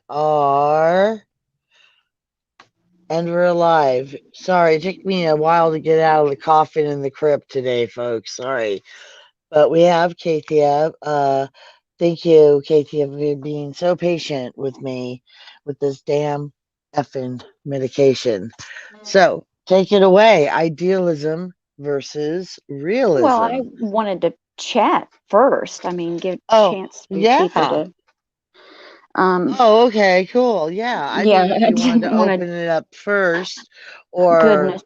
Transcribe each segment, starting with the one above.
are, and we're alive. Sorry, it took me a while to get out of the coffin in the crypt today, folks. Sorry. But we have Kaythia. Thank you, Kaythia, for being so patient with me with this damn effing medication. So take it away. Idealism versus Well, I realism. wanted to chat first. I mean, give Oh, chance for people yeah. to. Um, Oh, okay, cool. Yeah, I yeah, didn't know if I you wanted didn't to want to. open it up first or Goodness,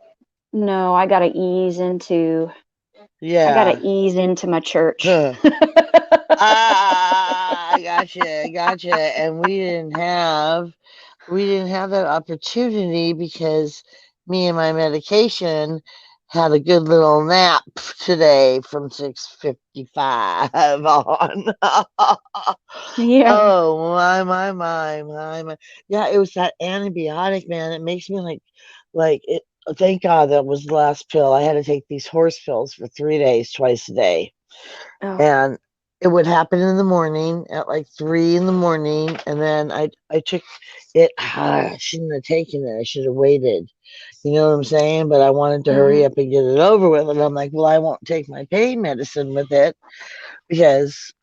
no, I got to ease into. I got to yeah. ease into my church. Huh. I gotcha. And we didn't have that opportunity because me and my medication had a good little nap today from 6:55 on. Yeah. Oh my. Yeah, it was that antibiotic, man. It makes me like it. Thank God that was the last pill. I had to take these horse pills for 3 days, twice a day, Oh, and it would happen in the morning at like 3 in the morning, and then I took it. I shouldn't have taken it. I should have waited. You know what I'm saying? But I wanted to hurry hmm up and get it over with. And I'm like, well, I won't take my pain medicine with it because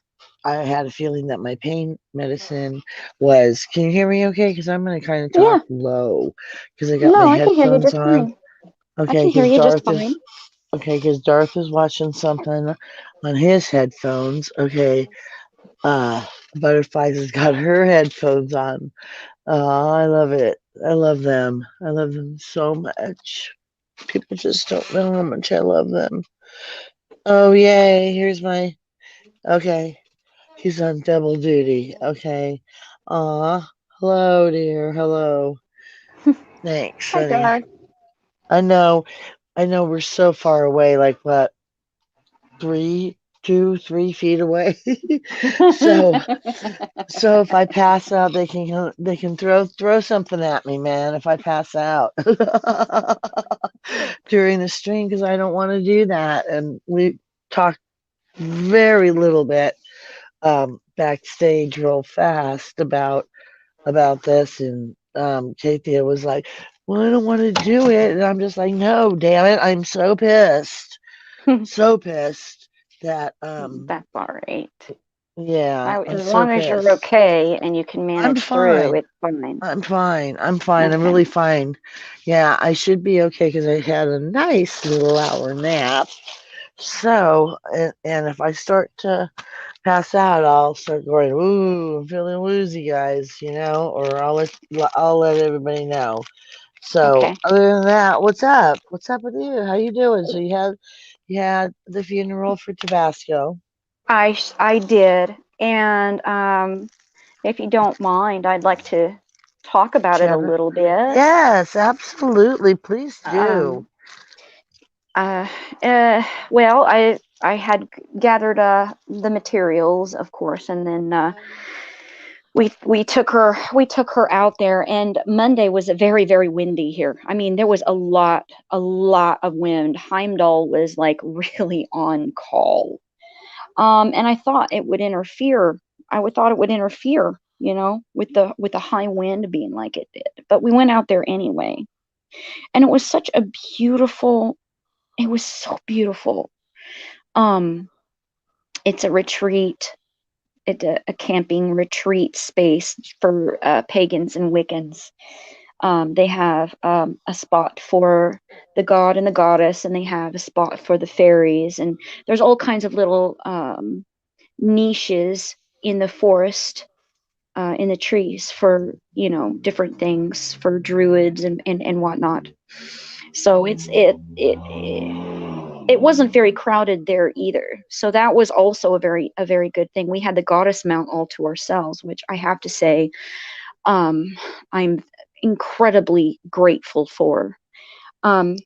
I had a feeling that my pain medicine was. Can you hear me okay? Because I'm going to kind of talk yeah. low because I got my No, I can hear you headphones just on. fine. I Okay, can hear because you just Darth is. fine. Okay, because Darth is watching something on his headphones. Okay, uh, Butterflies has got her headphones on. Oh, I love it. I love them. I love them so much. People just don't know how much I love them. Oh, yay. Here's my. Okay. He's on double duty. Okay. Aw. Hello, dear. Hello. Thanks, Hi, honey. God. I know. I know we're so far away, like what, 3 feet away. so so if I pass out, they can throw something at me, man. If I pass out during the stream, because I don't want to do that. And we talked very little bit backstage, real fast about this, and Kaythia was like, "Well, I don't want to do it," and I'm just like, "No, damn it, I'm so pissed that That's all right. yeah, I'm As so long as you're pissed. okay and you can I'm manage through, fine. it's fine. I'm fine. I'm fine. I'm Okay. really fine. Yeah, I should be okay because I had a nice little hour nap. So, and if I start to pass out, I'll start going, "Ooh, I'm feeling woozy, guys," or I'll let everybody know. So, Okay. other than that, what's up? What's up with you? How you doing? So you had the funeral for Tabasco. I did, and if you don't mind, I'd like to talk about it a Chat. little bit. Yes, absolutely. Please do. Um, uh, well, I had gathered the materials, of course, and then we took her out there, and Monday was very windy here. I mean, there was a lot of wind. Heimdall was like really on call. And I thought it would interfere. I would thought it would interfere, with the high wind being like it did. But we went out there anyway, and it was such a beautiful. It was so beautiful. Um, it's a retreat. It's a camping retreat space for pagans and Wiccans. They have a spot for the god and the goddess, and they have a spot for the fairies, and there's all kinds of little niches in the forest, in the trees for different things for druids and whatnot. So it wasn't very crowded there either. So that was also a very good thing. We had the goddess mount all to ourselves, which I have to say, um, I'm incredibly grateful for. Um,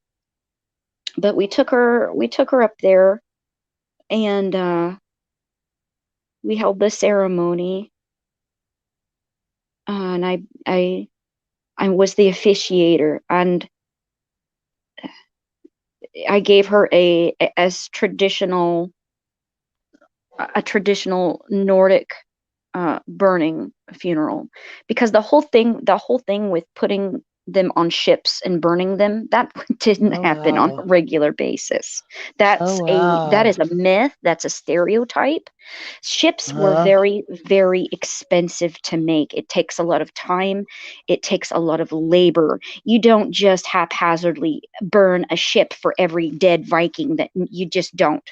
but we took her up there, and we held the ceremony, and I was the officiator, and I gave her as traditional a traditional Nordic burning funeral, because the whole thing with putting them on ships and burning them, that didn't Oh happen on a wow. regular basis. Oh That wow. is a myth. That's a stereotype. Ships were Huh? very, very expensive to make. It takes a lot of time. It takes a lot of labor. You don't just haphazardly burn a ship for every dead Viking. That you just don't.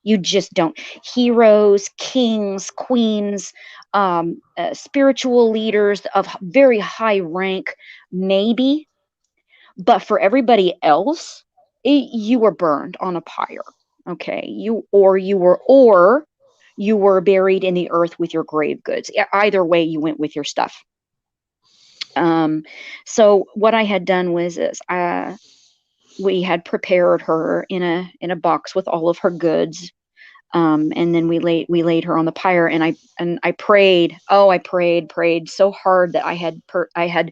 You just don't. Heroes, kings, queens, spiritual leaders of very high rank, maybe, but for everybody else, you were burned on a pyre. Okay, or you were buried in the earth with your grave goods. Either way, you went with your stuff. Um, so what I had done was is, we had prepared her in a box with all of her goods, and then we laid her on the pyre, and I prayed. Oh, I prayed so hard that I had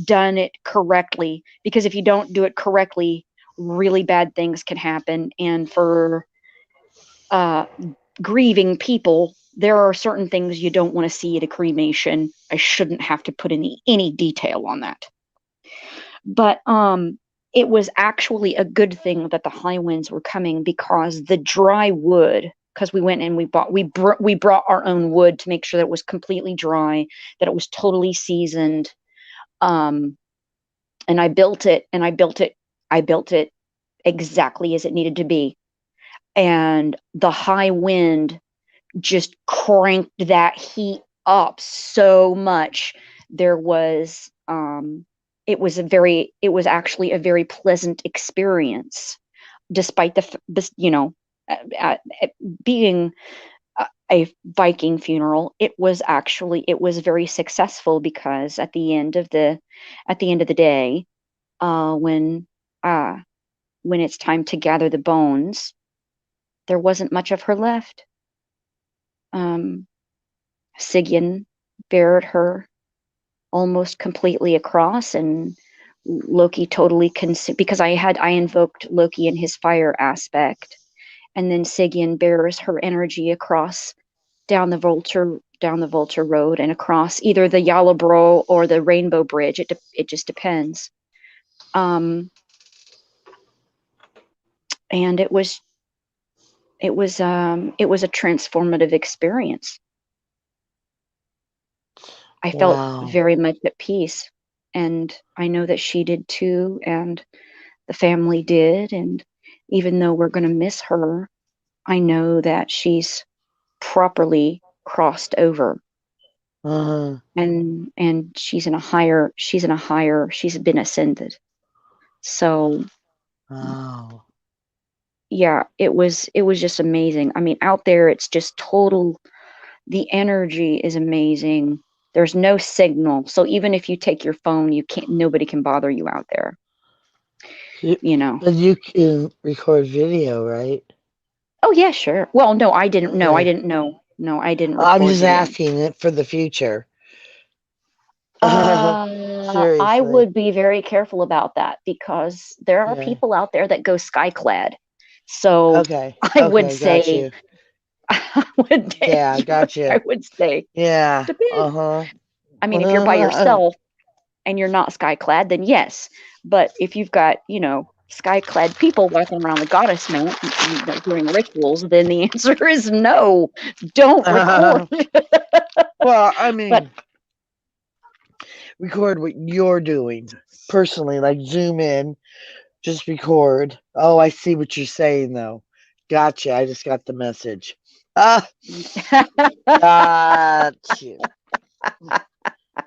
done it correctly, because if you don't do it correctly, really bad things can happen. And for uh, grieving people, there are certain things you don't want to see at a cremation. I shouldn't have to put any detail on that, but it was actually a good thing that the high winds were coming, because the dry wood, because we went and we brought our own wood to make sure that it was completely dry, that it was totally seasoned. um and I built it exactly as it needed to be. And the high wind just cranked that heat up so much. There was it was actually a very pleasant experience, despite uh, uh, being a Viking funeral. It was very successful, because at the end of the day, uh, when uh, when it's time to gather the bones, there wasn't much of her left. Um, Sigyn buried her almost completely across, and Loki totally consumed, because I invoked Loki in his fire aspect, and then Sigyn bears her energy across down the Vulture Road, and across either the Yellowbro or the Rainbow Bridge. It just depends. Um, and it was a transformative experience. I felt Wow. very much at peace, and I know that she did too, and the family did. And even though we're going to miss her, I know that she's properly crossed over, Uh-huh. and she's been ascended. So Wow. yeah, it was just amazing. I mean, out there, it's just total, the energy is amazing. There's no signal, so even if you take your phone, you can't nobody can bother you out there, You- you know. But you can record video, right? Oh yeah, sure. Well, no, I didn't know. I Okay. didn't know. No, I didn't I'm record just video. asking it for the future. I Seriously. would be very careful about that, because there are Okay. people out there that go Skyclad. So Okay. I would Okay. Got say, you. I would, Yeah. Got you. I would say, Yeah. depends. Uh-huh. I mean, if you're by yourself and you're not Skyclad, then yes. But if you've got, Skyclad people walking around the goddess mount, doing rituals, then the answer is no. Don't record. Well, I But mean, record what you're doing personally, like zoom in, just record. Oh, I see what you're saying though. Gotcha. I just got the message. Ah, got you.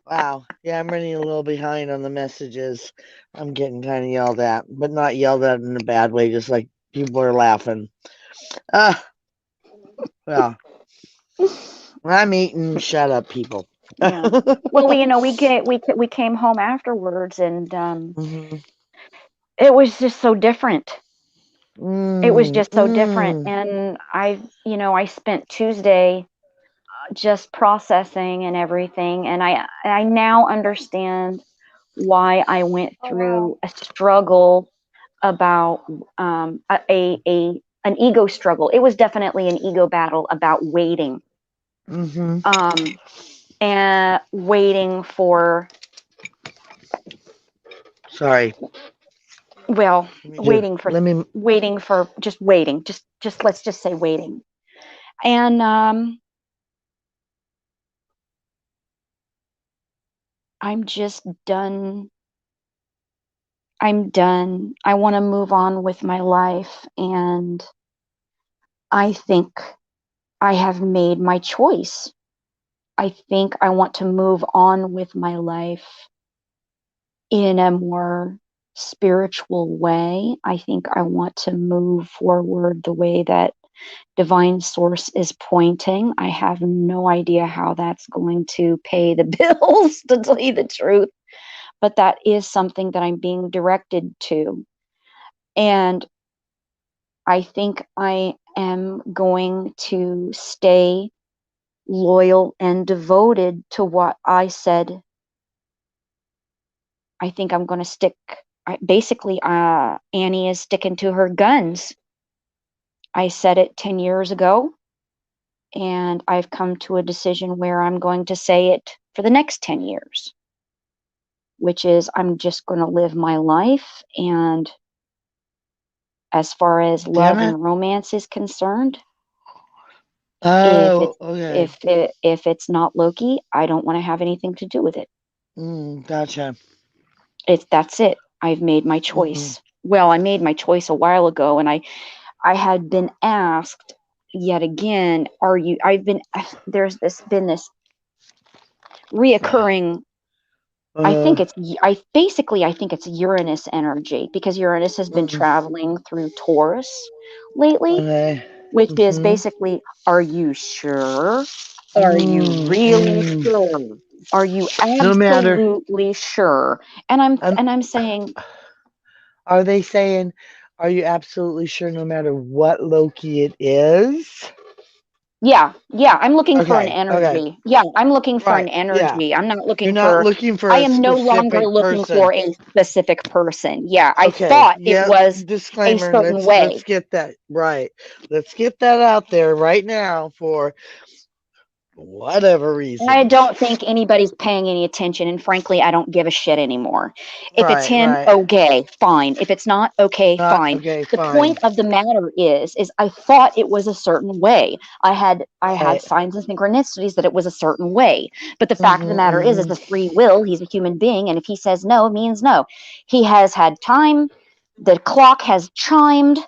Wow. Yeah, I'm running a little behind on the messages. I'm getting kind of yelled at, but not yelled at in a bad way, just like people are laughing. Ah, well, I'm eating. Shut up, people. yeah. Well, we came home afterwards, and Mhm. it was just so different. It was Mm, just so different, mm, and I spent Tuesday just processing and everything, and I now understand why I went through a struggle about an ego struggle. It was definitely an ego battle about waiting. mhm. Um, and waiting for, Sorry. well, Let me do. waiting for, Let me. waiting for, just waiting, just let's just say waiting. And I'm just done. I'm done. I want to move on with my life, and I think I have made my choice. I think I want to move on with my life in a more spiritual way. I think I want to move forward the way that divine source is pointing. I have no idea how that's going to pay the bills, to tell you the truth, but that is something that I'm being directed to. And I think I am going to stay loyal and devoted to what I said. I think I'm going to stick. Basically, Annie is sticking to her guns. I said it 10 years ago, and I've come to a decision where I'm going to say it for the next 10 years, which is I'm just going to live my life. And as far as Damn love it. and romance is concerned, if Oh, it's okay. if it's not Loki, I don't want to have anything to do with it. Gotcha. It's That's it. I've made my Mm-hmm. choice. Well, I made my choice a while ago, and I had been asked yet again, are you I've been there's this been this reoccurring. Uh, I think it's Uranus energy, because Uranus has been mm, traveling through Taurus lately, okay. which is Mm-hmm. basically, are you sure? Are you Mm, really mm. sure? Are you No matter. absolutely sure? And Um, I'm saying, are they saying, are you absolutely sure no matter what Loki it is? yeah, yeah, I'm looking for an Okay. Okay. energy. Yeah, I'm looking for an Right. Yeah. energy. I'm not You're looking not for, looking for I a am no longer specific looking person. for a specific person. Yeah, I Okay. thought it Yep. was a Disclaimer. certain Let's way. get that right. Let's get that out there right now for whatever I reasons. don't think anybody's paying any attention, and frankly, I don't give a shit anymore. If it's Right. him, Right. okay, fine. If it's not, okay, Not fine. okay. The point Fine. of the matter is I thought it was a certain way. I had Right. signs and synchronicities that it was a certain way. But the fact of the Mm-hmm. matter is Mm-hmm. a free will. He's a human being, and if he says no, it means no. He has had time. The clock has chimed.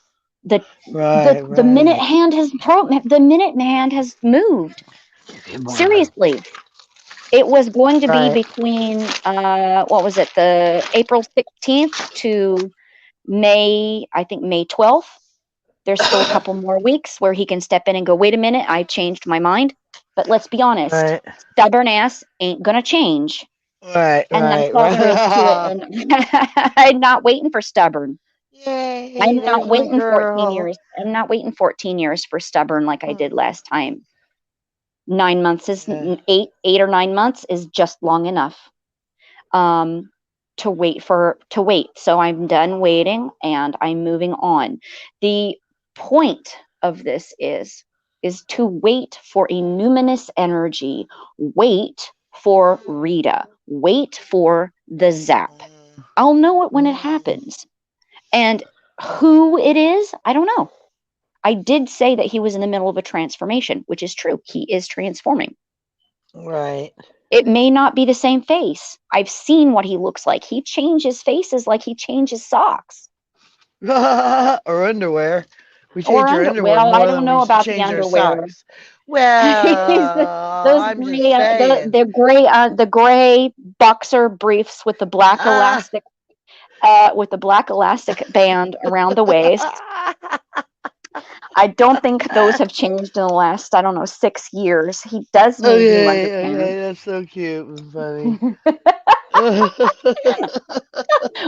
The Right. the minute Right. hand has the minute hand has moved. Seriously, it was going to be Right. between, what was it, the April 16th to May, I think May 12th. There's still a couple more weeks where he can step in and go, wait a minute, I changed my mind. But let's be honest, Right. stubborn ass ain't gonna change. Right. And that's Right. all there is to it. Right. And I'm not waiting for stubborn. Yay! I'm not There's my waiting 14 girl. years. I'm not waiting 14 years for stubborn like I did Mm, last time. 9 months is yeah. 8 or 9 months is just long enough. um, to wait. So I'm done waiting and I'm moving on. The point of this is to wait for a numinous energy, wait for Rita, wait for the zap. Mm, I'll know it when it mm, happens. And who it is, I don't know. I did say that he was in the middle of a transformation, which is true. He is transforming. right. It may not be the same face. I've seen what he looks like. He changes faces like he changes socks Or underwear. We or change our under. underwear Well, I more don't than we know about the change our underwear. socks. Well, Those I'm just gray, saying. the gray boxer briefs Ah. with the black elastic band around the waist. I don't think those have changed in the last, I don't know, 6 years. He does need new Okay, underpants. okay, that's so cute and funny.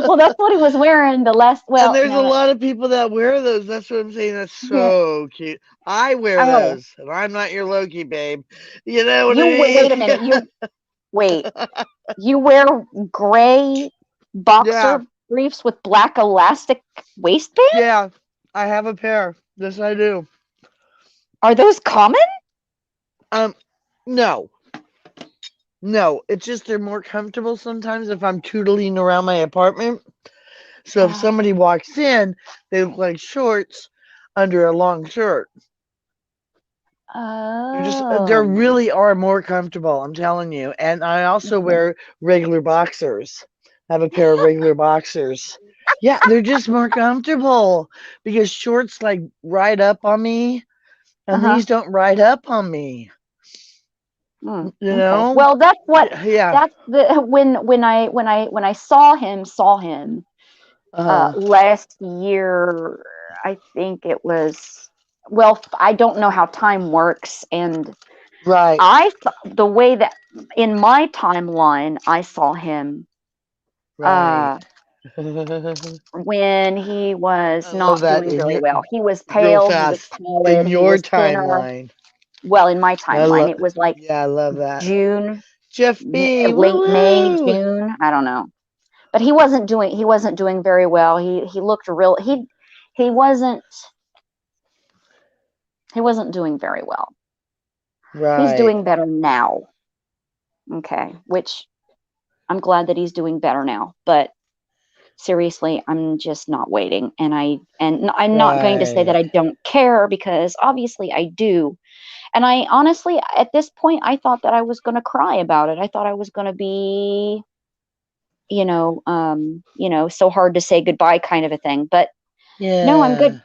Well, that's what he was wearing the last. And Well, there's a no. lot of people that wear those. That's what I'm saying. That's so cute. I wear Oh, those, and I'm not your Loki, babe. You know what I you mean? wait a minute. Wait. You wear gray Yeah, boxer briefs with black elastic waistband? yeah. I have a pair. Yes, I do. Are those common? Um, no, No, it's just they're more comfortable sometimes if I'm tootling around my apartment. So if somebody walks in, they look like shorts under a long shirt. They Oh. really are more comfortable, I'm telling you. And I also Okay. wear regular boxers. I have a pair of regular boxers. Yeah, they're just more comfortable because shorts like ride up on me and Uh-huh. these don't ride up on me. You Okay. know? Well, that's what Yeah. that's the when I saw him Uh, last year. I think it was, well, I don't know how time works, and right. the way that in my timeline I saw him Right. uh when he I was love not that doing in very your well. He was real pale, he was fast in pallid, he your was thinner. timeline. Well, in my I timeline, love. it was like Yeah, I love that. June, Jeff B. late May, Woo woo. June. I don't know, but he wasn't doing very well. He looked real. He wasn't he wasn't doing very well. He's Right. doing better now. Okay, which I'm glad that he's doing better now. But seriously, I'm just not waiting, and I'm not going to say that Right. I don't care, because obviously I do. And I honestly, at this point, I thought that I was going to cry about it. I thought I was going to be, so hard to say goodbye kind of a thing. But no, I'm good.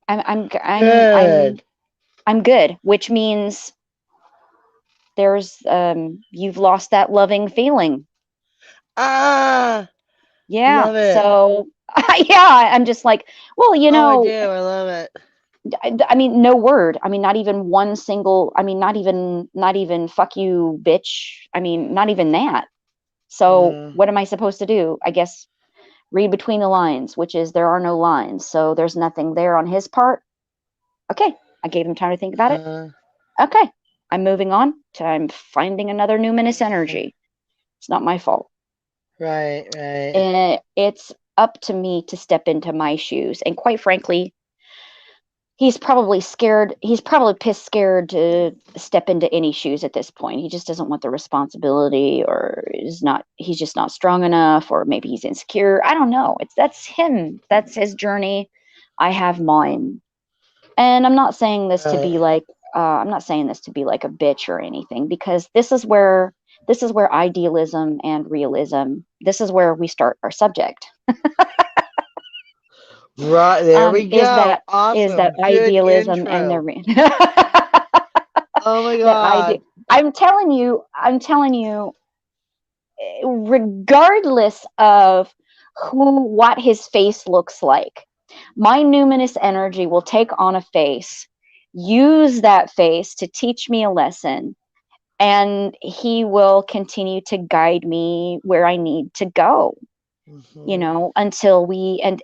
Yeah. I'm Good. I'm good, which means you've lost that loving feeling. Ah, Yeah. love it. So yeah, I'm just like, well, Oh, I do. I love it. I mean, no word. I mean, not even one single. I mean, not even fuck you, bitch. I mean, not even that. So Uh, what am I supposed to do? I guess read between the lines, which is there are no lines. So there's nothing there on his part. Okay, I gave him time to think about it. uh, Okay, I'm moving on to I'm finding another numinous energy. It's not my fault. right. Right. It's up to me to step into my shoes. And quite frankly, he's probably scared. He's probably pissed scared to step into any shoes at this point. He just doesn't want the responsibility, or is not. He's just not strong enough, or maybe he's insecure. I don't know. That's him. That's his journey. I have mine. And I'm not saying this to Right. be like. I'm not saying this to be like a bitch or anything, because this is where idealism and realism. This is where we start our subject. Right. There we Is go. that Awesome. Good idealism and intro. the Oh my that I do. God. I'm telling you, regardless of what his face looks like, my numinous energy will take on a face, use that face to teach me a lesson, and he will continue to guide me where I need to go. Hmm. Until we and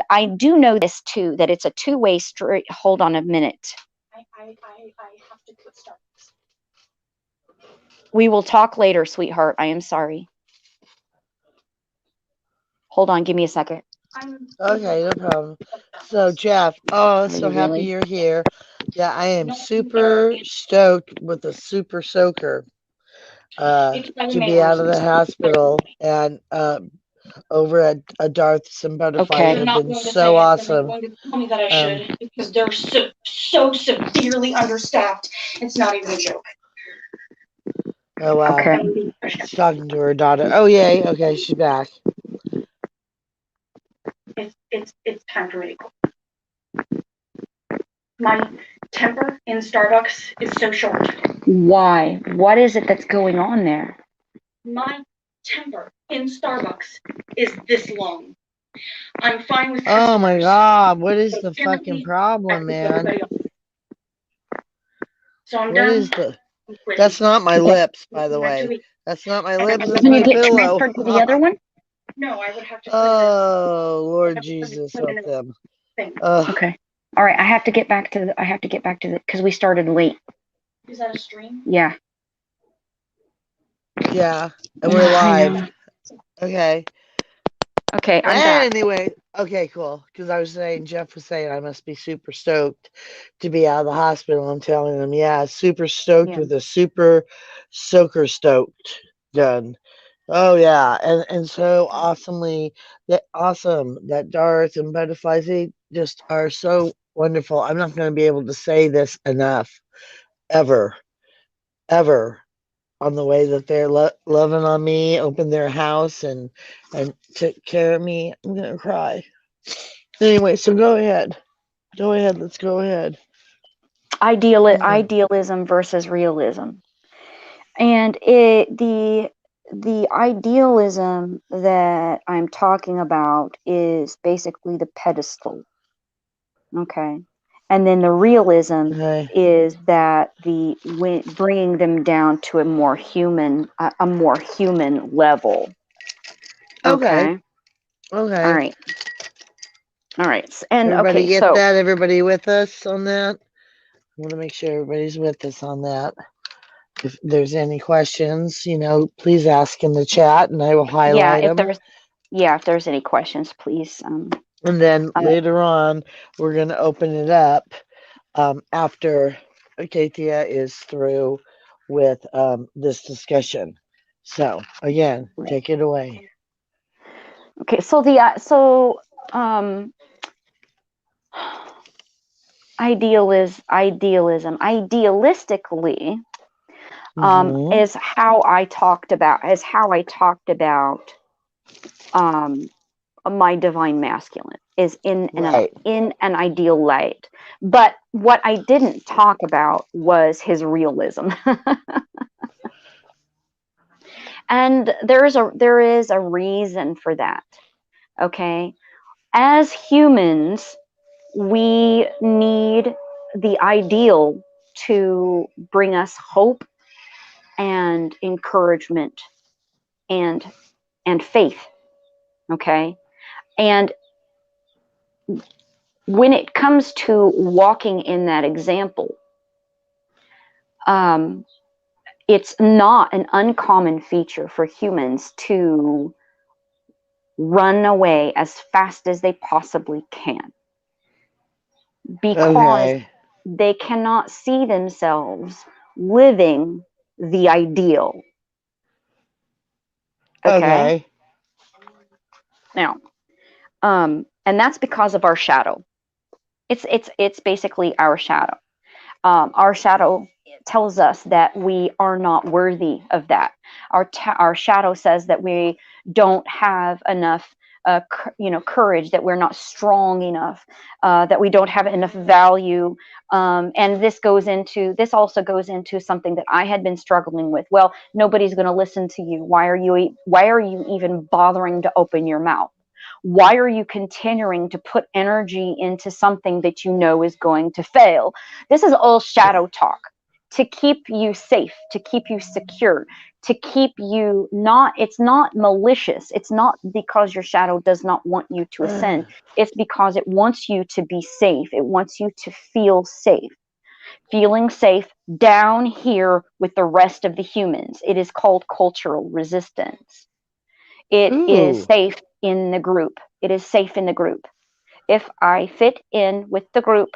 I do know this too, that it's a two-way street. Hold on a minute. I have to put Starbucks. We will talk later, sweetheart. I am sorry. Hold on, give me a second. Okay, no problem. So, Jeff, oh, Are so you happy really? you're here. Yeah, I am super stoked with the super soaker to be out of the hospital and over at Darth's and Butterflies Okay. have been so awesome. Tell me that I Um, should, because they're so severely understaffed. It's not even a joke. oh wow, Okay. she's talking to her daughter. Oh yay, okay, she's back. It's time for me to go. My temper in Starbucks is so short. Why? What is it that's going on there? My temper in Starbucks is this long. I'm fine with Oh my customers, God, what is but the fucking apparently I problem, put man? everybody else. So I'm What done. is the? I'm quitting. That's not my Okay. lips, by the Back to way. me. That's not my And lips. That's can you my get pillow. transferred to the other one? No, I would have to put it in. Oh I Lord have to Jesus, put it help in a them. thing. Uh, Okay. All right. I have to get back to the because we started late. Is that a stream? Yeah. yeah, and we're Yeah, I live. know. Okay. Okay, I'm back. Anyway, okay, cool. Because I was saying, Jeff was saying I must be super stoked to be out of the hospital. I'm telling him, yeah, super stoked Yeah. with a super soaker stoked done. Oh yeah, and so awesomely that awesome that Darth and butterflies they just are so wonderful. I'm not going to be able to say this enough ever, ever on the way that they're loving on me, opened their house and took care of me. I'm gonna cry. Anyway, so go ahead. Go ahead. Let's go ahead. Mm. Idealism versus realism. And the idealism that I'm talking about is basically the pedestal. Okay. And then the realism Okay. is that bringing them down to a more human level. Okay. Okay. All Okay. right. All right. And Everybody okay, get so that? Everybody with us on that? I want to make sure everybody's with us on that. If there's any questions, please ask in the chat and I will yeah, highlight if them. there's any questions, please. And then Uh, later on, we're going to open it up after Kaythia is through with this discussion. So, again, take it away. okay, so um idealistically Mm-hmm. is how I talked about um my divine masculine is Right. in an ideal light. But what I didn't talk about was his realism. And there is a reason for that. Okay? As humans, we need the ideal to bring us hope and encouragement and faith. Okay? And when it comes to walking in that example, um, it's not an uncommon feature for humans to run away as fast as they possibly can because Okay. they cannot see themselves living the ideal. Okay? Okay. Now, and that's because of our shadow. It's basically our shadow. Our shadow tells us that we are not worthy of that. Our shadow says that we don't have enough courage, that we're not strong enough, that we don't have enough value. And this also goes into something that I had been struggling with. Well, nobody's going to listen to you. Why are you even bothering to open your mouth? Why are you continuing to put energy into something that you know is going to fail? This is all shadow talk to keep you safe, to keep you secure, to keep you not, it's not malicious. It's not because your shadow does not want you to ascend. It's because it wants you to be safe. It wants you to feel safe. Feeling safe down here with the rest of the humans. It is called cultural resistance. It is Ooh. safe in the group. It is safe in the group. If I fit in with the group,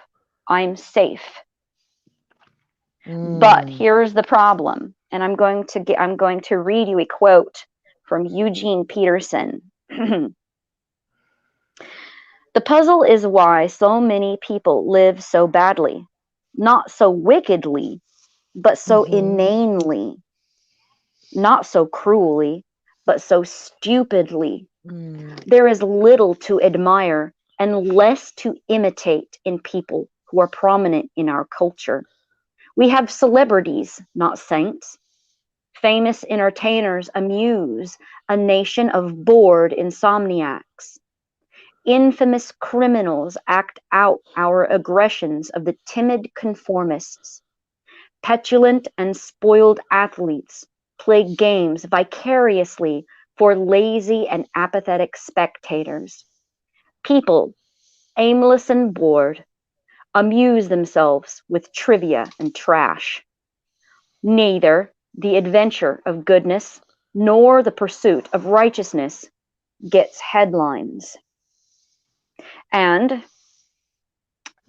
I'm safe. But Mm. here's the problem, and I'm going to read you a quote from Eugene Peterson. The puzzle is why so many people live so badly, not so wickedly, but so Mm-hmm. inanely, not so cruelly, but so stupidly. Mm. There is little to admire and less to imitate in people who are prominent in our culture. We have celebrities, not saints. Famous entertainers amuse a nation of bored insomniacs. Infamous criminals act out our aggressions of the timid conformists. Petulant and spoiled athletes play games vicariously for lazy and apathetic spectators. People, aimless and bored, amuse themselves with trivia and trash. Neither the adventure of goodness nor the pursuit of righteousness gets headlines. And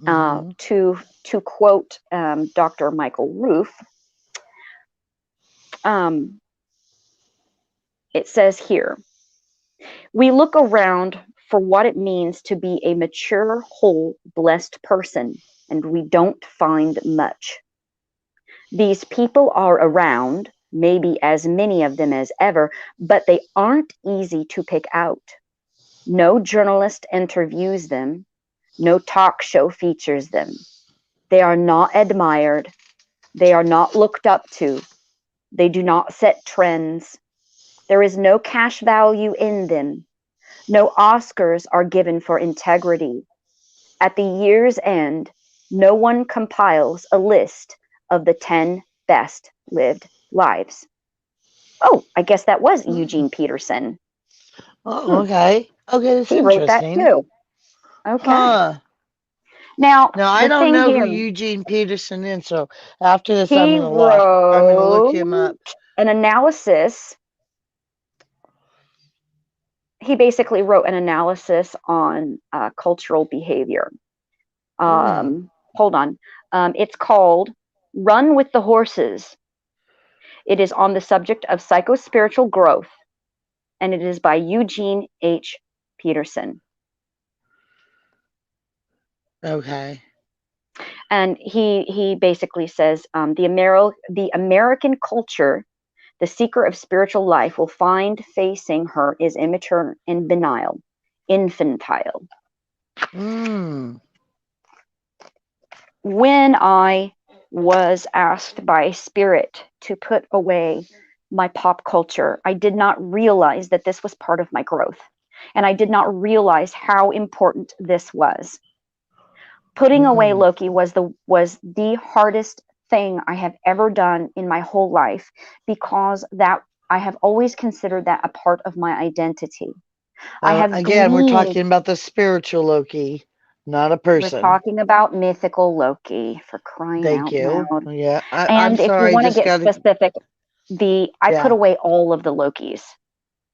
Mm-hmm. to quote Dr. Michael Roof, um, it says here, we look around for what it means to be a mature, whole, blessed person, and we don't find much. These people are around, maybe as many of them as ever, but they aren't easy to pick out. No journalist interviews them, no talk show features them. They are not admired, they are not looked up to, they do not set trends. There is no cash value in them. No Oscars are given for integrity. At the year's end, no one compiles a list of the 10 best lived lives. Oh, I guess that was Eugene Peterson. Oh, Hmm, okay. Okay, that's he wrote that interesting. too. Okay. Huh. Now, Now I the don't thing know who here, Eugene Peterson is, so after this he I'm gonna look him up. wrote an analysis. He basically wrote an analysis on cultural behavior. Hmm. Hold on. It's called Run with the Horses. It is on the subject of psychospiritual growth, and it is by Eugene H. Peterson. Okay. And he basically says the American culture, the seeker of spiritual life, will find facing her is immature and benign, infantile. Hmm. When I was asked by Spirit to put away my pop culture, I did not realize that this was part of my growth. And I did not realize how important this was. Putting away Hmm. Loki was the hardest thing I have ever done in my whole life, because that I have always considered that a part of my identity. I have Again, we're gleaned. talking about the spiritual Loki, not a We're person. talking about mythical Loki, for crying Thank out you. loud. Yeah, I'm And if you sorry. want to Just get gotta. specific, the I put Yeah. away all of the Lokis.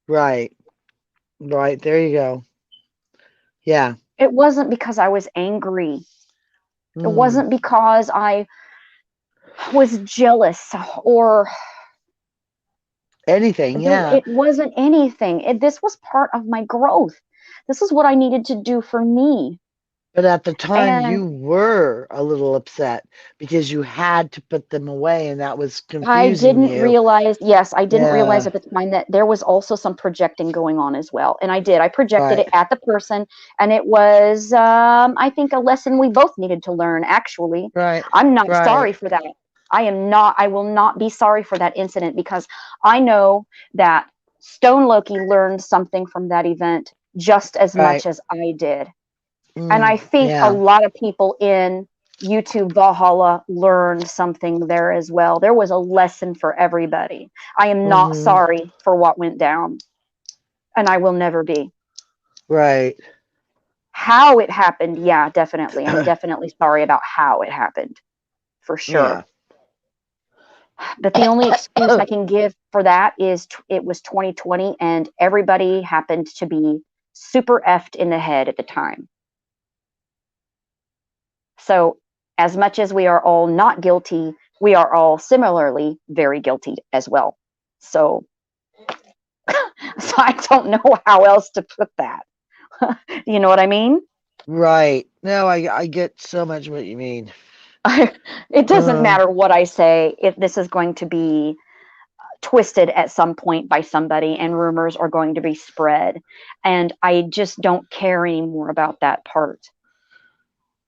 Right. Right. There you go. Yeah. It wasn't because I was angry. It Hmm. wasn't because I was jealous, or Anything. Yeah. it wasn't anything. This was part of my growth. This is what I needed to do for me. But at the time, And you were a little upset because you had to put them away, and that was I confusing didn't you. realize, yes, I didn't realize Yeah. at the time that there was also some projecting going on as well. And I did. I projected Right. it at the person, and it was, I think, a lesson we both needed to learn, actually. Right. I'm not sorry Right. for that. I will not be sorry for that incident, because I know that Stone Loki learned something from that event just as Right. much as I did. And I Mm. think a Yeah. lot of people in YouTube Valhalla learned something there as well. There was a lesson for everybody. I am not Hmm. sorry for what went down, and I will never be. Right. How it happened, yeah, definitely. I'm definitely sorry about how it happened, for Yeah. sure. But the only excuse I can give for that is it was 2020 and everybody happened to be super effed in the head at the time. So, as much as we are all not guilty, we are all similarly very guilty as well. So, so I don't know how else to put that. You know what I mean? Right. No, I get so much what you mean. It doesn't Uh, matter what I say if this is going to be twisted at some point by somebody and rumors are going to be spread. And I just don't care anymore about that part.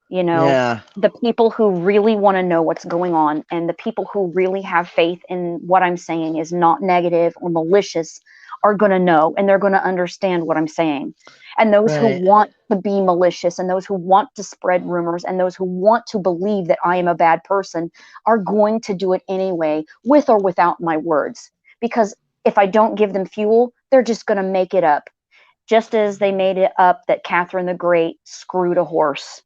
You know, yeah. the people who really want to know what's going on and the people who really have faith in what I'm saying is not negative or malicious are going to know, and they're going to understand what I'm saying. And those who Right. want to be malicious and those who want to spread rumors and those who want to believe that I am a bad person are going to do it anyway, with or without my words. Because if I don't give them fuel, they're just going to make it up, just as they made it up that Catherine the Great screwed a horse.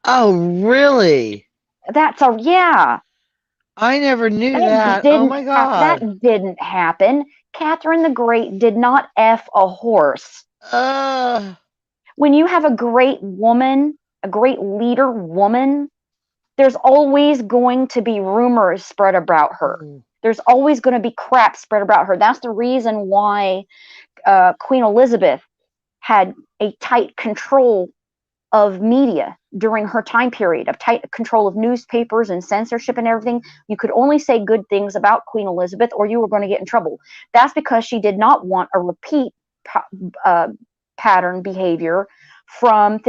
Oh, really? That's a, yeah. I never knew That that. Oh didn't my that God. didn't happen. Catherine the Great did not F a horse. Uh, When you have a great woman, a great leader woman, there's always going to be rumors spread about her. mm, There's always going to be crap spread about her. That's the reason why Queen Elizabeth had a tight control of media during her time period, of tight control of newspapers and censorship and everything. You could only say good things about Queen Elizabeth or you were going to get in trouble. That's because she did not want a repeat uh, pattern behavior from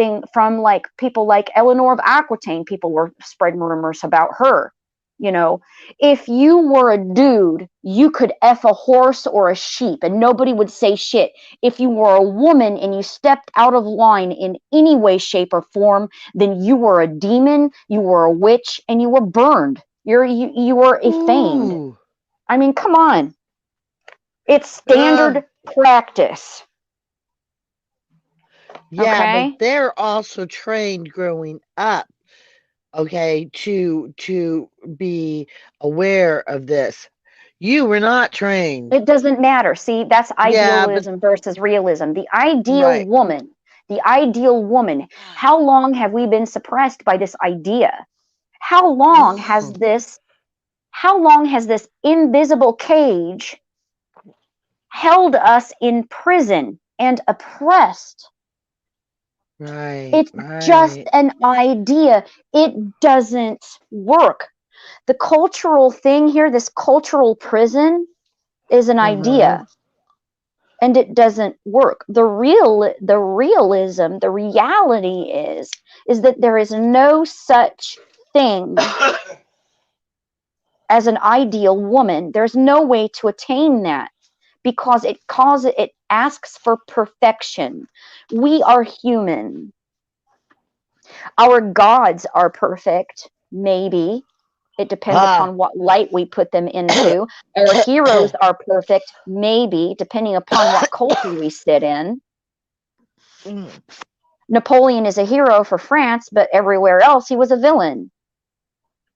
like people like Eleanor of Aquitaine. People were spreading rumors about her. You know, if you were a dude, you could F a horse or a sheep and nobody would say shit. If you were a woman and you stepped out of line in any way, shape, or form, then you were a demon, you were a witch, and you were burned. You were famed. ooh. I mean, come on. It's Uh, standard practice. yeah, but Okay? they're also trained growing up, okay, to be aware of this. You were not trained. It doesn't matter. See, that's Yeah, but idealism versus realism. right. The ideal woman, how long have we been suppressed by this idea? How long has Mm, this how long has this invisible cage held us in prison and oppressed? right, It's just right. an idea. It doesn't work. The cultural thing here, this cultural prison, is an Uh-huh. idea and it doesn't work. The reality is that there is no such thing as an ideal woman. There's no way to attain that because it asks for perfection. We are human. Our gods are perfect, maybe. It depends Ah. upon what light we put them into. Our heroes are perfect, maybe, depending upon what culture we sit in. Mm, Napoleon is a hero for France, but everywhere else he was a villain.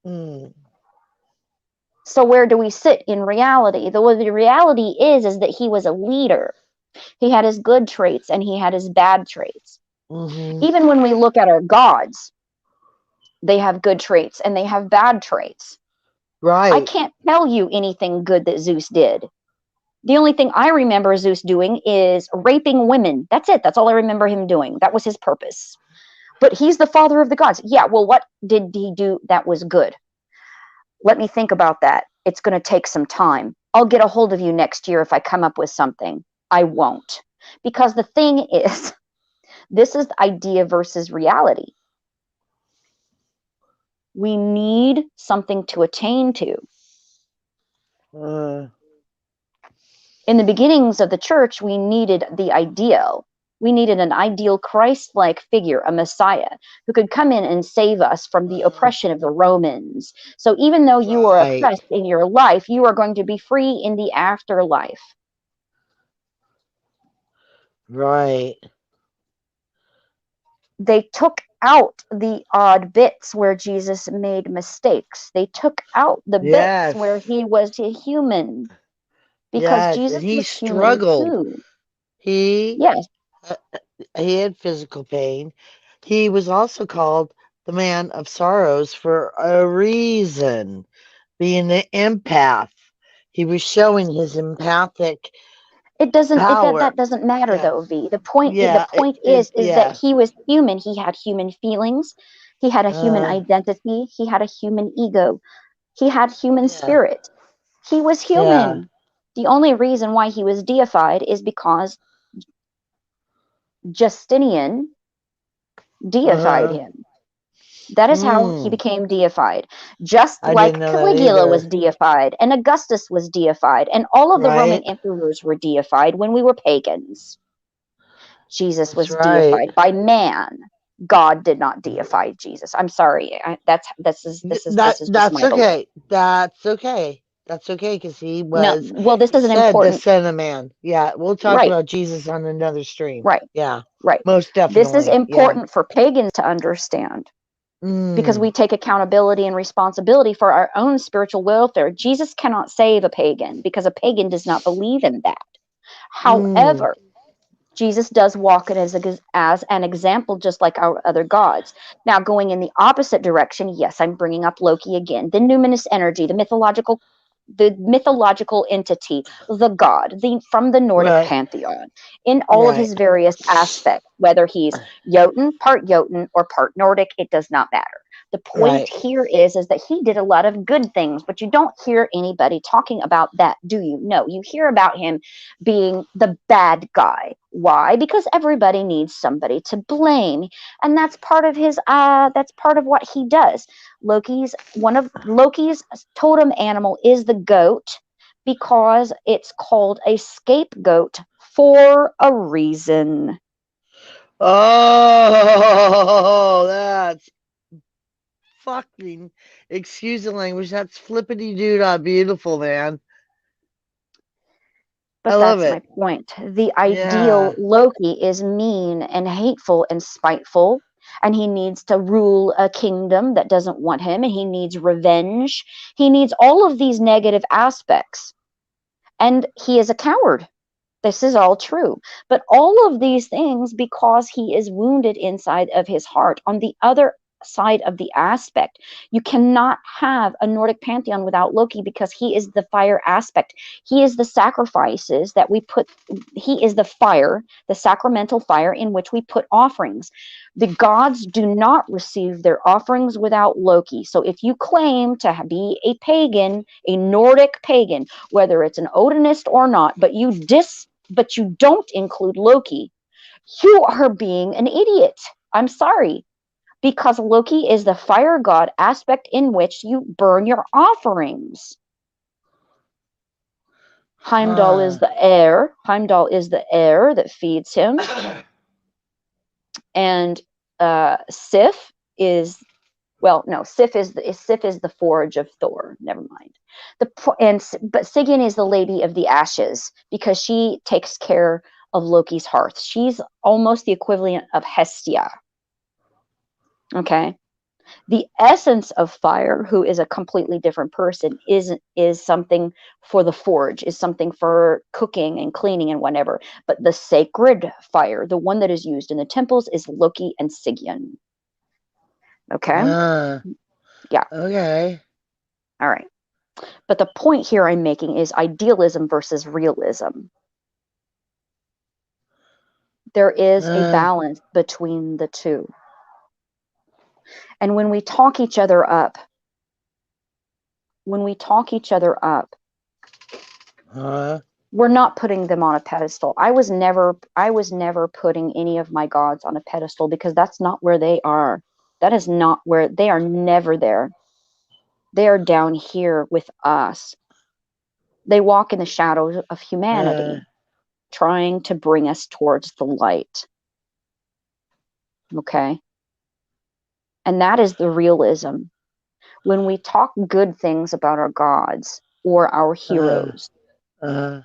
mm, So where do we sit in reality? The reality is that he was a leader. He had his good traits and he had his bad traits. mm-hmm. Even when we look at our gods, they have good traits and they have bad traits. I Right. can't tell you anything good that Zeus did. The only thing I remember Zeus doing is raping women. That's it. That's all I remember him doing. That was his purpose. But he's the father of the gods. Yeah, well, what did he do that was good? Let me think about that. It's going to take some time. I'll get a hold of you next year if I come up with something. I won't. Because the thing is, this is the idea versus reality. We need something to attain to. Uh, In the beginnings of the church, we needed the ideal. We needed an ideal Christ-like figure, a Messiah, who could come in and save us from the oppression of the Romans. So even though you are right. oppressed in your life, you are going to be free in the afterlife. Right. They took out the odd bits where Jesus made mistakes. They took out the bits Yes. where he was a human because Yes. And Jesus he was human struggled. too. He Yes, uh, he had physical pain. He was also called the man of sorrows for a reason, being an empath. He was showing his empathic it doesn't power. that doesn't matter Yeah. though, V. The Yeah. point is that Yeah. he was human. He had human feelings. He had a human Uh, identity. He had a human ego. He had human yeah. spirit. He was Yeah. human. The only reason why he was deified is because Justinian deified Uh, him. That is how he mm, became deified. Just I didn't like know that Caligula was either. deified, and Augustus was deified, and all of the Roman Right? emperors were deified when we were pagans. Jesus That's was right. deified by man. God did not deify Jesus. I'm sorry. This is just That's my belief. okay. That's okay. That's okay because he No, was well, this is an said the important. Son of Man. Yeah, we'll talk Right, about Jesus on another stream. right, Yeah, right. most This is definitely. Yeah, important for pagans to understand. because Mm. we take accountability and responsibility for our own spiritual welfare. Jesus cannot save a pagan because a pagan does not believe in that. Mm. However, Jesus does walk it as an example, just like our other gods. Now, going in the opposite direction, yes, I'm bringing up Loki again, the numinous energy, the mythological entity, the god, from the Nordic Right. pantheon, in all of Right. his various aspects, whether he's Jotun, or part Nordic, it does not matter. The point Right. here is that he did a lot of good things, but you don't hear anybody talking about that, do you? No, you hear about him being the bad guy. Why? Because everybody needs somebody to blame, and that's part of his. That's part of what he does. One of Loki's totem animal is the goat because it's called a scapegoat for a reason. Oh, that's fucking, excuse the language, that's flippity doo beautiful, man. I But love that's my it. point. The ideal Yeah. Loki is mean and hateful and spiteful, and he needs to rule a kingdom that doesn't want him, and he needs revenge. He needs all of these negative aspects, and he is a coward. This is all true. But all of these things because he is wounded inside of his heart. On the other side of the aspect, you cannot have a Nordic pantheon without Loki because he is the fire aspect. He is the sacrifices that we put, he is the fire, the sacramental fire in which we put offerings. The gods do not receive their offerings without Loki. So if you claim to be a pagan, a Nordic pagan, whether it's an Odinist or not, but you don't include Loki, you are being an idiot. I'm sorry. Because Loki is the fire god aspect in which you burn your offerings. Heimdall is Huh. the air. Heimdall is the air that feeds him. And Sif is Sif is the forge of Thor. Never mind. But Sigyn is the lady of the ashes because she takes care of Loki's hearth. She's almost the equivalent of Hestia. Okay. The essence of fire, who is a completely different person, is something for the forge, is something for cooking and cleaning and whatever. But the sacred fire, the one that is used in the temples, is Loki and Sigyn. Okay. Huh. Yeah. Okay. All right. But the point here I'm making is idealism versus realism. There is a Uh, balance between the two. And when we talk each other up, when we talk each other up, huh. we're not putting them on a pedestal. I was never putting any of my gods on a pedestal because that's not where they are. That is not where they are. Never there. They are down here with us. They walk in the shadows of Uh, humanity, trying to bring us towards the light. Okay. And that is the realism. When we talk good things about our gods or our uh, heroes uh,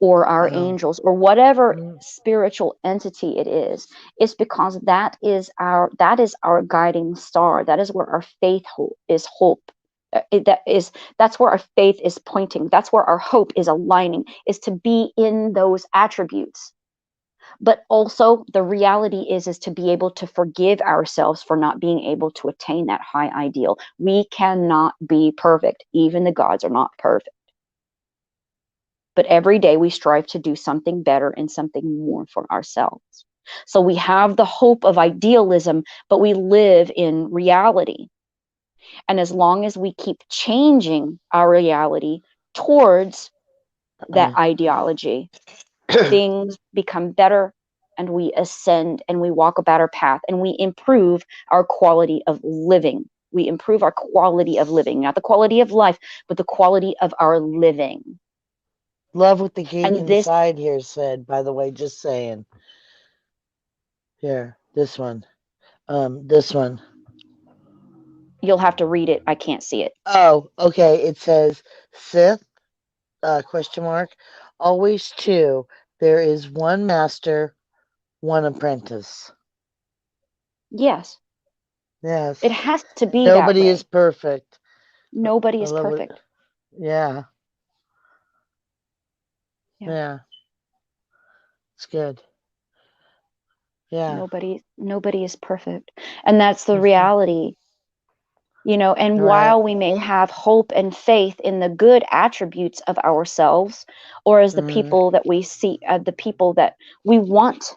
or our um, angels or whatever mm, spiritual entity it is, it's because that is our guiding star. That is where our faith is hope. That's where our faith is pointing. That's where our hope is aligning, is to be in those attributes. But also the reality is to be able to forgive ourselves for not being able to attain that high ideal. We cannot be perfect. Even the gods are not perfect. But every day we strive to do something better and something more for ourselves. So we have the hope of idealism, but we live in reality. And as long as we keep changing our reality towards that uh, ideology, things become better and we ascend and we walk a better path and we improve our quality of living. We improve our quality of living, not the quality of life, but the quality of our living. love what the geek And this, inside here said, by the way, just saying. Here, this one. This one. you'll have to read it. I can't see it. Oh, okay. It says Sith, question mark, always two. There is one master, one apprentice. Yes. Yes. It has to be that Nobody is way. perfect. Nobody I is love it. perfect. Yeah. Yeah. Yeah. It's good. Yeah. Nobody is perfect. And that's the Mhm. reality, and Right. while we may have hope and faith in the good attributes of ourselves, or as the Mm. people that we see, the people that we want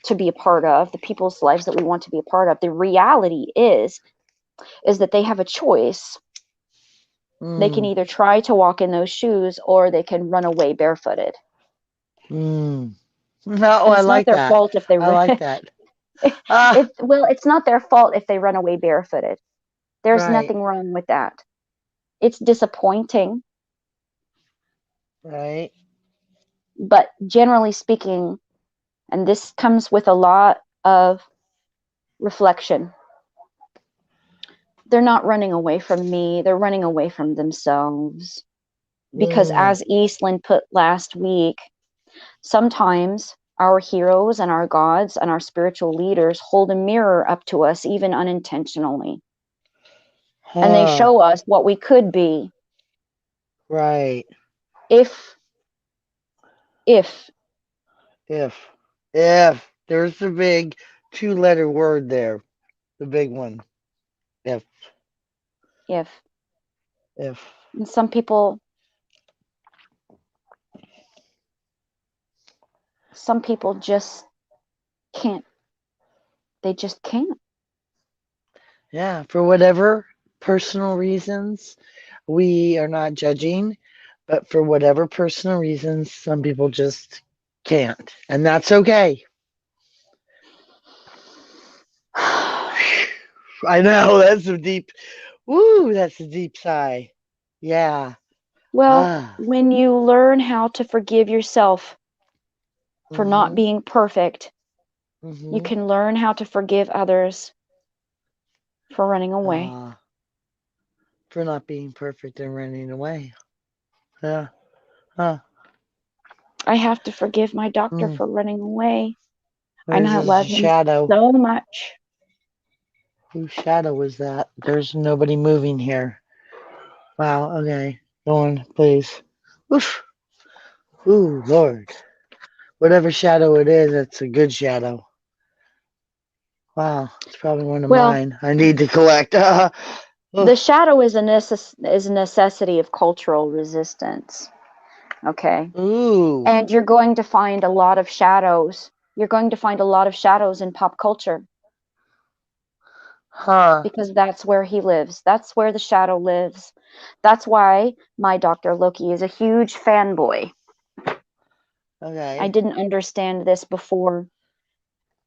to be a part of, the people's lives that we want to be a part of, the reality is that they have a choice. They can Mm. either try to walk in those shoes or they can run away barefooted. Mm. No, And I it's not like their that. fault if they I run. like that. Ah, It's not their fault if they run away barefooted. There's right. nothing wrong with that. It's disappointing, Right. but generally speaking, and this comes with a lot of reflection, they're not running away from me, they're running away from themselves. Because Mm. as Eastland put last week, sometimes our heroes and our gods and our spiritual leaders hold a mirror up to us, even unintentionally. And they Huh. show us what we could be Right. if, if, If. If. There's the big two-letter word there. The big one. If. if. If. And some people just can't, they just can't. Yeah. For whatever personal reasons, we are not judging, but for whatever personal reasons, some people just can't. And that's okay. I know. That's a deep. Woo. That's a deep sigh. Yeah. Well, Ah. when you learn how to forgive yourself for not Mm-hmm. being perfect, you Mm-hmm. can learn how to forgive others for running away. Ah. For not being perfect and running away. Yeah. Huh. I have to forgive my doctor Mm. for running away, and There's I a love him shadow. so much. Whose shadow was that? There's nobody moving here. Wow. Okay. Go on, please. Oof. Ooh, Lord. Whatever shadow it is, it's a good shadow. Wow. It's probably one of Well, mine. I need to collect. the Oof. shadow is is a necessity of cultural resistance. Okay. Ooh. And you're going to find a lot of shadows. You're going to find a lot of shadows in pop culture Huh. because that's where he lives. That's where the shadow lives. That's why my Dr. Loki is a huge fanboy. I Okay. didn't understand this before.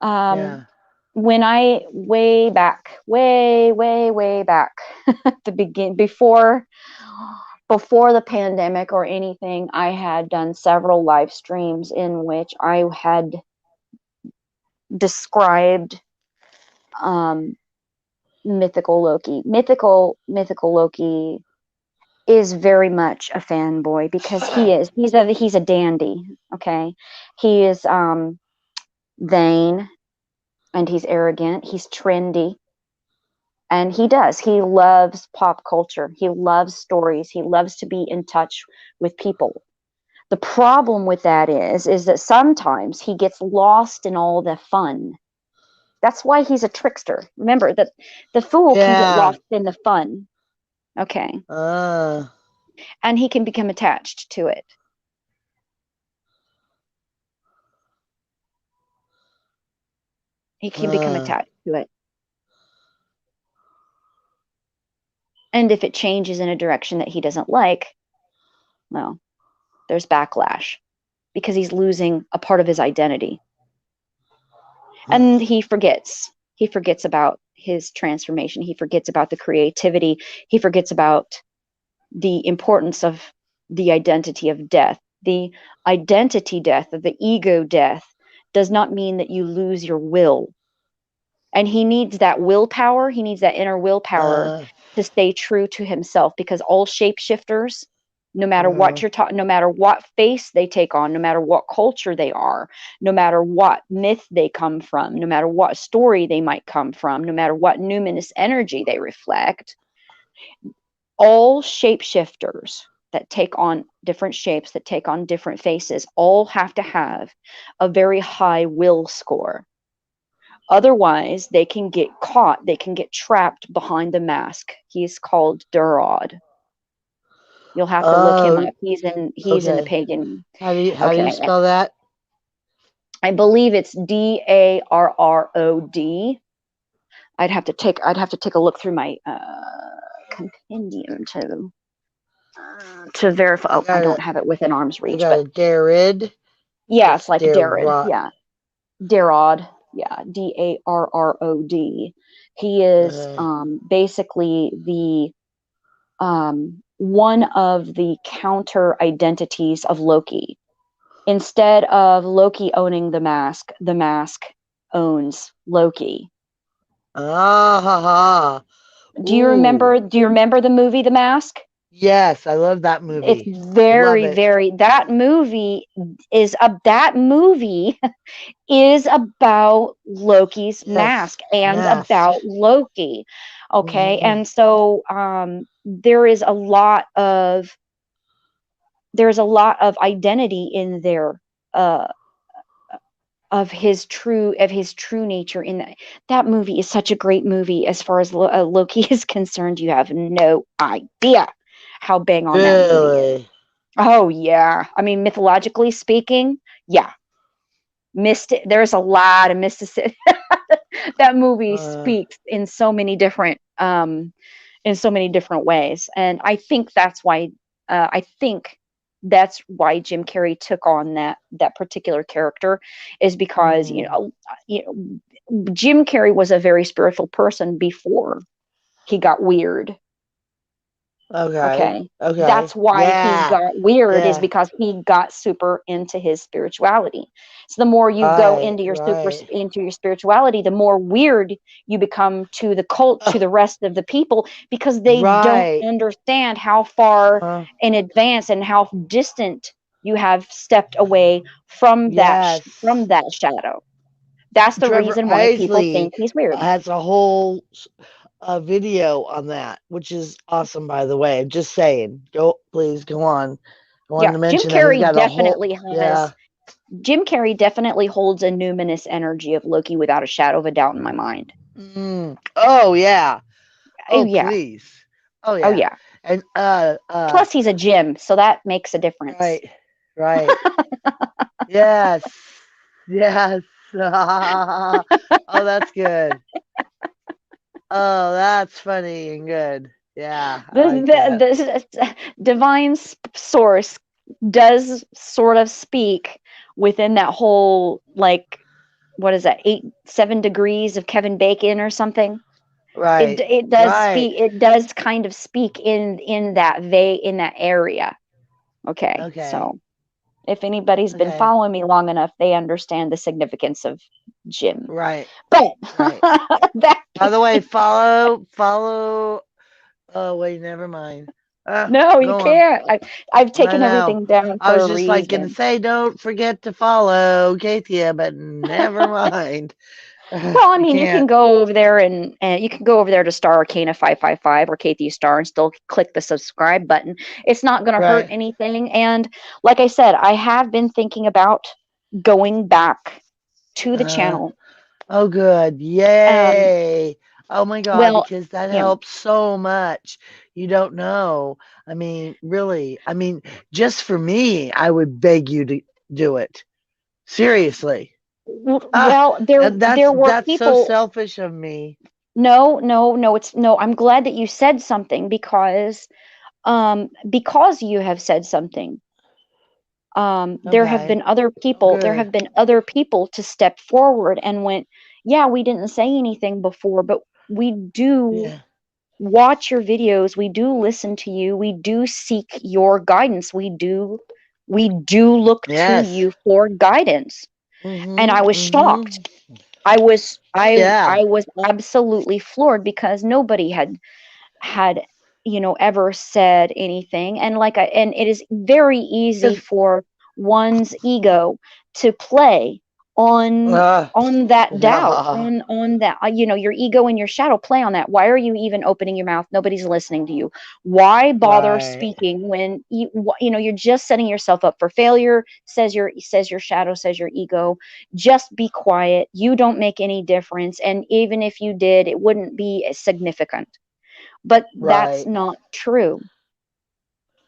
Um, Yeah. when I way back, way back, at the before the pandemic or anything, I had done several live streams in which I had described um, mythical Loki. Mythical Loki is very much a fanboy because he's a dandy. Okay, he is vain and he's arrogant. He's trendy. And he loves pop culture. He loves stories. He loves to be in touch with people. The problem with that is that sometimes he gets lost in all the fun. That's why he's a trickster. Remember that the fool can get Yeah. lost in the fun. Okay. Uh. And he can become attached to it. He can become Uh. attached to it. And if it changes in a direction that he doesn't like, well, there's backlash because he's losing a part of his identity. And he forgets about his transformation, he forgets about the creativity, he forgets about the importance of the identity of death. The identity death, of the ego death, does not mean that you lose your will. And he needs that willpower, he needs that inner willpower Uh. to stay true to himself, because all shapeshifters No matter what Uh, you're talking, no matter what face they take on, no matter what culture they are, no matter what myth they come from, no matter what story they might come from, no matter what numinous energy they reflect, all shapeshifters that take on different shapes, that take on different faces, all have to have a very high will score. Otherwise, they can get caught, they can get trapped behind the mask. He's called Durod. You'll have to look him oh, up. He's in the okay. pagan. How do you Okay. spell that? I believe it's Darrod. I'd have to take a look through my compendium to verify. I Oh, I got don't it. have it within arm's I reach, got but a Darid. yeah, it's It's like Darod. Darot. Yeah, Darod. Yeah, Darrod. He is Uh, basically the one of the counter identities of Loki. Instead of Loki owning the mask owns Loki. ah ha ha. Do you Ooh. remember? Do you remember the movie The Mask? Yes, I love that It's movie. Love very, it. very. That movie is about Loki's Yes. mask and Mask. about Loki. Okay, Hmm. and so there is a lot of identity in there uh, of his true nature in that movie is such a great movie as far as Loki is concerned. You have no idea how bang on that movie is. Really. Oh yeah, I mean mythologically speaking, yeah, mystic. There's a lot of mysticism. That movie Uh, speaks in so many different ways, and I think that's why Jim Carrey took on that particular character, is because mm, Jim Carrey was a very spiritual person before he got weird. okay. Okay. Okay. That's why he Yeah. got weird, is Yeah. because he got super into his spirituality. So the more you go Right. into Right. your spirituality, the more weird you become to the cult, to the rest of the people, because they don't Right. understand how far Uh, in advance and how distant you have stepped away from yes. that shadow. That's the Trevor reason why people Isley think he's weird. has a whole video on that, which is awesome, by the way. Just saying. Go, please go on. I wanted Yeah, to mention that he's got a whole. Yeah. Jim Carrey definitely holds a numinous energy of Loki without a shadow of a doubt in my mind. Oh yeah. Oh Oh yeah. please. Oh Oh yeah. yeah. And Plus he's a Jim, so that makes a difference. right. Right. Yes. Yes. Oh, that's good. Oh, that's funny and good. Yeah, I like that. The divine source does sort of speak within that whole, like, what is that, 7 degrees of Kevin Bacon or something. it Right. it does Right. speak, it does kind of speak in that area. Okay, Okay. so if anybody's been Okay. following me long enough, they understand the significance of Jim. Right. But Right. that By the way, follow. Oh wait, never mind. no, you Go on. can't. I've I taken know. everything down I for was a just like gonna reason. say, don't forget to follow Kaythia, but never mind. Well, I You mean, you can can't. go over there and you can go over there to Star Arcana 555 or Kaythia Star and still click the subscribe button. It's not going to hurt Right. anything. And like I said, I have been thinking about going back to the Uh, channel. oh, good. Um, Yay. Oh my God, well, because that you know, helps so much. You don't know. I mean, really. I mean, just for me, I would beg you to do it. Seriously. Ah, well, there and there were that's so people. selfish of me. No, no, no. It's no. I'm glad that you said something, because you have said something. There have Okay. been other people. There Good. have been other people to step forward and went, yeah, we didn't say anything before, but we do Yeah. watch your videos. We do listen to you. We do seek your guidance. We do look to Yes. you for guidance. And I Mm-hmm. was shocked. Mm-hmm. I was Oh I yeah. I was absolutely floored because nobody had ever said anything. And and it is very easy Because for one's ego to play on uh, that doubt, yeah, on that, your ego and your shadow play on that. Why are you even opening your mouth? Nobody's listening to you. Why bother right, speaking when you're just setting yourself up for failure? Says your shadow, says your ego. Just be quiet. You don't make any difference, and even if you did, it wouldn't be as significant. But that's right, not true.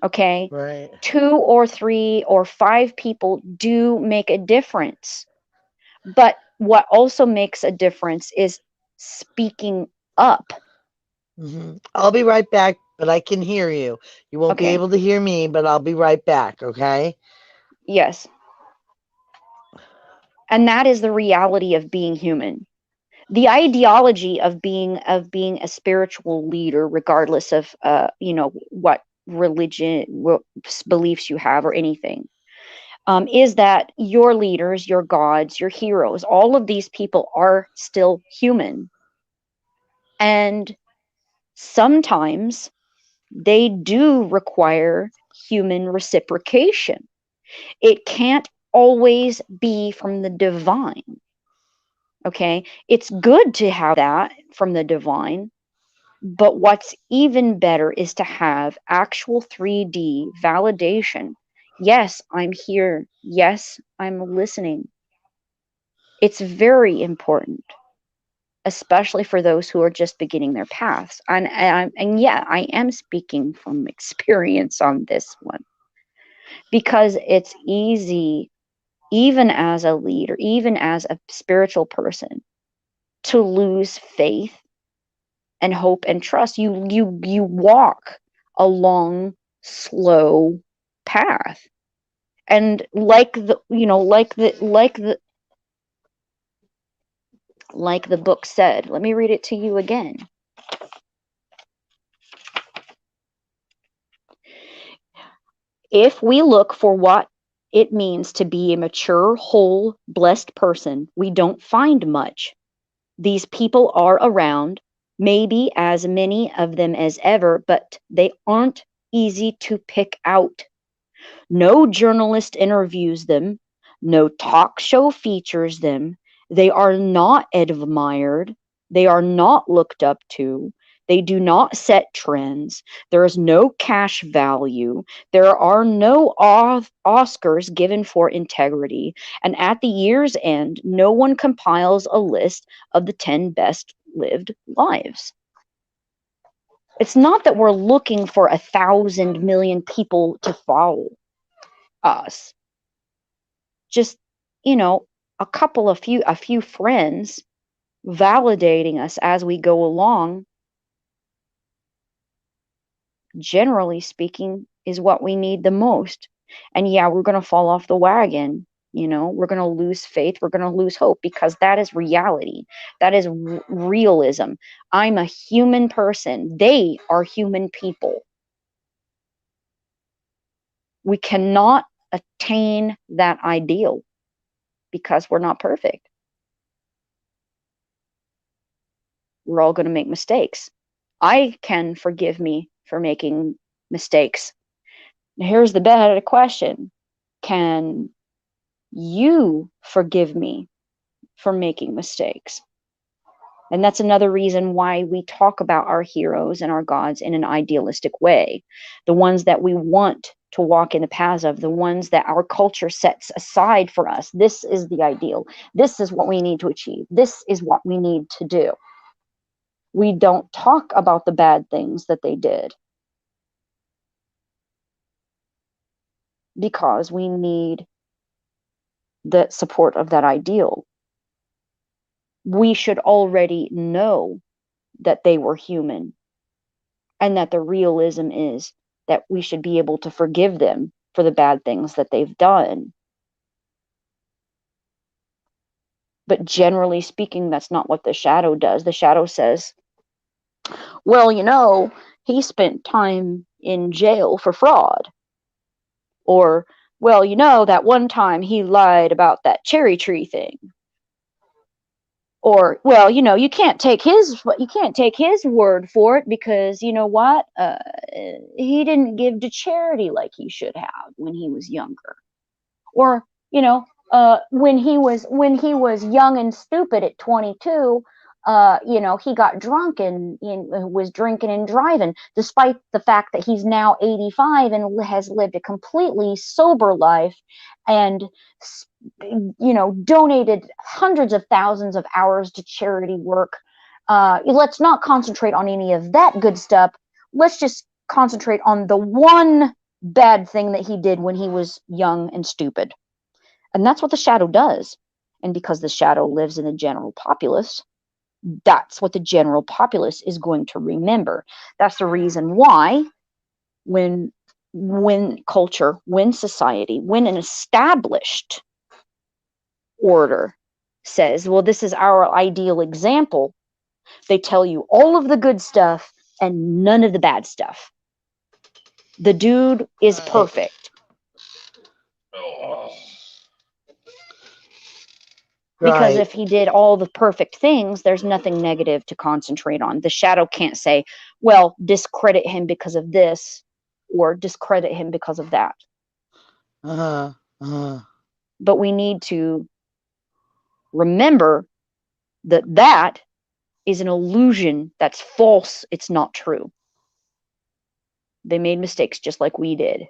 Okay, right. two or three or five people do make a difference. But what also makes a difference is speaking up. I'll be right back, but I can hear you. You won't be Okay. able to hear me, but I'll be right back, okay? Yes. And that is the reality of being human. The ideology of being a spiritual leader, regardless of what religion, what beliefs you have or anything, is that your leaders, your gods, your heroes, all of these people are still human. And sometimes they do require human reciprocation. It can't always be from the divine. Okay. It's good to have that from the divine, but what's even better is to have actual 3D validation. Yes, I'm here. Yes, I'm listening. It's very important, especially for those who are just beginning their paths. And yeah, I am speaking from experience on this one, because it's easy, even as a leader, even as a spiritual person, to lose faith and hope and trust. You walk a long, slow path. And like the book said, let me read it to you again. If we look for what it means to be a mature, whole, blessed person, we don't find much. These people are around, maybe as many of them as ever, but they aren't easy to pick out. No journalist interviews them, no talk show features them. They are not admired, they are not looked up to. They do not set trends. There is no cash value. There are no Oscars given for integrity. And at the year's end, no one compiles a list of the 10 best lived lives. It's not that we're looking for 1,000 million people to follow us. Just, you know, a few friends validating us as we go along, generally speaking, is what we need the most. And yeah, we're going to fall off the wagon. We're going to lose faith. We're going to lose hope, because that is reality. That is realism. I'm a human person. They are human people. We cannot attain that ideal because we're not perfect. We're all going to make mistakes. I can forgive me for making mistakes. Now, here's the better question. Can you forgive me for making mistakes? And that's another reason why we talk about our heroes and our gods in an idealistic way. The ones that we want to walk in the paths of, the ones that our culture sets aside for us. This is the ideal. This is what we need to achieve. This is what we need to do. We don't talk about the bad things that they did, because we need the support of that ideal. We should already know that they were human, and that the realism is that we should be able to forgive them for the bad things that they've done. But generally speaking, that's not what the shadow does. The shadow says, well, he spent time in jail for fraud. Or, well, that one time he lied about that cherry tree thing. Or, well, you can't take his word for it, because you know what, he didn't give to charity like he should have when he was younger. Or, when he was young and stupid at 22, he got drunk and was drinking and driving, despite the fact that he's now 85 and has lived a completely sober life, and donated hundreds of thousands of hours to charity work. Let's not concentrate on any of that good stuff. Let's just concentrate on the one bad thing that he did when he was young and stupid. And that's what the shadow does. And because the shadow lives in the general populace, that's what the general populace is going to remember. That's the reason why when culture, when society, when an established order says, well, this is our ideal example, they tell you all of the good stuff and none of the bad stuff. The dude is perfect. Because Right. if he did all the perfect things, there's nothing negative to concentrate on. The shadow can't say, well, discredit him because of this or discredit him because of that. Uh-huh. Uh-huh. But we need to remember that that is an illusion. That's false. It's not true. They made mistakes just like we did.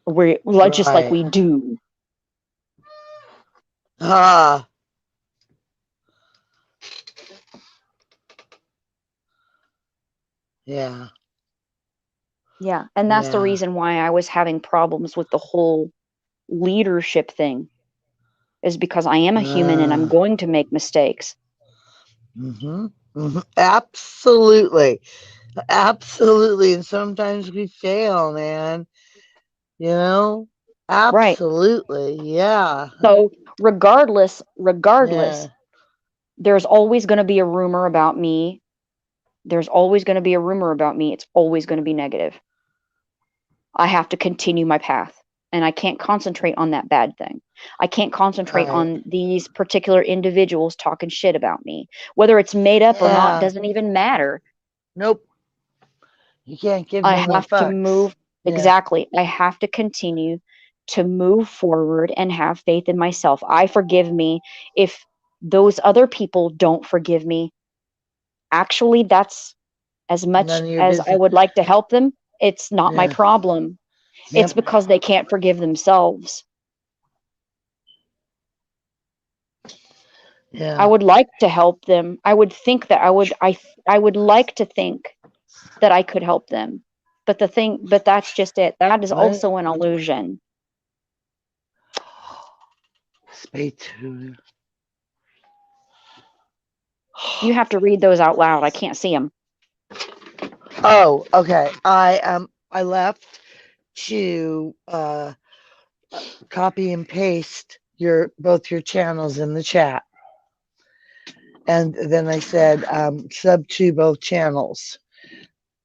Just like Right. we do. Ah. Yeah. Yeah. And that's the Yeah. reason why I was having problems with the whole leadership thing, is because I am a human and I'm Uh, going to make mistakes. mm-hmm. Mm-hmm. Absolutely. Absolutely. And sometimes we fail, man. You know? Right. Absolutely. Yeah. So regardless, Yeah. there's always going to be a rumor about me. There's always going to be a rumor about me. It's always going to be negative. I have to continue my path. And I can't concentrate on that bad thing. I can't concentrate Right. on these particular individuals talking shit about me. Whether it's made up or not Yeah. doesn't even matter. Nope. You can't give I no more have to fucks. move. Yeah. Exactly. I have to continue to move forward and have faith in myself. I forgive me if those other people don't forgive me. Actually, that's as much None of your as I business. would like to help them. It's not my Yeah. problem. It's Yep. because they can't forgive themselves. I Yeah. would like to help them. I would think that I would like to think that I could help them. But that's just it. That is What? also an illusion. Stay tuned. You have to read those out loud. I can't see them. Oh, okay. I left to copy and paste your channels in the chat. And then I said sub to both channels,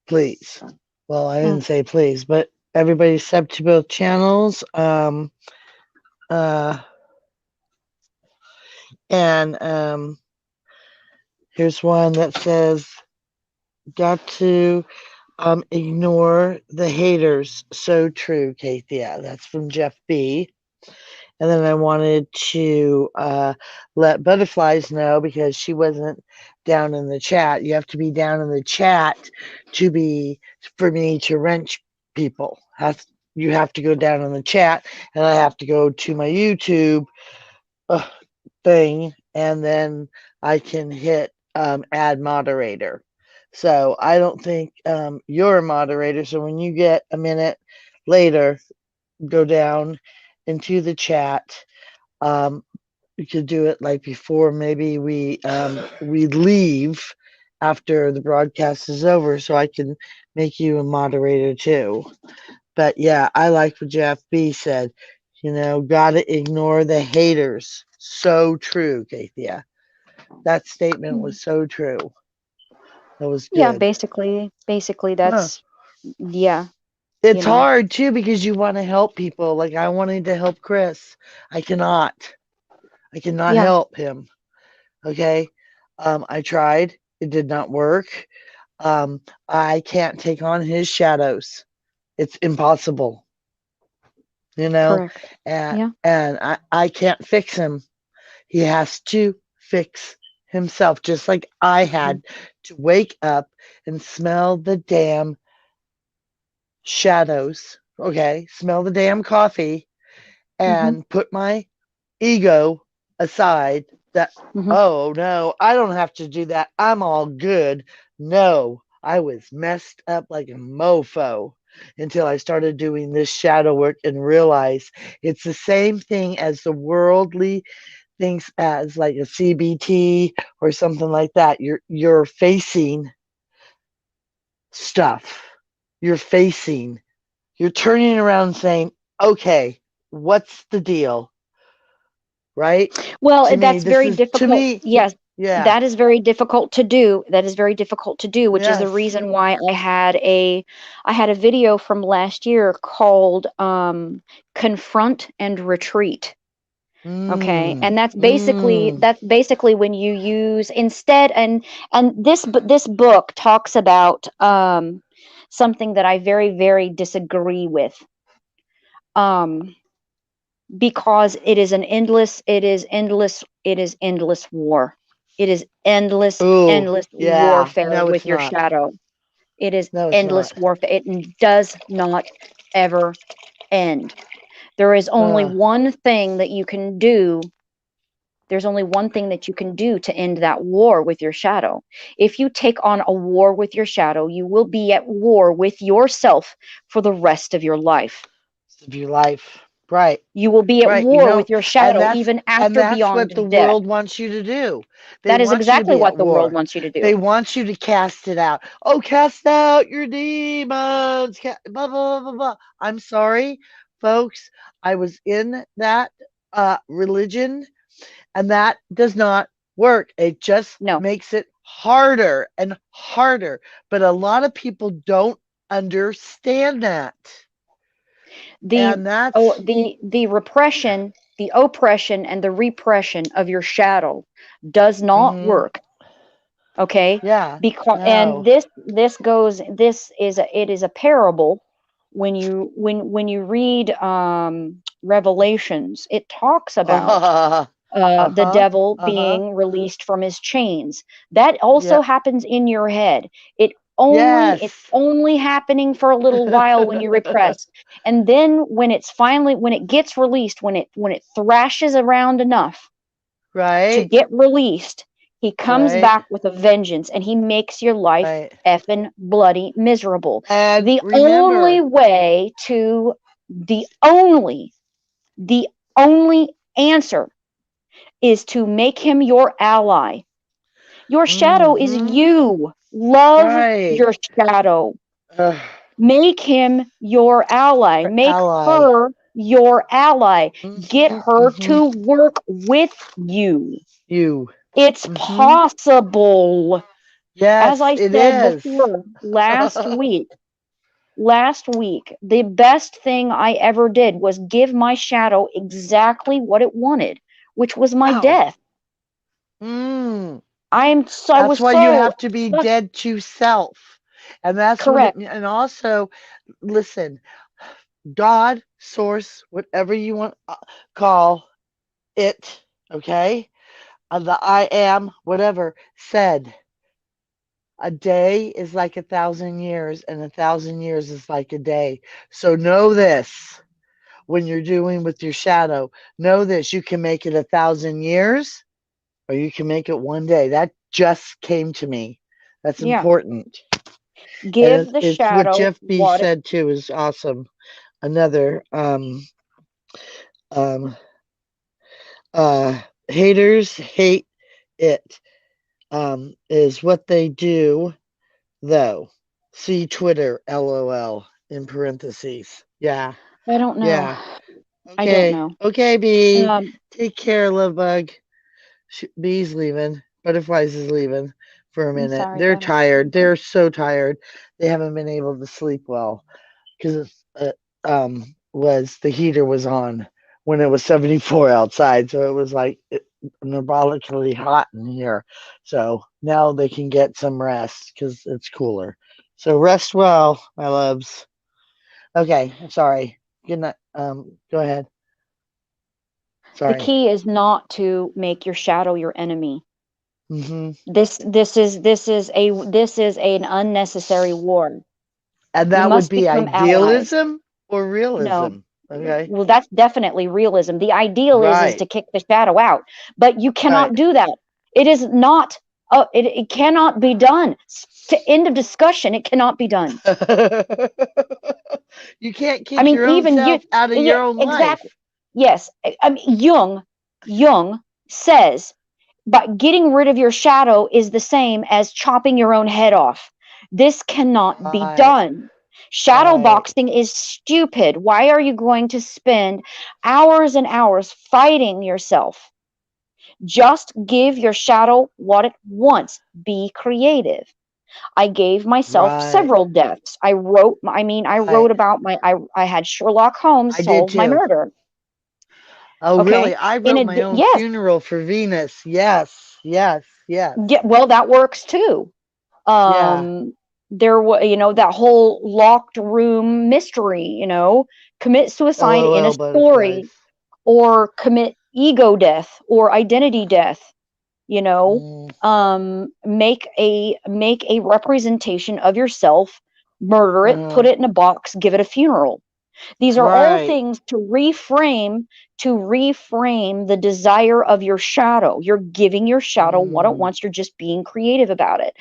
please. Well, I Mm. didn't say please, but everybody sub to both channels. Uh and here's one that says got to ignore the haters. So true, Kaythia. That's from Jeff B. And then I wanted to let Butterflies know because she wasn't down in the chat. You have to be down in the chat for me to wrench people. You have to go down in the chat, and I have to go to my YouTube uh, thing, and then I can hit add moderator. So I don't think you're a moderator. So when you get a minute later, go down into the chat. We could do it like before. Maybe we leave after the broadcast is over, so I can make you a moderator too. But yeah, I like what Jeff B said. Gotta ignore the haters. So true, Kaythia. That statement Mm. was so true. That was Yeah, good. basically Huh. that's, yeah, you It's know. hard too because you want to help people. Like I wanted to help Chris. I cannot. I cannot Yeah. help him. Okay. I tried. It did not work. I can't take on his shadows. It's impossible, you know, Correct. and Yeah. I can't fix him. He has to fix himself, just like I Mhm. had to wake up and smell the damn shadows. Okay, smell the damn coffee Mhm. and put my ego aside that, Mhm. oh no, I don't have to do that. I'm all good. No, I was messed up like a mofo until I started doing this shadow work and realized it's the same thing as the worldly things as like a CBT or something like that. You're facing stuff. You're facing. You're turning around saying, "Okay, what's the deal?" Right? To Well, me, that's this very is to difficult. me. Yes, Yeah. that is very difficult to do. That is very difficult to do, which is the Yes. reason why I had a video from last year called Confront and Retreat. Okay. Mm. And Mm. that's basically when you use instead, and this book talks about something that I very, very disagree with. Um because it is endless war. It is Ooh. endless Yeah. warfare No, with it's your not. shadow. It is No, it's endless not. warfare. It does not ever end. There is only Uh, one thing that you can do. There's only one thing that you can do to end that war with your shadow. If you take on a war with your shadow, you will be at war with yourself for the rest of your life. of your life. Right. You will be at Right. You war with know, your and shadow even after that's what the beyond death. world wants you to do. They That is want you to exactly be at what the world war. wants you to do. They want you to cast it out. Oh, cast out your demons. Blah, blah, blah, blah, blah. I'm sorry, folks. I was in that religion, and that does not work. It just No. makes it harder and harder. But a lot of people don't understand that. The And that's the repression, the oppression and the repression of your shadow does not mhm, work. Okay? yeah, Because and no. it is a parable when you read Revelations, it talks about the Uh-huh. devil Uh-huh. being released from his chains. That also Yep. happens in your head. It's Yes. only happening for a little while when you repress. And then when it gets released, when it thrashes around enough to Right. get released, he comes Right. back with a vengeance and he makes your life Right. effing bloody miserable. And The only remember, way to the only answer is to make him your ally. Your shadow is mm-hmm. you. Love Right. your shadow. Uh, Make him your ally. your Make ally. her your ally. Get Mm-hmm. her Mm-hmm. to work with you. You. It's Mm-hmm. possible. As Yes, I it said is. before last week, the best thing I ever did was give my shadow exactly what it wanted, which was my Wow. death. Mm. I That's was why you so have to be dead to self. And that's what it correct. and also listen, God, source, whatever you want call it, okay? The I am, whatever, said a day is like 1,000 years, and 1,000 years is like a day. So know this when you're doing with your shadow. Know this you can make it 1,000 years, or you can make it one day. That just came to me. That's Yeah. important. And Give the it's what shadow Jeff B what it said too is awesome. Another um uh haters hate it is what they do though. See Twitter, LOL, in parentheses. Yeah, I don't know. yeah. I don't Okay, know. okay, B. Um, Take care, love bug. B's leaving. Butterflies is leaving for a I'm minute. sorry, They're brother. tired. They're so tired. They haven't been able to sleep well because was the heater was on when it was 74 outside. So it was like neurotically hot in here. So now they can get some rest because it's cooler. So rest well, my loves. Okay, sorry. Good night. Go ahead. The Sorry. key is not to make your shadow your enemy. Hmm. This is an unnecessary war. And We that would must be become allies. idealism or No, realism. Okay. well, that's definitely realism. The ideal is Right. to kick the shadow out, but you Right. cannot do that. It is not. It cannot be done. To end of discussion. It cannot be done. You can't I kick mean, your own even you. self out of Yeah, your own life. exactly. Yes. I mean, Jung says, but getting rid of your shadow is the same as chopping your own head off. This cannot be Right. done. Shadow Right. boxing is stupid. Why are you going to spend hours and hours fighting yourself? Just give your shadow what it wants. Be creative. I gave myself Right. several deaths. I Right. wrote about I had Sherlock Holmes I did solve my too. murder. Oh, Okay. really? I wrote my own Yes. funeral for Venus. Yes. Yes. Yes. Yeah, well, that works too. Yeah. There was, that whole locked room mystery, commit suicide in a LOL butterflies. story or commit ego death or identity death, you know, Mm, make a representation of yourself, murder it, put uh, it in a box, give it a funeral. These are all right. things to reframe the desire of your shadow. You're giving your shadow what it Mm, wants. You're just being creative about it.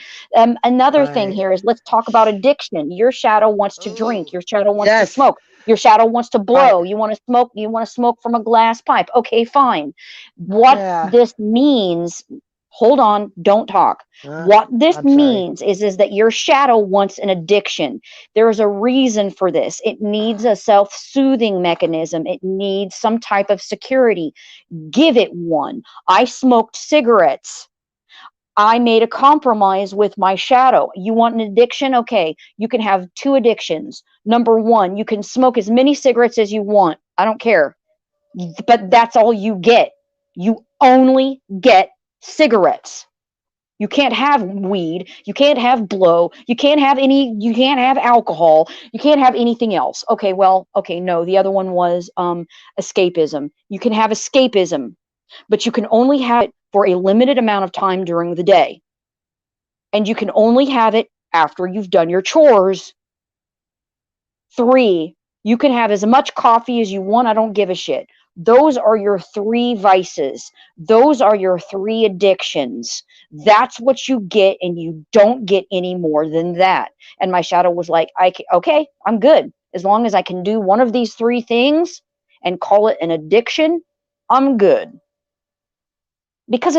Another thing right. here is, let's talk about addiction. Your shadow wants to Ooh. drink. Your shadow wants to Yes. smoke. Your shadow wants to Right. blow. You want to smoke. You want to smoke from a glass pipe. Okay, fine. What Yeah. this means, hold on, don't talk. Uh, What this I'm sorry. means is that your shadow wants an addiction. There's a reason for this. It needs a self soothing mechanism, it needs some type of security. Give it one. I smoked cigarettes. I made a compromise with my shadow. You want an addiction? Okay, you can have two addictions. Number one, you can smoke as many cigarettes as you want. I don't care. But that's all you get. You only get cigarettes. You can't have weed. You can't have blow. You can't have alcohol. You can't have anything else. Okay, well, okay, no. The other one was escapism. You can have escapism, but you can only have it for a limited amount of time during the day. And you can only have it after you've done your chores. Three, you can have as much coffee as you want. I don't give a shit. Those are your three vices. Those are your three addictions. That's what you get, and you don't get any more than that. And my shadow was like, okay, I'm good. As long as I can do one of these three things and call it an addiction, I'm good. Because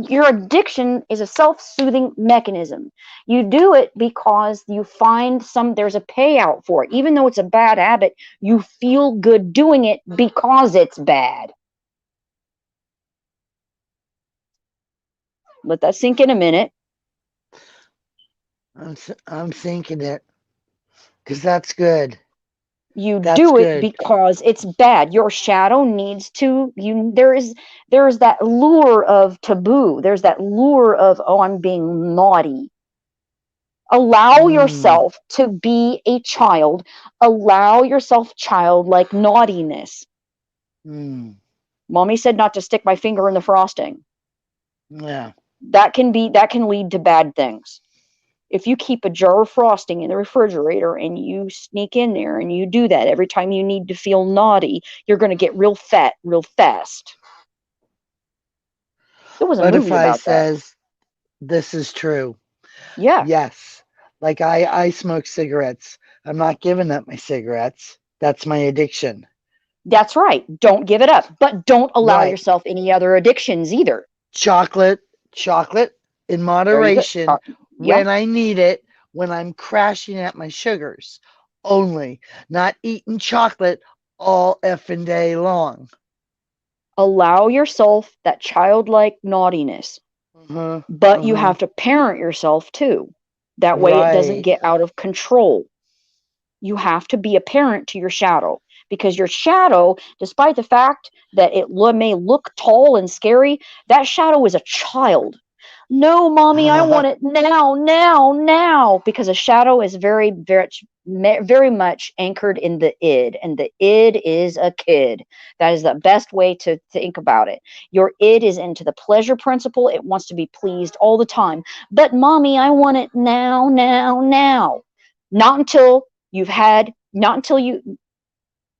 your addiction is a self-soothing mechanism. You do it because you find there's a payout for it. Even though it's a bad habit, you feel good doing it because it's bad. Let that sink in a minute. I'm thinking it because that's good. You That's do it good. because it's bad. Your shadow needs to you there is that lure of taboo. There's that lure of, oh, I'm being naughty. Allow Mm, yourself to be a child. Allow yourself childlike naughtiness. mm, Mommy said not to stick my finger in the frosting. yeah. That can lead to bad things. If you keep a jar of frosting in the refrigerator and you sneak in there and you do that every time you need to feel naughty, you're going to get real fat real fast. There was a movie Butterfly about that. says this is true. Yeah, Yes. Like I smoke cigarettes. I'm not giving up my cigarettes. That's my addiction. that's right. Don't give it up, but don't allow Right. yourself any other addictions either. Chocolate, chocolate in Very good. moderation Yeah. when I need it, when I'm crashing at my sugars only, not eating chocolate all effing day long. Allow yourself that childlike naughtiness, Uh-huh. but you Uh-huh. have to parent yourself too. That way it doesn't Right. get out of control. You have to be a parent to your shadow. because your shadow, despite the fact that it may look tall and scary, that shadow is a child. No, mommy, I want it now, now, now, because a shadow is very much anchored in the id, and the id is a kid. That is the best way to think about it. Your id is into the pleasure principle. It wants to be pleased all the time. But mommy, I want it now, now, now. Not until not until you,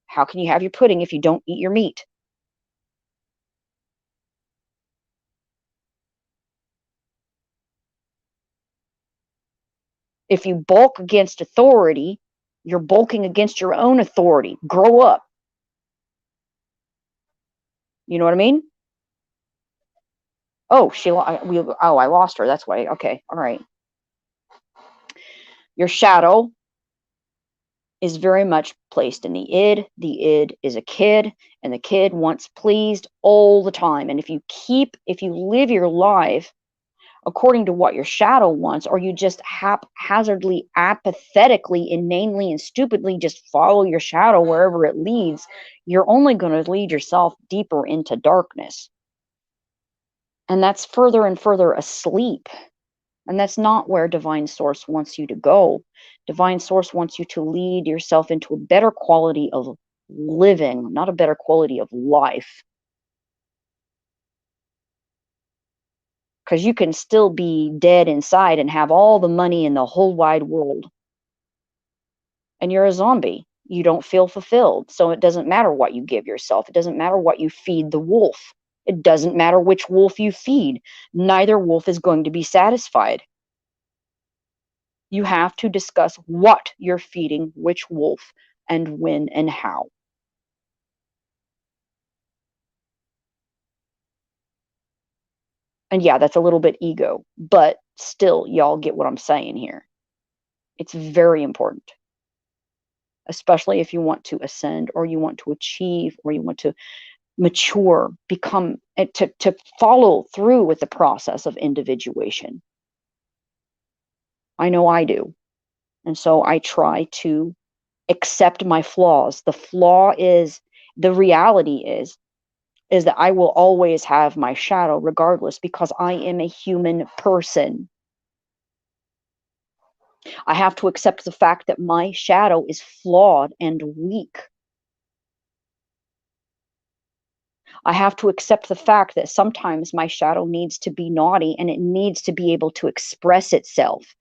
how can you have your pudding if you don't eat your meat? If you bulk against authority, you're bulking against your own authority. Grow up. You know what I mean? Oh, I lost her. That's why. Okay, all right. Your shadow is very much placed in the id. The id is a kid, and the kid wants pleased all the time. And if you live your life according to what your shadow wants, or you just haphazardly, apathetically, inanely, and stupidly just follow your shadow wherever it leads, you're only going to lead yourself deeper into darkness. And that's further and further asleep. And that's not where divine source wants you to go. Divine source wants you to lead yourself into a better quality of living, not a better quality of life. Because you can still be dead inside and have all the money in the whole wide world. And you're a zombie. You don't feel fulfilled. So it doesn't matter what you give yourself. It doesn't matter what you feed the wolf. It doesn't matter which wolf you feed. Neither wolf is going to be satisfied. You have to discuss what you're feeding which wolf and when and how. And yeah, that's a little bit ego, but still, y'all get what I'm saying here. It's very important, especially if you want to ascend, or you want to achieve, or you want to mature, become, to follow through with the process of individuation. I know I do. And so I try to accept my flaws. The reality is that I will always have my shadow regardless, because I am a human person. I have to accept the fact that my shadow is flawed and weak. I have to accept the fact that sometimes my shadow needs to be naughty, and it needs to be able to express itself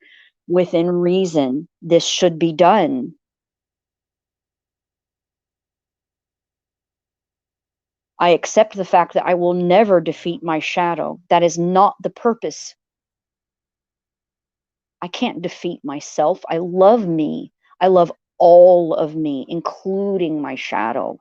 within reason. This should be done. I accept the fact that I will never defeat my shadow. That is not the purpose. I can't defeat myself. I love me. I love all of me, including my shadow.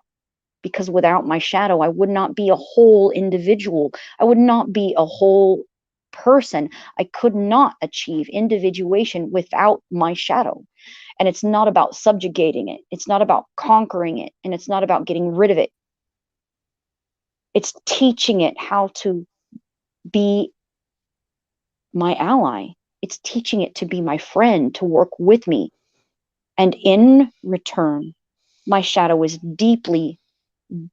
Because without my shadow, I would not be a whole individual. I would not be a whole person. I could not achieve individuation without my shadow. And it's not about subjugating it. It's not about conquering it. And it's not about getting rid of it. It's teaching it how to be my ally. It's teaching it to be my friend, to work with me. And in return, my shadow is deeply,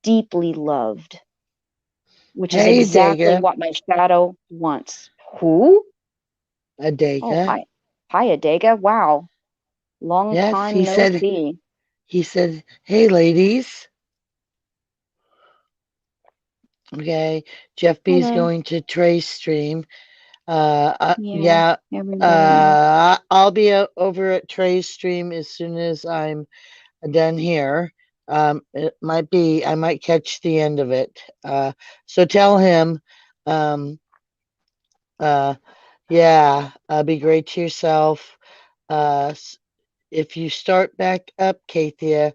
deeply loved, which is Hey, exactly Dega. what my shadow wants. Who? Oh, Adega. hi. Hi, Adega. Wow. Long Yes, time no see. he said, hey, ladies. Okay. Jeff B's Hello. going to Trey's stream. Yeah, Yeah. everybody is. I'll be over at Trey's stream as soon as I'm done here. I might catch the end of it. So tell him, um, uh, yeah, be great to yourself. Uh, if you start back up, Kaythia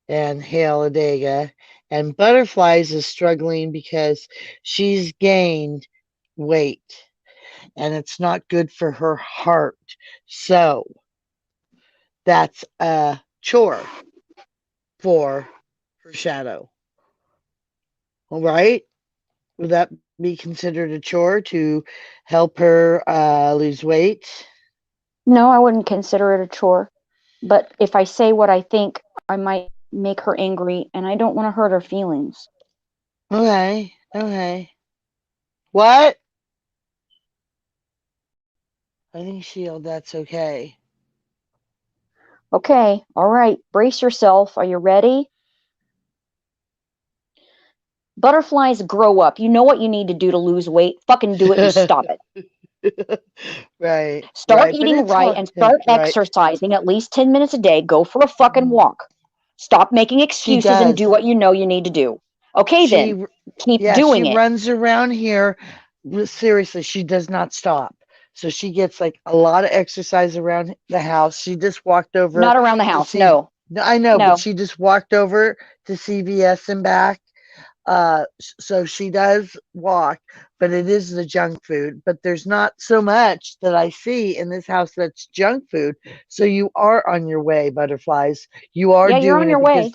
and Hail Adega, and Butterflies is struggling because she's gained weight and it's not good for her heart. So that's a chore for her shadow. All right. Would that be considered a chore to help her lose weight? No, I wouldn't consider it a chore. But if I say what I think, I might make her angry, and I don't want to hurt her feelings. Okay. Okay. What? I think Shield, that's okay. Okay, all right, brace yourself. Are you ready? Butterflies, grow up. You know what you need to do to lose weight. Fucking do it and stop it. Right. Start Right. But eating it's right hard. and Yeah. start Right. exercising at least 10 minutes a day. Go for a fucking Mm. walk. Stop making She excuses and do does. what you know you need to do. Okay, then. She, Keep yeah, she doing it. runs around here. Seriously, she does not stop. So she gets like a lot of exercise around the house. She just walked over Not around the to house. see. No. No, I know, but No. she just walked over to CVS and back. So she does walk, but it is the junk food. But there's not so much that I see in this house that's junk food. So you are on your way, butterflies. You are Yeah, you're on doing your it way.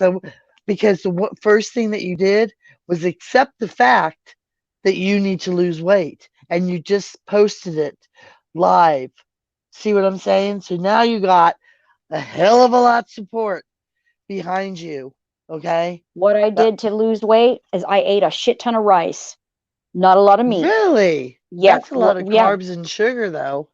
because the first thing that you did was accept the fact that you need to lose weight, and you just posted it live. See what I'm saying? So now you got a hell of a lot of support behind you. Okay. What I That, did to lose weight is I ate a shit ton of rice. Not a lot of meat. really? Yeah. That's a lot of Yeah. carbs and sugar, though.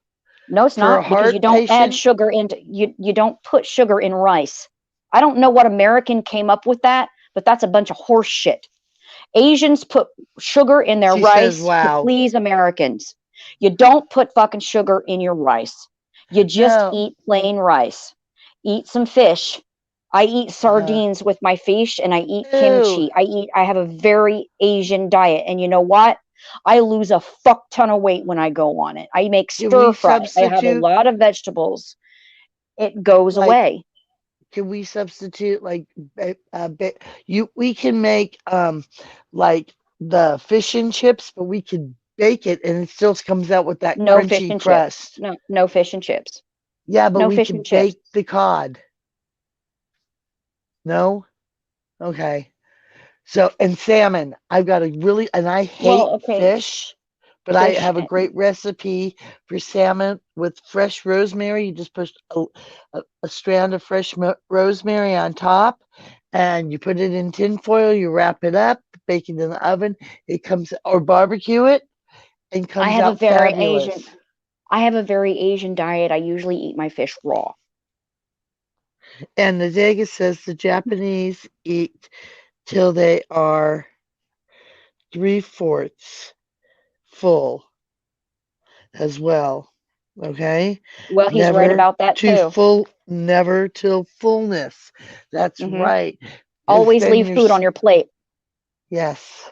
No, it's For a not because you heart don't add patient, sugar into you don't put sugar in rice. I don't know what American came up with that, but that's a bunch of horse shit. Asians put sugar in their she says, rice to wow. please Americans. You don't put fucking sugar in your rice. You just No. eat plain rice. Eat some fish. I eat Uh, sardines with my fish and I eat ew. kimchi. I have a very Asian diet. And you know what? I lose a fuck ton of weight when I go on it. I make Can we stir fry. I have a substitute, lot of vegetables. It goes like, away. can we substitute, like, you, we can make, like, the fish and chips, but we can bake it and it still comes out with that No fish crunchy and chips. crust. No fish and chips. Yeah, but No we fish and could chips. bake the cod. No? Okay. So, and salmon. I've got a really, and I hate Well, okay, fish, but I fish. have a great recipe for salmon with fresh rosemary. You just put a strand of fresh rosemary on top, and you put it in tin foil. You wrap it up, bake it in the oven. It comes, or barbecue it, and I comes have a out very fabulous. Asian. I have a very Asian diet. I usually eat my fish raw. And the Vegas says the Japanese eat till they are three-fourths full as well. Okay. Well, he's right Never about that to too. full, never till fullness. That's Hmm. right. Because Always then leave you're, food on your plate. yes,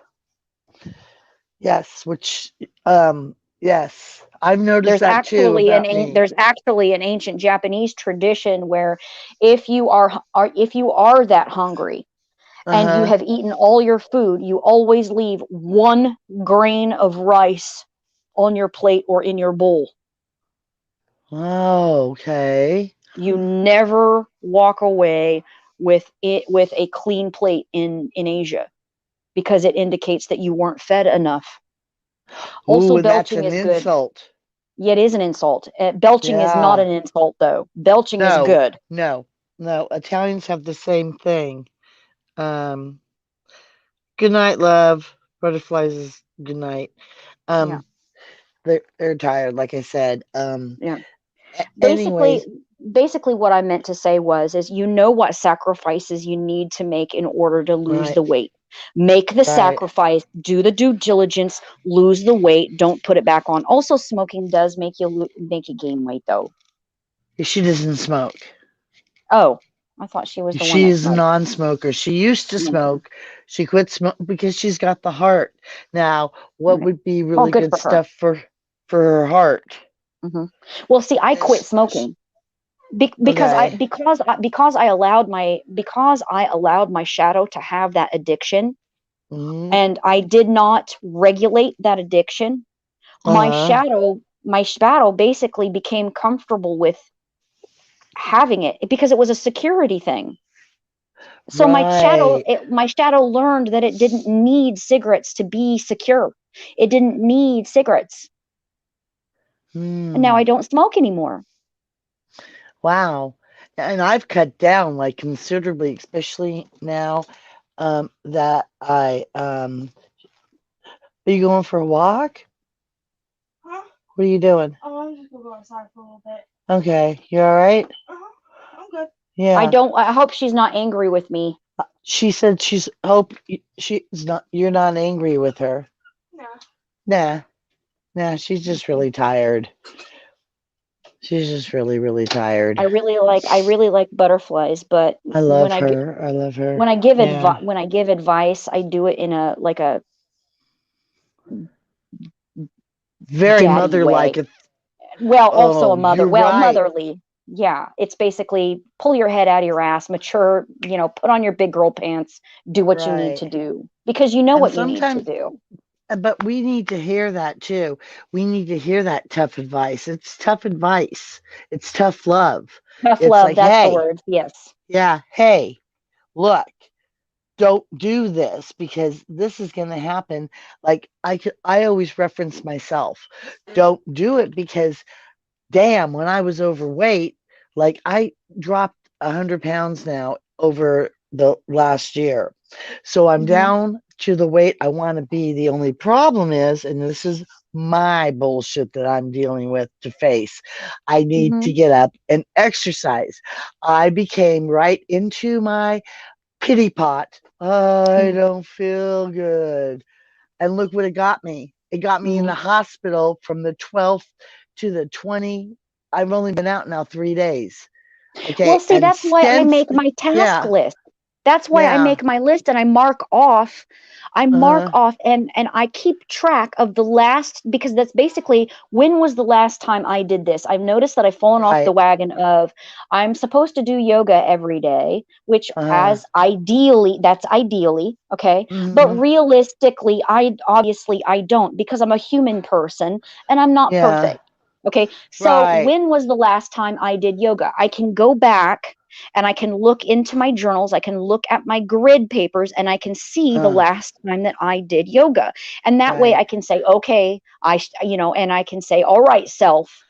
yes, yes, I've noticed that too about me. There's actually an ancient Japanese tradition where if you are that hungry Uh and you huh. have eaten all your food, you always leave 1 grain of rice on your plate or in your bowl. Oh, okay. You never walk away with a clean plate in Asia because it indicates that you weren't fed enough. Also, Ooh, and that's belching an is good. insult. Yeah, it is an insult. Belching is not Yeah. an insult, though. Belching is No, good. no, no. Italians have the same thing. Um, Good night, love. Butterflies is good night. Yeah, Um, they're tired, like I said. yeah. Basically, Anyways, basically, what I meant to say is you know what sacrifices you need to make in order to lose right, the weight. Make the right. sacrifice, do the due diligence, lose the weight, don't put it back on. Also, smoking does make you gain weight, though. She doesn't smoke. Oh, I thought she was the one that She's a smoked. non-smoker. She used to Okay. smoke. She quit smoking because she's got the heart. Now, what Okay. would be Well, really good good for her. stuff for her heart? Hmm. Well, see, I quit Is smoking okay. because I allowed my shadow to have that addiction, Mm, and I did not regulate that addiction. My uh-huh. shadow my shadow basically became comfortable with having it because it was a security thing. So Right. my shadow learned that it didn't need cigarettes to be secure. It didn't need cigarettes. And now Hmm. I don't smoke anymore. Wow. And I've cut down like considerably, especially now that I are you going for a walk? Huh? What are you doing? Oh, I'm just gonna go outside for a little bit. Okay, you all right? I'm good. Yeah. I hope she's not angry with me. She said she's hope she's not. You're not angry with her. Nah. Nah, nah. She's just really tired. She's just really, really tired. I really like butterflies, but I love her. I love her. Yeah. when I give advice, I do it in a like a Very daddy mother like. way. Well, also Oh, a mother, you're well, right. motherly. Yeah, it's basically pull your head out of your ass, mature, put on your big girl pants, do what you need Right. to do because you know And what you need to sometimes, do. but we need to hear that too. We need to hear that tough advice. It's tough advice. It's tough love. Tough It's love, like, that's the hey, word. Yes. yeah, hey, look, don't do this because this is going to happen. Like I always reference myself. Don't do it because damn, when I was overweight, like I dropped 100 pounds now over the last year. So I'm Mhm. down to the weight I want to be. The only problem is, and this is my bullshit that I'm dealing with to face, I need to Mhm. get up and exercise. I became right into my pity pot. I Mhm. don't feel good. And look what it got me. It got me in the Mhm. hospital from the 12th to the 20th. I've only been out now 3 days. Well, Okay. see, And that's why I stents, make my task yeah, list. That's why I yeah, make my list and I mark uh, off and I keep track of the last because that's basically when was the last time I did this. I've noticed that I've fallen off the right, wagon of I'm supposed to do yoga every day, which uh, as ideally, that's ideally, okay? But mm, realistically, I obviously I don't because I'm a human person and I'm not yeah, perfect. Okay, so right, when was the last time I did yoga? I can go back and I can look into my journals. I can look at my grid papers and I can see the uh, last time that I did yoga. And that way right, I can say, okay, and I can say, all right, self,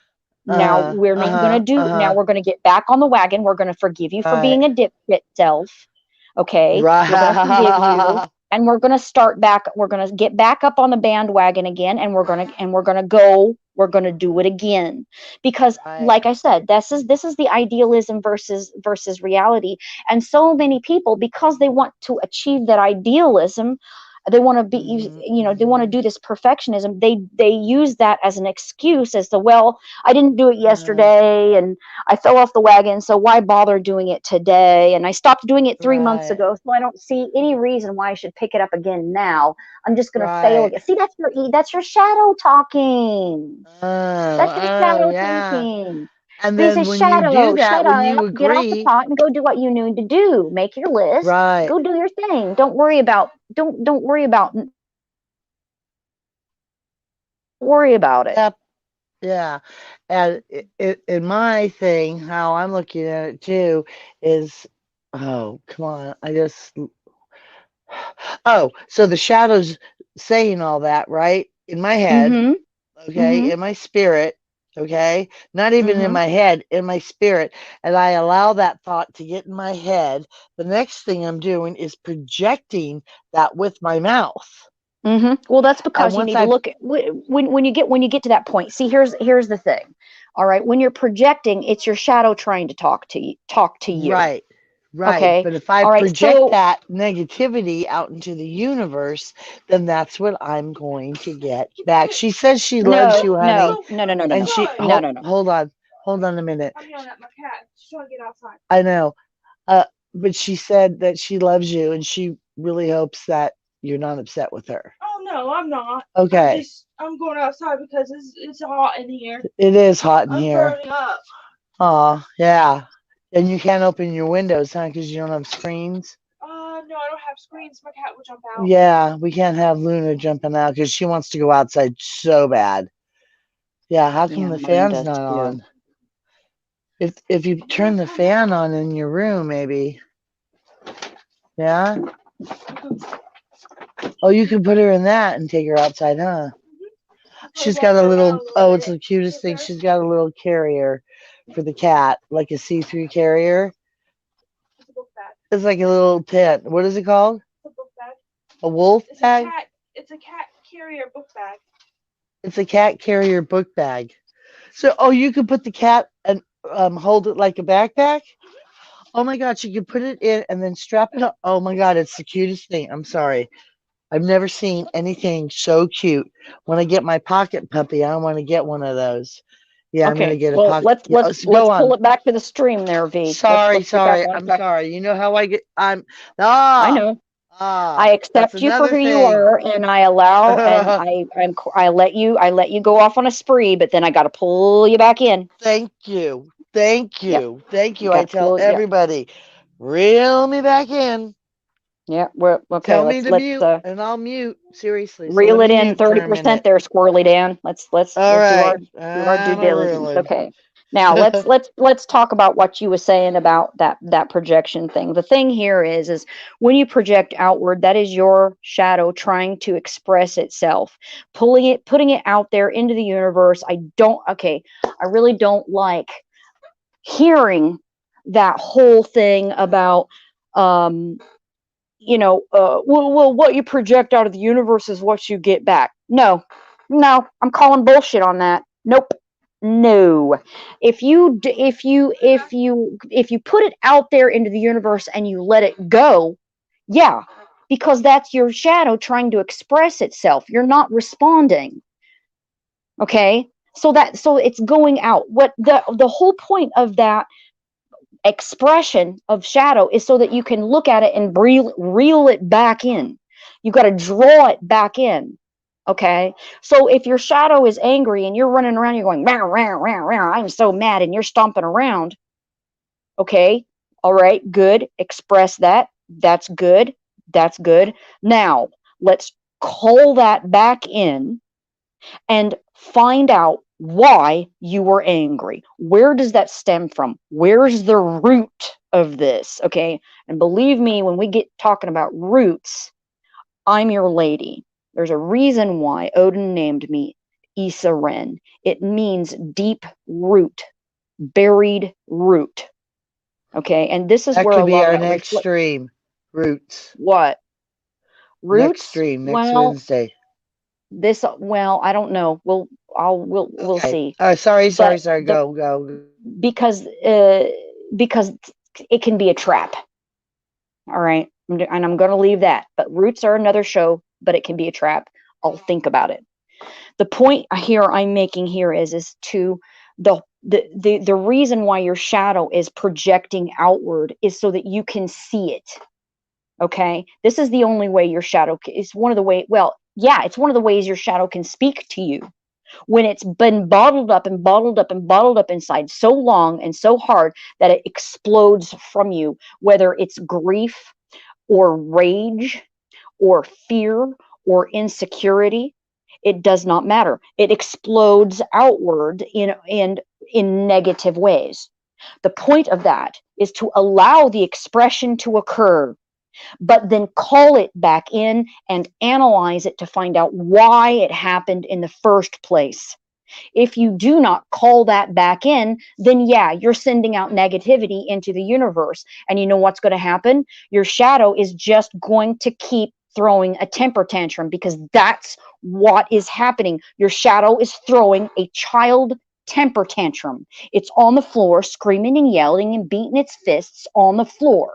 now we're not going to now huh, we're going to get back on the wagon. We're going to forgive you for right, being a dipshit self. Okay. We're going to forgive you right, and we're going to start back. We're going to get back up on the bandwagon again and we're going to do it again because right, like I said, this is the idealism versus reality. And so many people, because they want to achieve that idealism, they want to be, mm-hmm, they want to mm-hmm, do this perfectionism. They use that as an excuse as to, well, I didn't do it uh, yesterday and I fell off the wagon, so why bother doing it today? And I stopped doing it 3 months right, ago, so I don't see any reason why I should pick it up again now. I'm just going to fail right, again. See, that's your shadow talking. That's your oh, shadow yeah. talking. And He then says, when you do shadow, that, shut when you up, get off the agree, pot and go do what you need to do. Make your list. right, Go do your thing. Don't worry about it. yep, yeah. And in my thing, how I'm looking at it too, is, oh, come on, oh, so the shadow's saying all that, right? In my head, Mm-hmm. okay, Mm-hmm. in my spirit, okay, not even in Mm-hmm. my head, in my spirit, and I allow that thought to get in my head. The next thing I'm doing is projecting that with my mouth. Mm-hmm. Well, that's And because you once need to I, look at when you get to that point. See, here's the thing. All right, when you're projecting, it's your shadow trying to talk to you. right, right. Okay. But if I All right. project So that negativity out into the universe, then that's what I'm going to get back. She says she loves no, you, honey. no, no, no, no, no, And no, she, no, no, no. hold on a minute. I'm yelling at my cat. She's trying to get outside. I know. Uh, but she said that she loves you and she really hopes that you're not upset with her. Oh no, I'm not. Okay. I'm going outside because it's hot in here. It is hot in I'm here. burning up. Aw, yeah. And you can't open your windows, huh? Because you don't have screens. No, I don't have screens. My cat will jump out. Yeah, we can't have Luna jumping out because she wants to go outside so bad. Yeah, how come Yeah, the mine fan's does not too. on? If you turn the fan on in your room, maybe. Yeah? Oh, you can put her in that and take her outside, huh? Mm-hmm. I'll probably She's walk got a her around little, a little oh, it's bit the cutest with thing. her. She's got a little carrier for the cat, like a see-through carrier. It's a book bag. It's like a little tent. What is it called? It's a book bag. A wolf It's a bag? cat. It's a cat carrier book bag. It's a cat carrier book bag. So, oh, you could put the cat and hold it like a backpack. Oh my God, you could put it in and then strap it up. Oh my God, it's the cutest thing. I'm sorry. I've never seen anything so cute. When I get my pocket puppy, I want to get one of those. Yeah, I'm gonna Okay. get a Well, pocket. Yeah, so let's go pull on. it back to the stream there, V. Sorry, Let's get back sorry. on I'm track. sorry. You know how I get. I Ah know. I ah. That's accept you for another who you thing. are, and I let you go off on a spree, but then I got to pull you back in. Thank you. Thank Yep. you. Thank you. Got I to tell pull. Yep. everybody, reel me back in. Yeah. We're okay. Tell me to Let's mute, and I'll mute. Seriously. So reel let it me in mute for a 30% minute. there, Squirrely Dan. All Let's right. do our due I'm a diligence. reeling. Okay. Now let's talk about what you were saying about that projection thing. The thing here is when you project outward, that is your shadow trying to express itself, putting it out there into the universe. I really don't like hearing that whole thing about um what you project out of the universe is what you get back. No, I'm calling bullshit on that. Nope. No. If you put it out there into the universe and you let it go, yeah, because that's your shadow trying to express itself. You're not responding. Okay? So it's going out. What the whole point of that expression of shadow is so that you can look at it and reel it back in. You got to draw it back in. Okay. So if your shadow is angry and you're running around, you're going, row, row, row, row, I'm so mad, and you're stomping around. Okay. All right. Good. Express that. That's good. That's good. Now let's call that back in and find out why you were angry. Where does that stem from? Where's the root of this? Okay. And believe me, when we get talking about roots, I'm your lady. There's a reason why Odin named me Issa Ren. It means deep root, buried root. Okay. And this is That where could a be lot of our that next reflect. stream. Roots. What? Next Roots? stream, next Well, Wednesday. I don't know. We'll Okay. see. Sorry, sorry, But sorry. the Go, go. because it can be a trap. All right, and I'm going to leave that. But roots are another show, but it can be a trap. I'll think about it. The point here I'm making here is to the reason why your shadow is projecting outward is so that you can see it. Okay, this is the only way your shadow is one of the way. Well, yeah, it's one of the ways your shadow can speak to you when it's been bottled up and bottled up and bottled up inside so long and so hard that it explodes from you, whether it's grief or rage or fear or insecurity. It does not matter. It explodes outward in negative ways. The point of that is to allow the expression to occur, but then call it back in and analyze it to find out why it happened in the first place. If you do not call that back in, then yeah, you're sending out negativity into the universe. And you know what's going to happen? Your shadow is just going to keep throwing a temper tantrum, because that's what is happening. Your shadow is throwing a child temper tantrum. It's on the floor, screaming and yelling and beating its fists on the floor.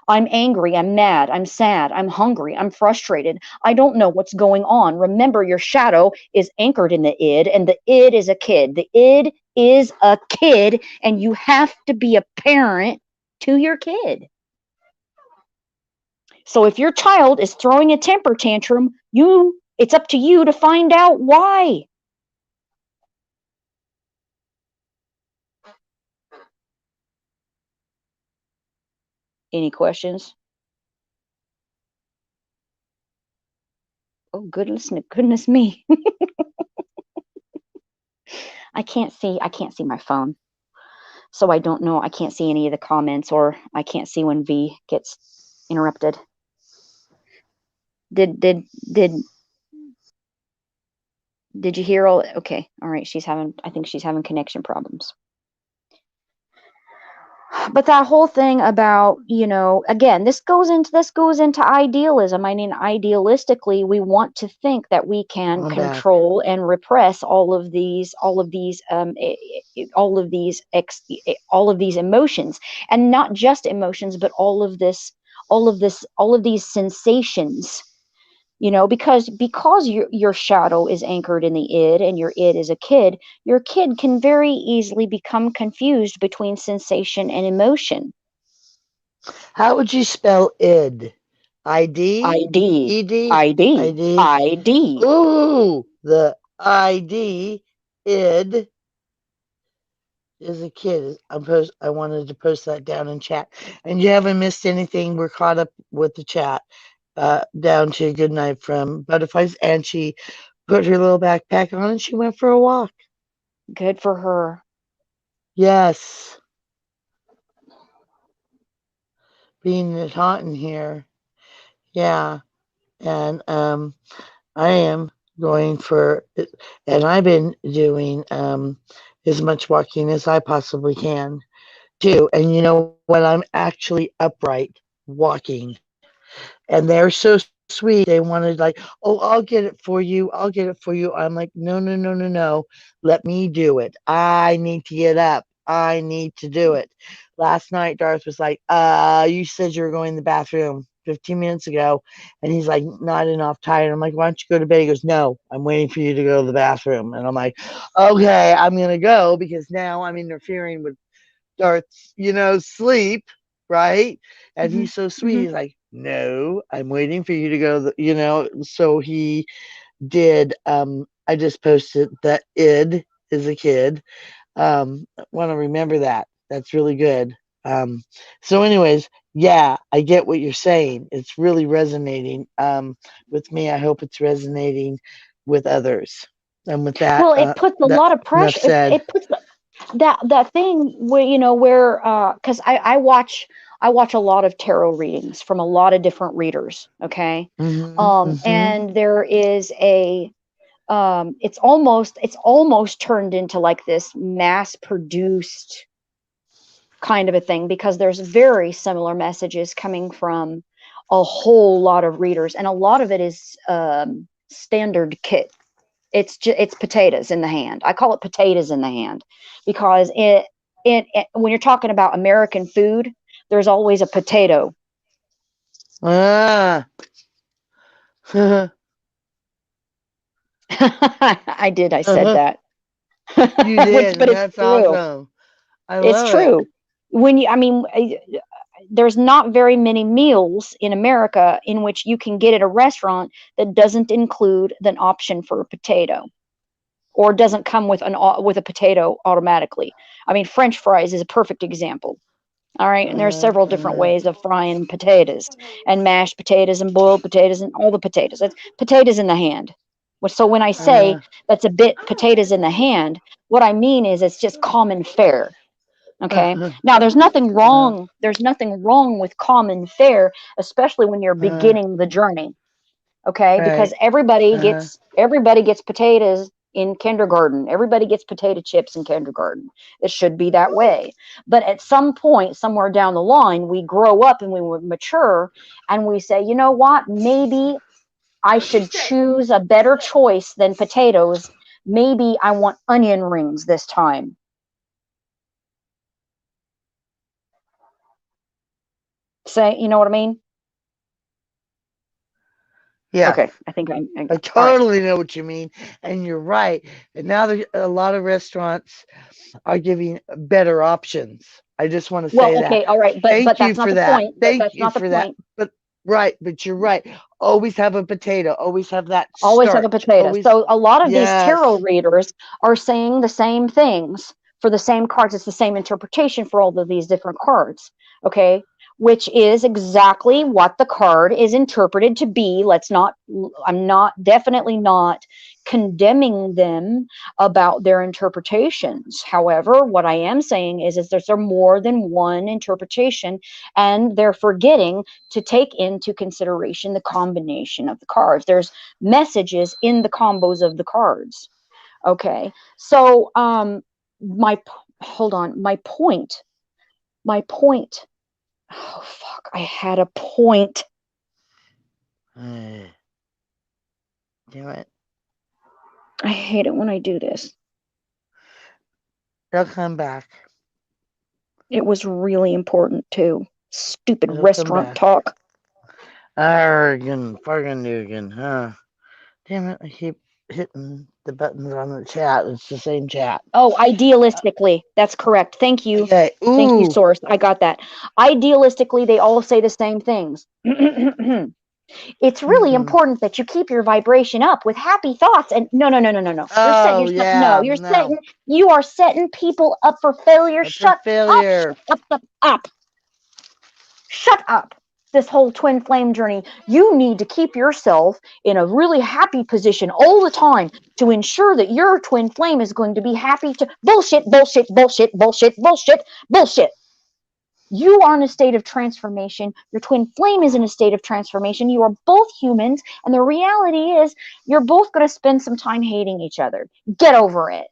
I'm angry, I'm mad, I'm sad, I'm hungry, I'm frustrated. I don't know what's going on. Remember, your shadow is anchored in the id, and the id is a kid. The id is a kid, and you have to be a parent to your kid. So if your child is throwing a temper tantrum, it's up to you to find out why. Any questions? Oh, goodness me. I can't see my phone. So I don't know. I can't see any of the comments, or I can't see when V gets interrupted. Did you hear all? Okay, all right. I think she's having connection problems. But that whole thing about, again, this goes into idealism. I mean, idealistically, we want to think that we can I'm back. control and repress all of these emotions, and not just emotions, but all of these sensations, because your shadow is anchored in the id, and your id is a kid. Your kid can very easily become confused between sensation and emotion. How would you spell id? ID? id ED? id ID? id Ooh, the ID, id is a kid. I wanted to post that down in chat. And you haven't missed anything. We're caught up with the chat. Down to good night from Butterflies. And she put her little backpack on and she went for a walk. Good for her. Yes. Being it hot in here. Yeah. And I am going for, and I've been doing as much walking as I possibly can too. And you know what? I'm actually upright walking. And they're so sweet. They wanted like, oh, I'll get it for you. I'll get it for you. I'm like, no, no, no, no, no. Let me do it. I need to get up. I need to do it. Last night, Darth was like, you said you were going to the bathroom 15 minutes ago. And he's like, nodding off tired. I'm like, why don't you go to bed? He goes, no, I'm waiting for you to go to the bathroom. And I'm like, okay, I'm going to go because now I'm interfering with Darth's, sleep, right? And Hmm. he's so sweet. Hmm. He's like, no, I'm waiting for you to go, So he did. I just posted that id is a kid. Want to remember that. That's really good. So, anyways, yeah, I get what you're saying. It's really resonating with me. I hope it's resonating with others. And with that, Well, it puts a that lot of enough pressure. it, said. it puts that thing where because I watch a lot of tarot readings from a lot of different readers. Okay. Mm-hmm, mm-hmm. And there is it's almost turned into like this mass produced kind of a thing, because there's very similar messages coming from a whole lot of readers, and a lot of it is standard kit. It's potatoes in the hand. I call it potatoes in the hand because it when you're talking about American food, there's always a potato. Ah, you I did. I said that. did, But and it's that's true. awesome. I It's love it. true. I mean, there's not very many meals in America in which you can get at a restaurant that doesn't include an option for a potato, or doesn't come with a potato automatically. I mean, French fries is a perfect example. All right, and there's several different Uh-huh. ways of frying potatoes, and mashed potatoes and boiled potatoes and all the potatoes. That's potatoes in the hand. So when I say Uh, that's a bit potatoes in the hand, what I mean is it's just common fare. Okay. uh, Now there's nothing uh, wrong. There's nothing wrong with common fare, especially when you're uh, beginning the journey. Okay, because right. Uh, everybody gets potatoes in kindergarten. Everybody gets potato chips in kindergarten. It should be that way. But at some point, somewhere down the line, we grow up and we mature, and we say, you know what? Maybe I should choose a better choice than potatoes. Maybe I want onion rings this time. Say, you know what I mean? yeah, Okay, I think I I all right. totally know what you mean, and you're right. And now a lot of restaurants are giving better options. I just want to say Well, that. okay, all right, but Thank you that's not for the that. point. But Thank that's you not the for that. point. But right, but you're right. Always have a potato. Always have that Always have a starch. potato. Always, So a lot of these tarot yes. readers are saying the same things for the same cards. It's the same interpretation for all of these different cards. Okay. Which is exactly what the card is interpreted to be. I'm not, definitely not condemning them about their interpretations. However, what I am saying is there's more than one interpretation, and they're forgetting to take into consideration the combination of the cards. There's messages in the combos of the cards. Okay. So my hold on, my point My point. Oh, fuck. I had a point. Damn it. I hate it when I do this. It'll come back. It was really important, too. Stupid It'll come restaurant back. talk. Arrogant, fucking Nugan, huh? Damn it, I keep hitting the buttons on the chat. It's the same chat. Oh, idealistically. That's correct. Thank you. Okay, Thank you, ooh. Source. I got that. Idealistically, they all say the same things. It's really important that you keep your vibration up with happy thoughts. And no. You're setting Oh, yourself. No, yeah, no. you are setting people up for failure. Up for Shut up, failure. up. Shut up. This whole twin flame journey, you need to keep yourself in a really happy position all the time to ensure that your twin flame is going to be happy to bullshit. You are in a state of transformation. Your twin flame is in a state of transformation. You are both humans. And the reality is, you're both going to spend some time hating each other. Get over it.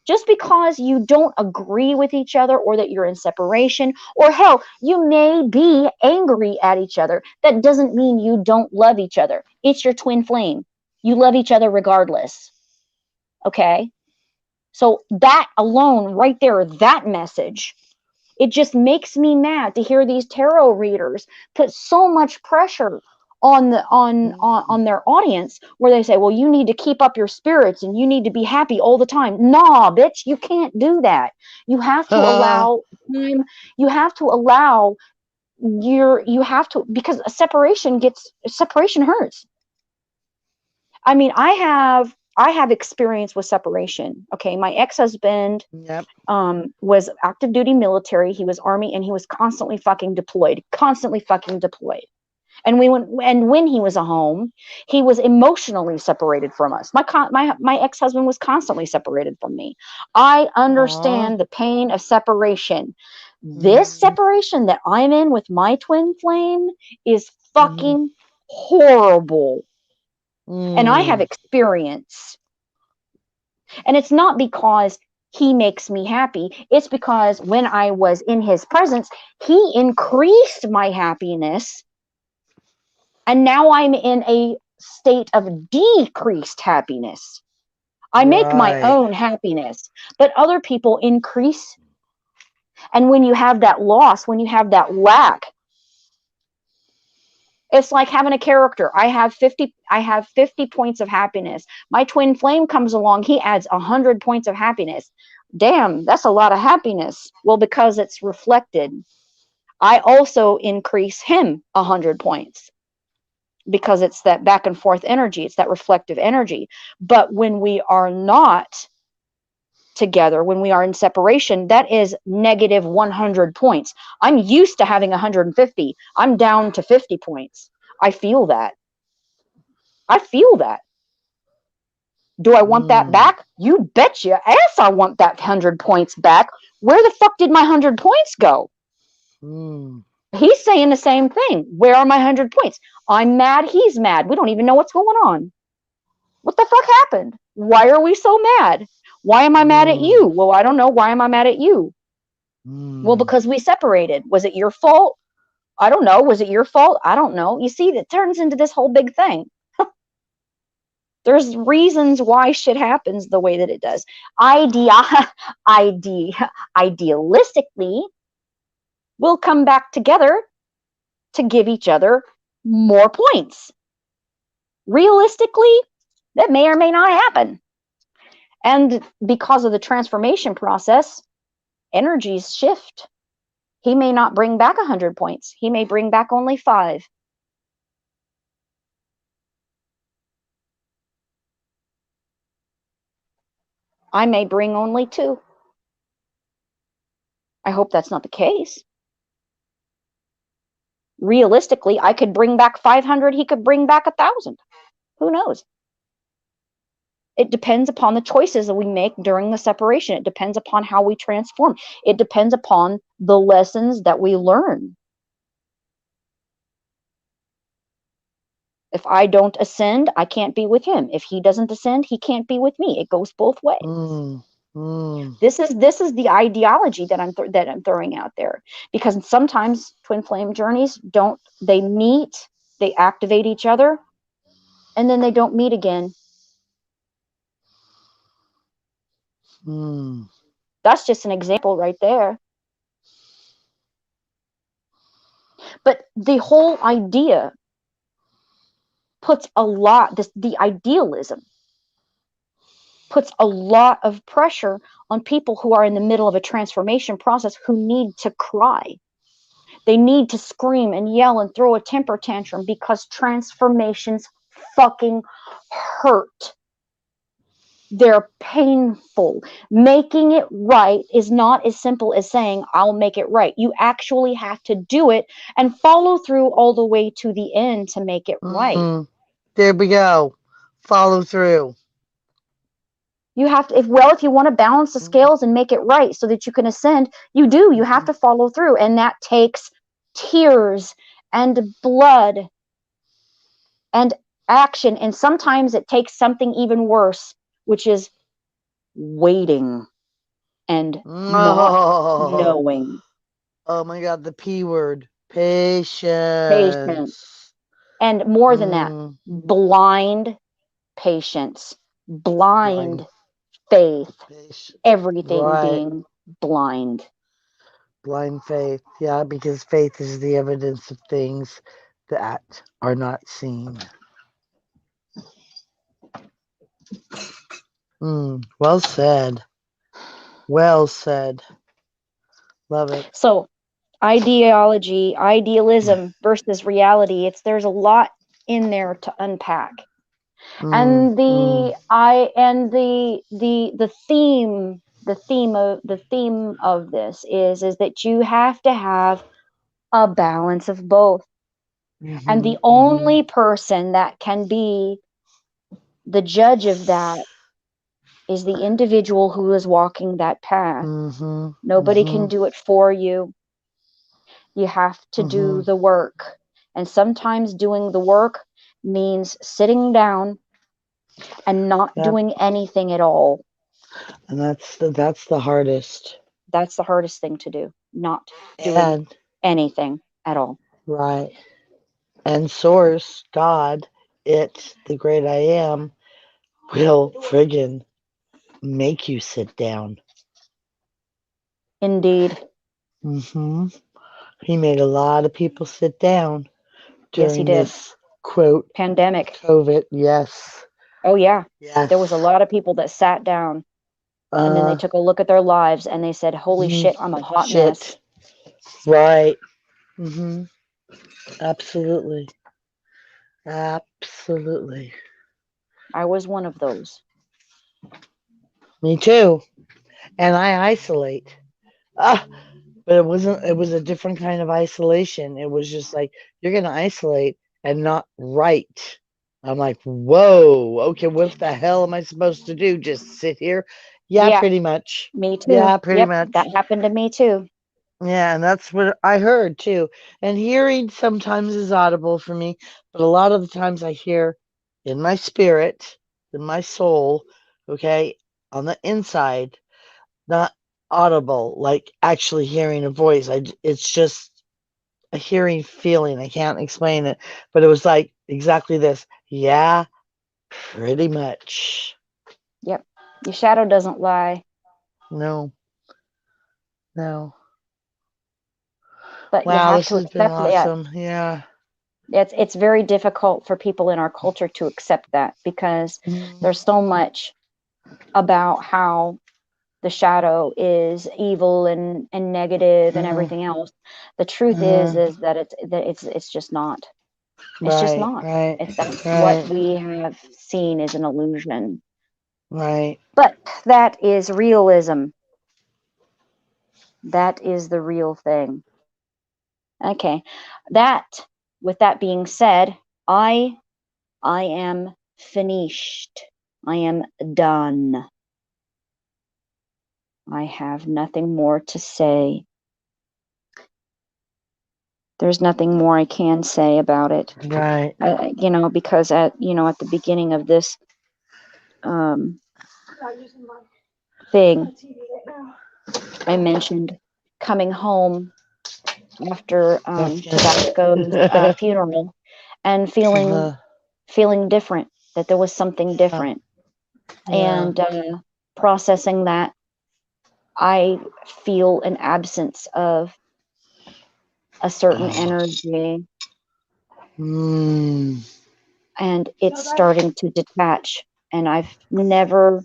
Just because you don't agree with each other or that you're in separation, or hell, you may be angry at each other, that doesn't mean you don't love each other. It's your twin flame. You love each other regardless. Okay? So that alone, right there, that message, it just makes me mad to hear these tarot readers put so much pressure on their audience, where they say, well, you need to keep up your spirits and you need to be happy all the time. Nah, bitch, you can't do that. You have to allow time. You have to allow because separation hurts. I mean, I have experience with separation. Okay, my ex-husband Yep. was active duty military. He was Army, and he was constantly fucking deployed. And when he was at home, he was emotionally separated from us. My ex-husband was constantly separated from me. I Aw. understand the pain of separation. This separation that I'm in with my twin flame is Mm. fucking horrible. And I have Mm. experience. And it's not because he makes me happy. It's because when I was in his presence, he increased my happiness. And now I'm in a state of decreased happiness. I make my Right. own happiness, but other people increase. And when you have that loss, when you have that lack, it's like having a character. I have 50 points of happiness. My twin flame comes along, he adds 100 points of happiness. Damn, that's a lot of happiness. Well, because it's reflected. I also increase him 100 points because it's that back and forth energy, it's that reflective energy. But when we are not together, when we are in separation, that is negative 100 points. I'm used to having 150. I'm down to 50 points. I feel that. Do I want that Mm. back? You bet your ass I want that 100 points back. Where the fuck did my 100 points go? Mm. He's saying the same thing. Where are my 100 points? I'm mad. He's mad. We don't even know what's going on. What the fuck happened? Why are we so mad? Why am I mad at Mm. you? Well, I don't know. Why am I mad at you? Well, Mm. because we separated. Was it your fault? I don't know. Was it your fault? I don't know. You see, that turns into this whole big thing. There's reasons why shit happens the way that it does. Idealistically, we'll come back together to give each other more points. Realistically, that may or may not happen. And because of the transformation process, energies shift. He may not bring back 100 points. He may bring back only 5. I may bring only 2. I hope that's not the case. Realistically, I could bring back 500. He could bring back 1,000. Who knows? It depends upon the choices that we make during the separation. It depends upon how we transform. It depends upon the lessons that we learn. If I don't ascend, I can't be with him. If he doesn't ascend, he can't be with me. It goes both ways. Mm. Mm. This is the ideology that I'm throwing out there, because sometimes twin flame journeys don't, they meet, they activate each other, and then they don't meet again. Mm. That's just an example right there. But the whole idea puts a lot, the idealism puts a lot of pressure on people who are in the middle of a transformation process, who need to cry. They need to scream and yell and throw a temper tantrum, because transformations fucking hurt. They're painful. Making it right is not as simple as saying, I'll make it right. You actually have to do it and follow through all the way to the end to make it right. Mm. There we go. Follow through. You have to, if you want to balance the scales and make it right so that you can ascend, you have to follow through. And that takes tears and blood and action. And sometimes it takes something even worse, which is waiting and not Oh, knowing. oh my God, the P word. Patience. Patience. And more than that, Mm. blind patience, Blind blind faith, patience. everything Right. being blind. Blind faith. Yeah, because faith is the evidence of things that are not seen. Well said. Well said. Love it. So idealism versus reality, there's a lot in there to unpack. Mm, And mm, the theme of this is that you have to have a balance of both. And mm-hmm, the mm-hmm, only person that can be the judge of that is the individual who is walking that path. mm-hmm, Nobody mm-hmm, can do it for you. You have to mm-hmm. do the work. And sometimes doing the work means sitting down and not Yep. doing anything at all. And that's the hardest. That's the hardest thing to do, not doing And anything at all. right. And source, God, it, the great I am, will friggin' make you sit down. Indeed. Mm-hmm. He made a lot of people sit down Yes, he during did. this quote Pandemic. COVID. Yes. Oh, yeah. There was a Yes. lot of people that sat down and then they Uh took a look at their lives and they said, holy mm, shit, I'm a hot mess. shit. Right. Mm-hmm. Absolutely. Absolutely. I was one of those. Me too. And I isolate. Ah, but it was a different kind of isolation. It was just like, you're gonna isolate and not write. I'm like, whoa, okay, what the hell am I supposed to do? Just sit here? Yeah, Yeah, pretty much. me too. Yeah, pretty Yep, that much. happened to me too. Yeah, and that's what I heard too. And hearing sometimes is audible for me, but a lot of the times I hear in my spirit, in my soul, okay, on the inside, not audible, like actually hearing a voice. It's just a hearing feeling. I can't explain it, but it was like exactly this. Yeah, pretty much. Yep. Your shadow doesn't lie. No, no. But you Wow, have this to has been accept that. awesome. Yeah. It's very difficult for people in our culture to accept that, because Mm, there's so much about how the shadow is evil and negative and mm, everything else. The truth mm. is that it's just not. It's just Right, not. right, If that's what right, we have seen is an illusion. right. But that is realism. That is the real thing. Okay. That with that being said, I am finished. I am done. I have nothing more to say. There's nothing more I can say about it. Right. Because at the beginning of this, um, Not using mine. thing on TV right now. I mentioned, coming home after That's Vasco's good. funeral and feeling uh, different, that there was something yeah, different, yeah. and processing that I feel an absence of a certain Oh. energy, Mm, and So it's that starting to detach. And I've never,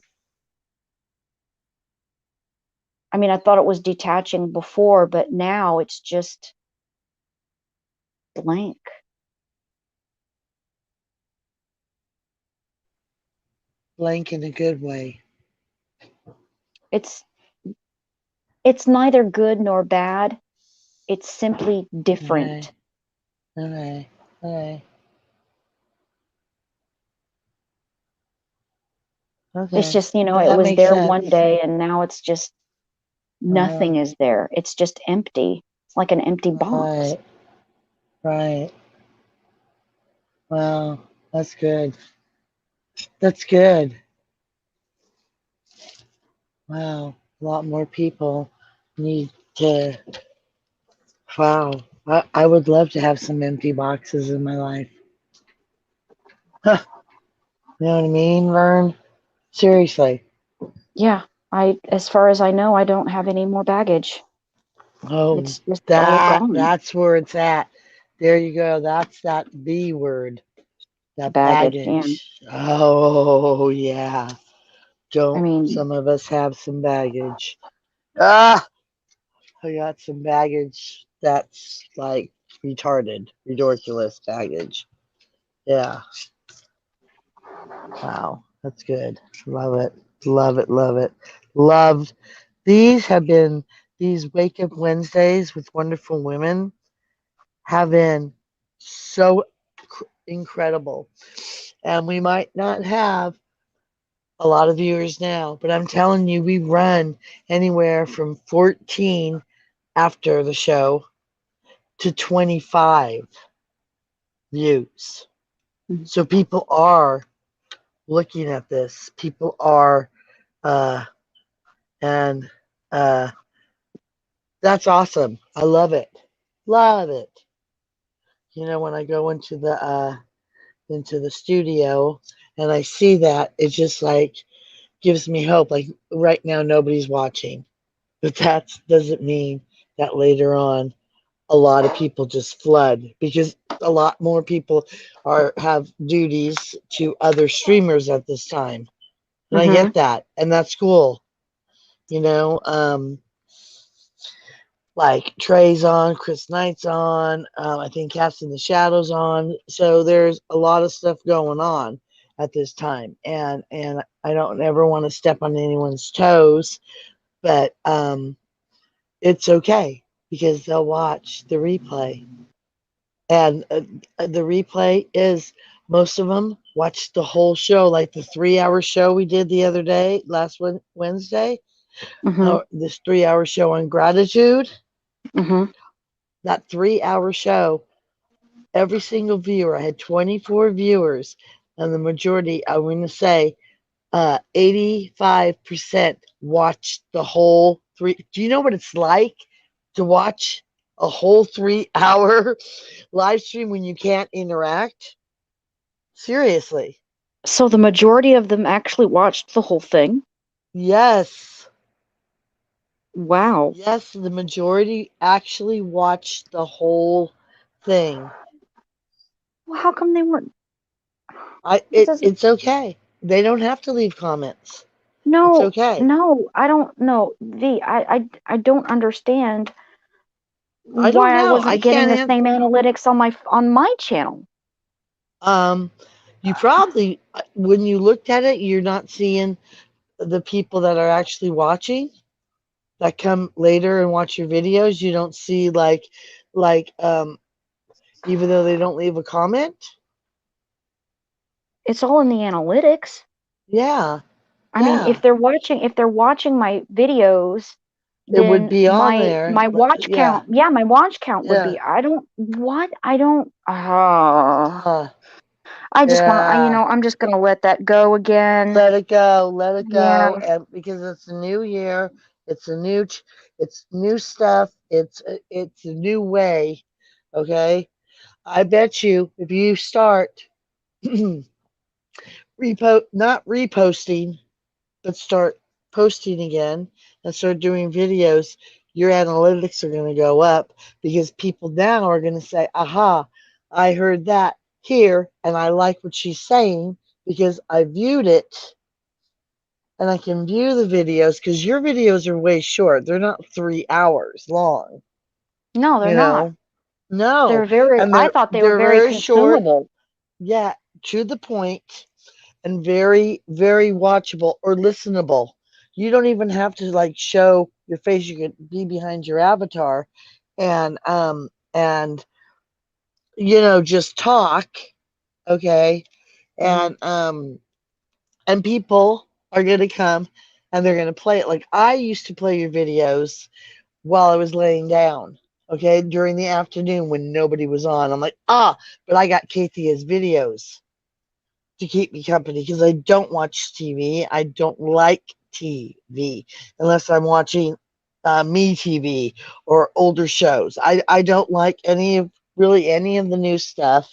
I mean, I thought it was detaching before, but now it's just blank. blank in a good way. It's it's neither good nor bad. It's simply Okay, different. okay, okay, It's okay. just, you know, Yeah, it that was makes there one sense. day and now it's just Uh-huh. nothing is there. It's just empty. It's like an empty box. Right, right. Wow, that's good. That's good. Wow, a lot more people need to. Wow, I would love to have some empty boxes in my life. Huh, you know what I mean, Vern? Seriously. Yeah, as far as I know, I don't have any more baggage. Oh, It's just all gone. that's where it's at. There you go. That's that B word. That Baggage, yeah. baggage. Oh yeah. I Don't mean, some of us have some baggage? Ah, I got some baggage that's like retarded, ridiculous baggage. Yeah. Wow. That's good. Love it. Love it. Love it. Love. These have been these Wake Up Wednesdays with wonderful women have been so incredible. And we might not have a lot of viewers now, but I'm telling you, we run anywhere from 14 after the show to 25 views. mhm. So people are looking at this. People are, uh, and uh, that's awesome. I love it. Love it. You know, when I go into the studio and I see that, it just like gives me hope. Like right now, nobody's watching, but that doesn't mean that later on a lot of people just flood because a lot more people are have duties to other streamers at this time, and I Mhm. get that, and that's cool. You know, like Trey's on, Chris Knight's on, I think Casting the Shadows on. So there's a lot of stuff going on at this time, and I don't ever want to step on anyone's toes, but it's okay because they'll watch the replay. And the replay is most of them watched the whole show, like the 3 hour show we did the other day, last Wednesday, Mhm. this 3 hour show on gratitude. Mhm. That 3 hour show, every single viewer, I had 24 viewers, and the majority, I'm going to say 85% watched the whole three. Do you know what it's like to watch a whole 3 hour live stream when you can't interact? Seriously. So the majority of them actually watched the whole thing. Yes. Wow. Yes, the majority actually watched the whole thing. Well, how come they weren't? That doesn't. It's okay. They don't have to leave comments. It's No, okay. no, I don't know. I don't understand I don't why I know. I wasn't getting can't the answer. same analytics on my channel. Um, you probably when you looked at it, you're not seeing the people that are actually watching that come later and watch your videos. You don't see like even though they don't leave a comment. It's all in the analytics. Yeah, I mean, yeah, if they're watching my videos, it would then be on there. my watch Yeah, count, yeah, my watch count would yeah. be. I don't what? I don't. Ah. Uh, I just want to, Yeah. I'm just going to let that go again. Let it Yeah. go, and because it's a new year, it's a new, it's new stuff, it's a new way. Okay, I bet you if you start not reposting, but start posting again and start doing videos, your analytics are going to go up because people now are going to say, aha, I heard that here and I like what she's saying because I viewed it and I can view the videos because your videos are way short. They're not 3 hours long, No, they're you not. know? No. And I thought they were they're very very short, consumable. yeah, to the point, and very, very watchable or listenable. You don't even have to like show your face. You could be behind your avatar and just talk, okay? Hmm. And people are gonna come and they're gonna play it. Like I used to play your videos while I was laying down, okay, during the afternoon when nobody was on. I'm like, but I got Kaythia's videos to keep me company because I don't watch TV. I don't like TV unless I'm watching me TV or older shows. I don't like any of the new stuff.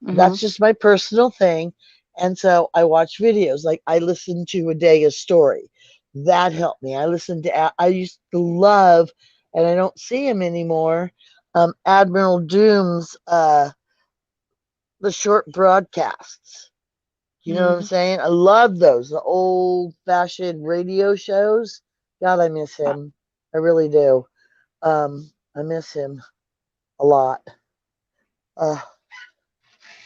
Hmm. That's just my personal thing. And so I watch videos. Like I listened to a day a story. That helped me. I used to love, and I don't see him anymore, Admiral Doom's, the short broadcasts. You know what I'm Hmm. saying? I love those, the old fashioned radio shows. God, I miss him. I really do. I miss him a lot. Uh,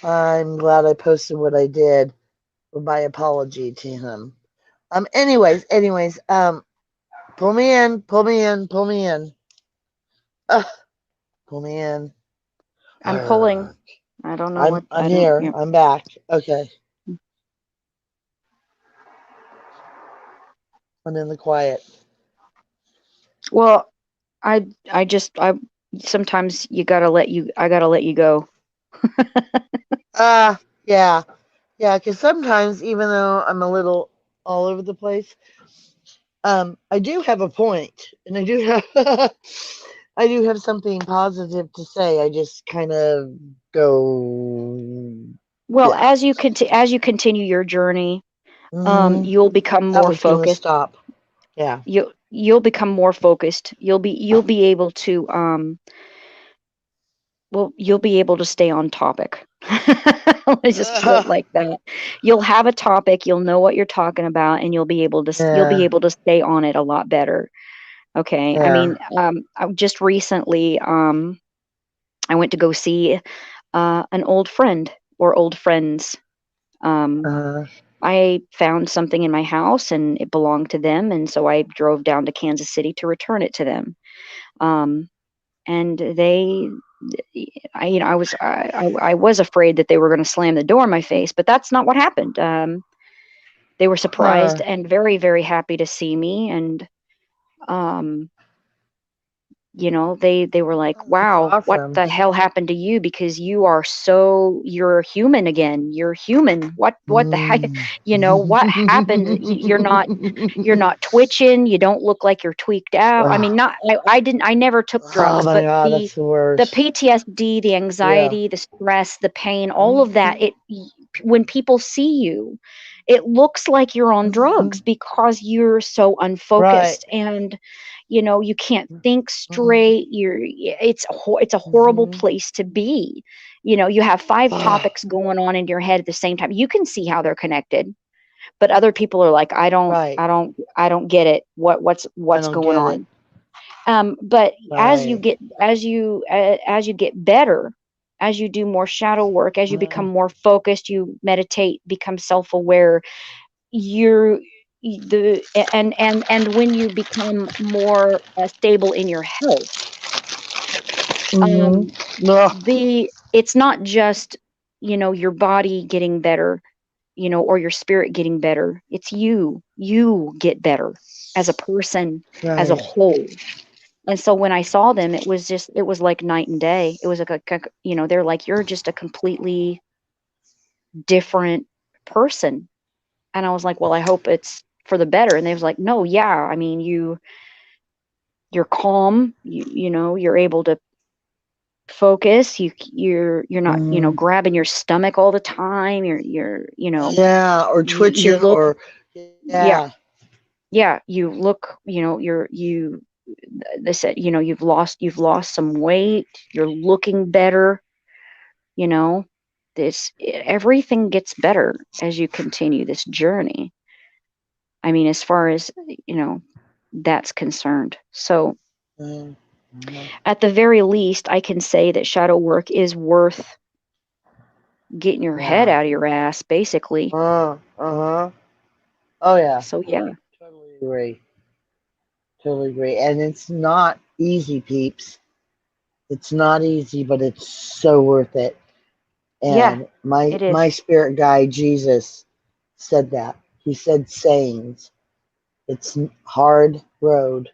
I'm glad I posted what I did. My apology to him. Anyways, pull me in, pull me in, pull me in. Uh, pull me in. I'm pulling. I don't know what, I'm here. yeah. I'm back. Okay. I'm in the quiet. Well, I sometimes I gotta let you go. Yeah. Yeah, because sometimes even though I'm a little all over the place, I do have a point, and I do have I do have something positive to say. I just kind of go, Well, yeah. as you continue your journey, Hmm. you'll become That more was gonna focused. stop. Yeah. You'll become more focused. You'll be able to you'll be able to stay on topic. Let's just put it like that. You'll have a topic, you'll know what you're talking about, and you'll be Yeah. able to stay on it a lot better. Okay. I Yeah. mean, just recently, I went to go see an old friend or old friends. Um, Uh, I found something in my house and it belonged to them, and so I drove down to Kansas City to return it to them. Um, and I was afraid that they were going to slam the door in my face, but that's not what happened. They were surprised huh. and very, very happy to see me, and um, they were like, Oh, that's wow, what awesome. the hell happened to you? Because you're human again. You're human. What the heck? Mm. What happened? You're not twitching. You don't look like you're tweaked out. I mean, Oh, not I never took oh drugs, my but God, the that's the the worst. PTSD, the Yeah. anxiety, the stress, the pain, all of that, Hmm. when people see you, it looks like you're on Hmm. drugs because you're so Right. unfocused, and you can't think Hmm. straight. It's a horrible Hmm. place to be. You have five Oh, topics going on in your head at the same time. You can see how they're connected, but other people are like, right. I don't get it. I What's don't going get it. on? But Right. as you get better, as you do more shadow work, as you become Mm. more focused, you meditate, become self-aware, you're the and when you become more stable in your health, Hmm. um Ugh. it's not just your body getting better, or your spirit getting better. It's you get better as a person, as a Right. whole. And so when I saw them, it was like night and day. It was like they're like, you're just a completely different person. And I was like, well, I hope it's for the better. And they was like, no, yeah. I mean, you're calm. You're able to focus. You're not, Mm, grabbing your stomach all the time. You're yeah, or you twitching, look, or yeah, yeah. yeah. You look, they said, you've lost some weight. You're looking better. You know, everything gets better as you continue this journey. I mean, as far as, you know, that's concerned. So, Mm, mhm. at the very least, I can say that shadow work is worth getting your head Yeah. out of your ass, basically. Uh-huh. Oh yeah. So, yeah. Totally agree. Totally agree. And it's not easy, peeps. It's not easy, but it's so worth it. Yeah, And my it is. my spirit guide Jesus said that. He said sayings. It's hard road,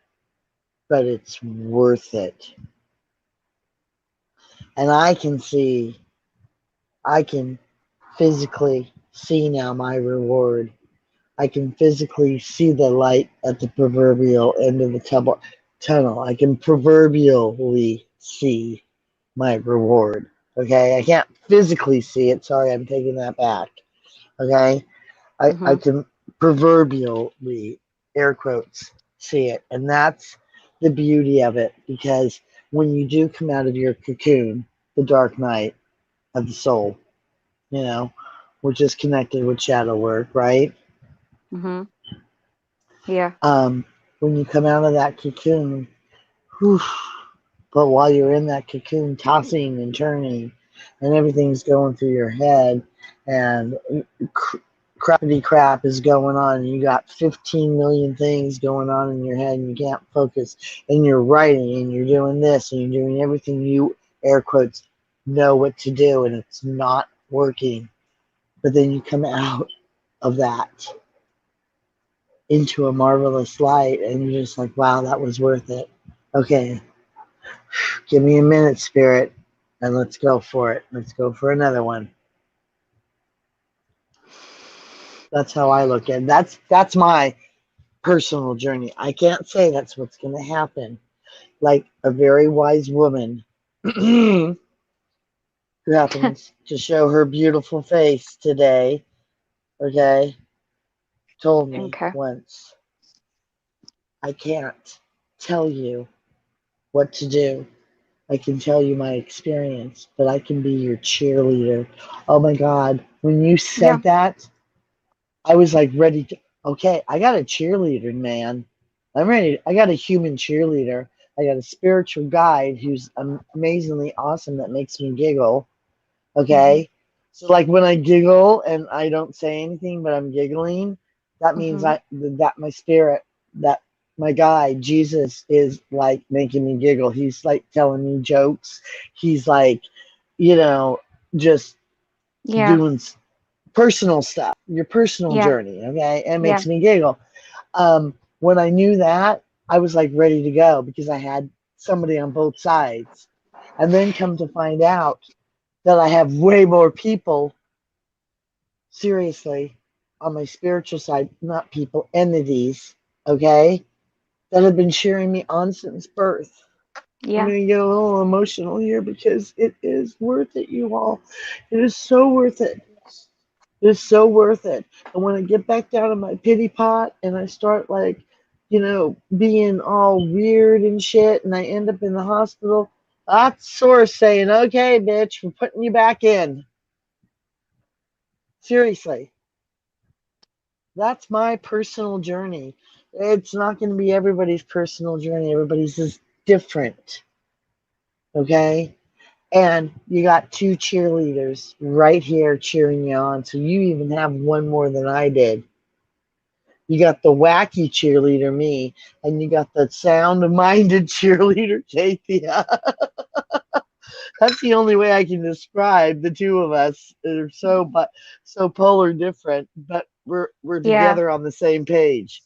but it's worth it. And I can physically see now my reward. I can physically see the light at the proverbial end of the tunnel. I can proverbially see my reward. Okay, I can't physically see it. Sorry, I'm taking that back. Okay, I Hmm. can proverbially, air quotes, see it. And that's the beauty of it, because when you do come out of your cocoon, the dark night of the soul, you know, which is connected with shadow work, right? Hmm. Yeah. Um, when you come out of that cocoon, whew, but while you're in that cocoon, tossing and turning, and everything's going through your head, and crappity crap is going on, and you got 15 million things going on in your head, and you can't focus, and you're writing, and you're doing this, and you're doing everything you, air quotes, know what to do, and it's not working. But then you come out of that into a marvelous light, and you're just like, wow, that was worth it. Okay, give me a minute, spirit, and let's go for it. Let's go for another one. That's how I look at it. That's my personal journey. I can't say that's what's going to happen. Like a very wise woman who happens to show her beautiful face today, okay, told me Okay. once, I can't tell you what to do. I can tell you my experience, but I can be your cheerleader. Oh my God. When you Yeah. said that, I was like ready to, okay, I got a cheerleader, man. I'm ready. I got a human cheerleader. I got a spiritual guide who's amazingly awesome that makes me giggle. Hmm. Okay. So like when I giggle and I don't say anything, but I'm giggling, that means Hmm. that my spirit, that my guide, Jesus, is like making me giggle. He's like telling me jokes. He's like, you know, just Yeah. doing personal stuff, your personal Yeah. journey. Okay. It Yeah. makes me giggle. When I knew that, I was like ready to go because I had somebody on both sides. And then come to find out that I have way more people, seriously, on my spiritual side, not people, entities, okay, that have been cheering me on since birth. I'm Yeah. going to get a little emotional here because it is worth it, you all. It is so worth it. It is so worth it. And when I get back down in my pity pot and I start like, being all weird and shit, and I end up in the hospital, that's source saying, okay, bitch, we're putting you back in. Seriously. That's my personal journey. It's not going to be everybody's personal journey. Everybody's is different. Okay? And you got two cheerleaders right here cheering you on. So you even have one more than I did. You got the wacky cheerleader, me, and you got the sound minded cheerleader, Kaythia. That's the only way I can describe the two of us. They're so polar different, but we're Yeah. together on the same page.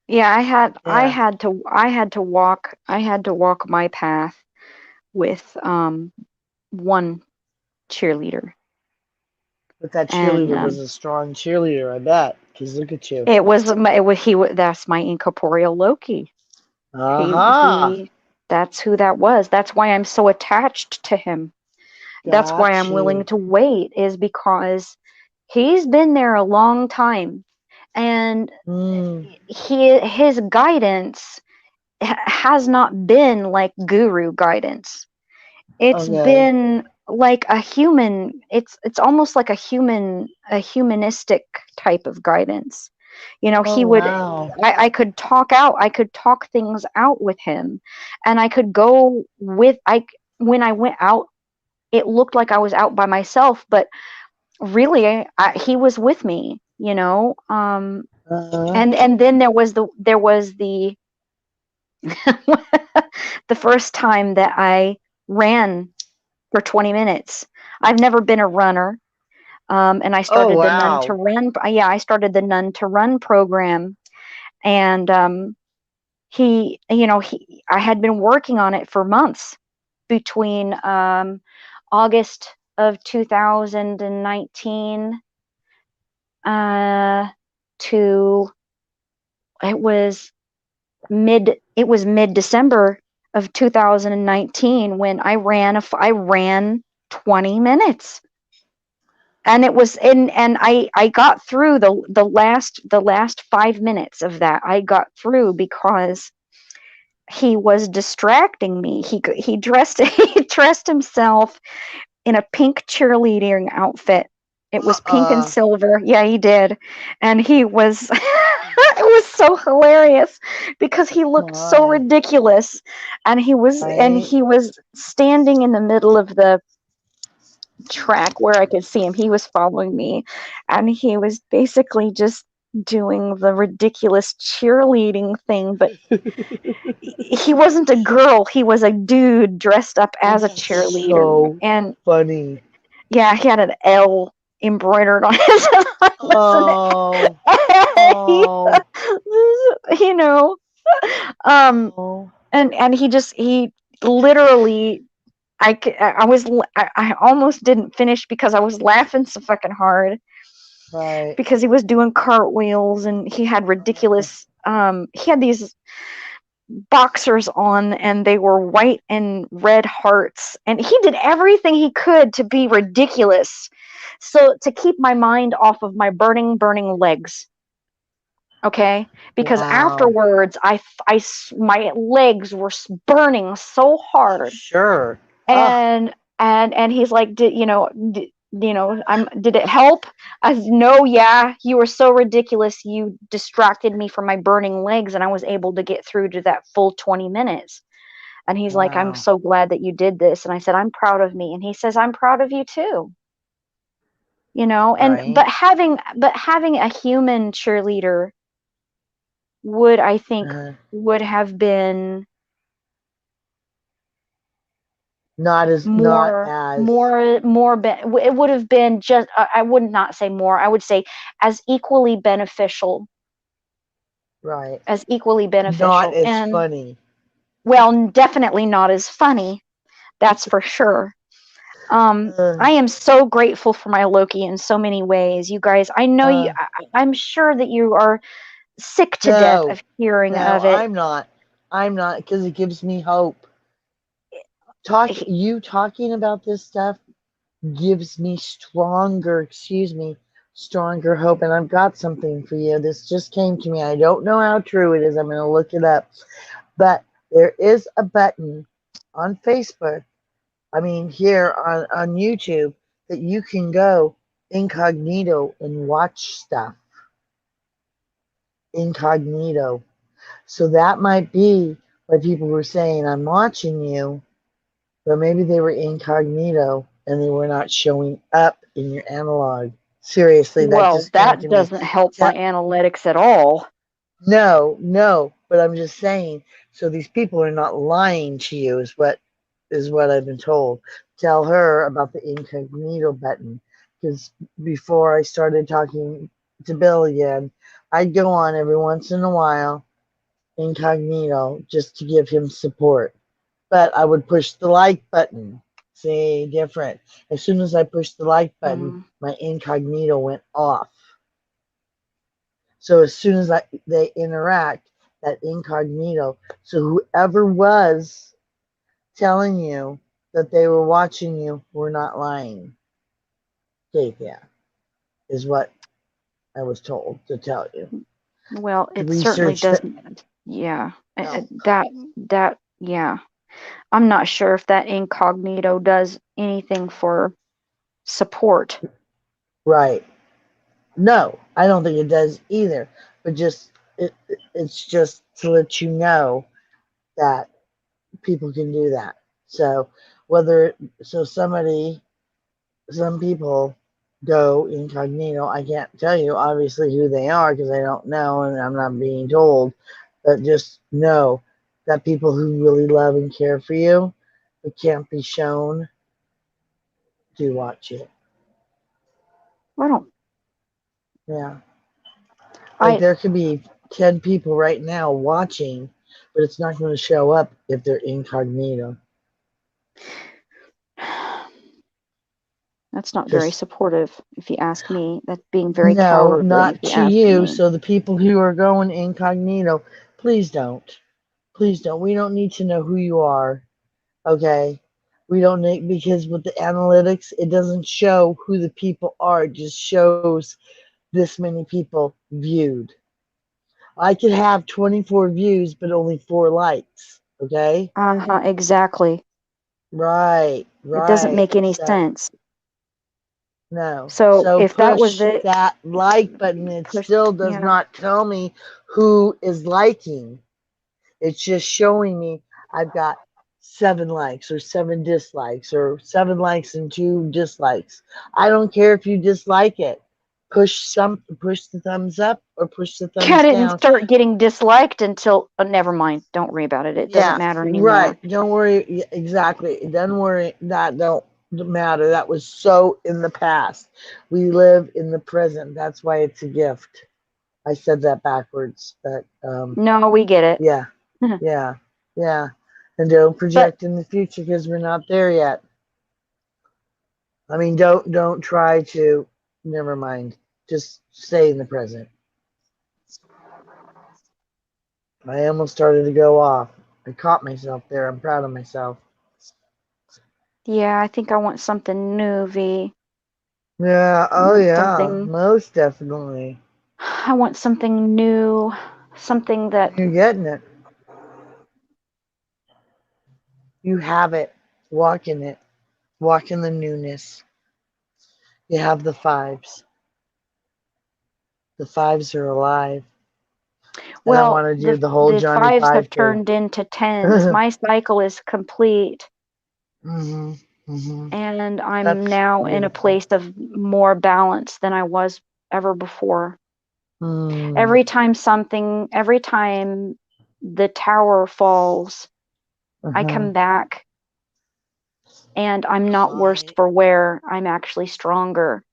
Yeah. Yeah. I had to walk my path with one cheerleader. But that And cheerleader was a strong cheerleader, I bet. Because look at you. that's my incorporeal Loki. Aha! He that's who that was. That's why I'm so attached to him. That's why Got I'm willing you. to wait, is because he's been there a long time, and Mm, his guidance has not been like guru guidance. It's okay. been like a human, it's almost like a humanistic type of guidance. You know, Oh, he would, wow. I could talk things out with him, and I could go with, when I went out, it looked like I was out by myself, but really he was with me, you know. Uh, And then there was the the first time that I ran for 20 minutes. I've never been a runner. And I oh, started the None to wow. Run. Yeah, I started the None to Run program. And I had been working on it for months, between August of 2019 to, it was mid December of 2019 when I ran 20 minutes. And it was in and I got through the last 5 minutes of that. I got through because he was distracting me. He dressed he dressed himself in a pink cheerleading outfit. It was pink and Uh-uh. silver. Yeah, he did. And he was it was so hilarious because he looked so My. ridiculous, and Right? he was standing in the middle of the track where I could see him. He was following me, and he was basically just doing the ridiculous cheerleading thing, but he wasn't a girl, he was a dude dressed up as a That's cheerleader. so And funny. yeah, he had an L embroidered on his arm. Listen, Oh. Oh. you know, um, Oh. and he literally, I was, I almost didn't finish because I was laughing so fucking hard, Right. because he was doing cartwheels, and he had Oh. ridiculous, he had these boxers on, and they were white and red hearts, and he did everything he could to be ridiculous, so to keep my mind off of my burning legs. Okay, because Wow. afterwards my legs were burning so hard. Sure. Ah. And he's like, did it help? I said, no, yeah, you were so ridiculous, you distracted me from my burning legs, and I was able to get through to that full 20 minutes. And he's like, I'm Wow. so glad that you did this. And I said, I'm proud of me. And he says, I'm proud of you too. And Right. but having a human cheerleader would, I think, Uh, would have been not as it would have been just, I would not say more, I would say as equally beneficial, right. as equally Not beneficial as and, funny. well, definitely not as funny, that's for sure. Uh, I am so grateful for my Loki in so many ways, you guys. I know uh, I'm sure that you are sick to death no. of hearing No, of it. I'm not. I'm not, because it gives me hope. You talking about this stuff gives me stronger hope. And I've got something for you. This just came to me. I don't know how true it is. I'm going to look it up. But there is a button on Facebook, I mean, here on YouTube, that you can go incognito and watch stuff incognito. So that might be why people were saying, I'm watching you, but maybe they were incognito and they were not showing up in your analog. Seriously, that Well, just came to that me. doesn't help my Tell, analytics at all. no, no, but I'm just saying. So these people are not lying to you, is what I've been told. Tell her about the incognito button, because before I started talking to Bill again, I'd go on every once in a while incognito just to give him support. But I would push the like button. See, different. As soon as I pushed the like button, Mm. my incognito went off. So as soon as they interact, that incognito. So whoever was telling you that they were watching you were not lying. Kaythia is what I was told to tell you. Well, To it certainly research that. doesn't. Yeah, No. that yeah. I'm not sure if that incognito does anything for support. Right. No, I don't think it does either. But it's just to let you know that people can do that. So whether so somebody some people go incognito. I can't tell you obviously who they are because I don't know and I'm not being told. But just know that people who really love and care for you, but can't be shown, do watch it. I don't. Yeah. Like I. there could be 10 people right now watching, but it's not going to show up if they're incognito. That's not very Just supportive, if you ask me. That's being very no, cowardly, if not you to ask you. me. So the people who are going incognito, please don't. Please don't. We don't need to know who you are. Okay. We don't need because with the analytics, it doesn't show who the people are. It just shows this many people viewed. I could have 24 views, but only 4 likes. Okay. Exactly. Right. It doesn't Right. make any So sense. no. So So if that was push it, that like button. It push. still does Yeah. not tell me who is liking. It's just showing me I've got 7 likes or 7 dislikes or 7 likes and 2 dislikes. I don't care if you dislike it. Push the thumbs up or push the I thumbs didn't down. start getting disliked until. Never mind. Don't worry about it. It doesn't Yeah, matter right. anymore. Don't worry. Exactly. Don't worry. That don't matter. That was so in the past. We live in the present. That's why it's a gift. I said that backwards. But No, we get it. yeah, yeah, yeah. And don't But project in the future because we're not there yet. I mean, don't try to. Never mind. Just stay in the present. I almost started to go off. I caught myself there. I'm proud of myself. yeah, I think I want something new, V. Yeah. I Oh want yeah. something. Most definitely. I want something new. Something that. You're getting it. You have it. Walk in it. Walk in the newness. You have the fives. The fives are alive. And I Well, want to do the the whole the Johnny fives have Five thing. turned into tens. My cycle is complete, hmm hmm and I'm That's now in a beautiful. place of more balance than I was ever before. Mm. Every time the tower falls, I Uh-huh. come back and I'm not worse Right. for wear. I'm actually stronger.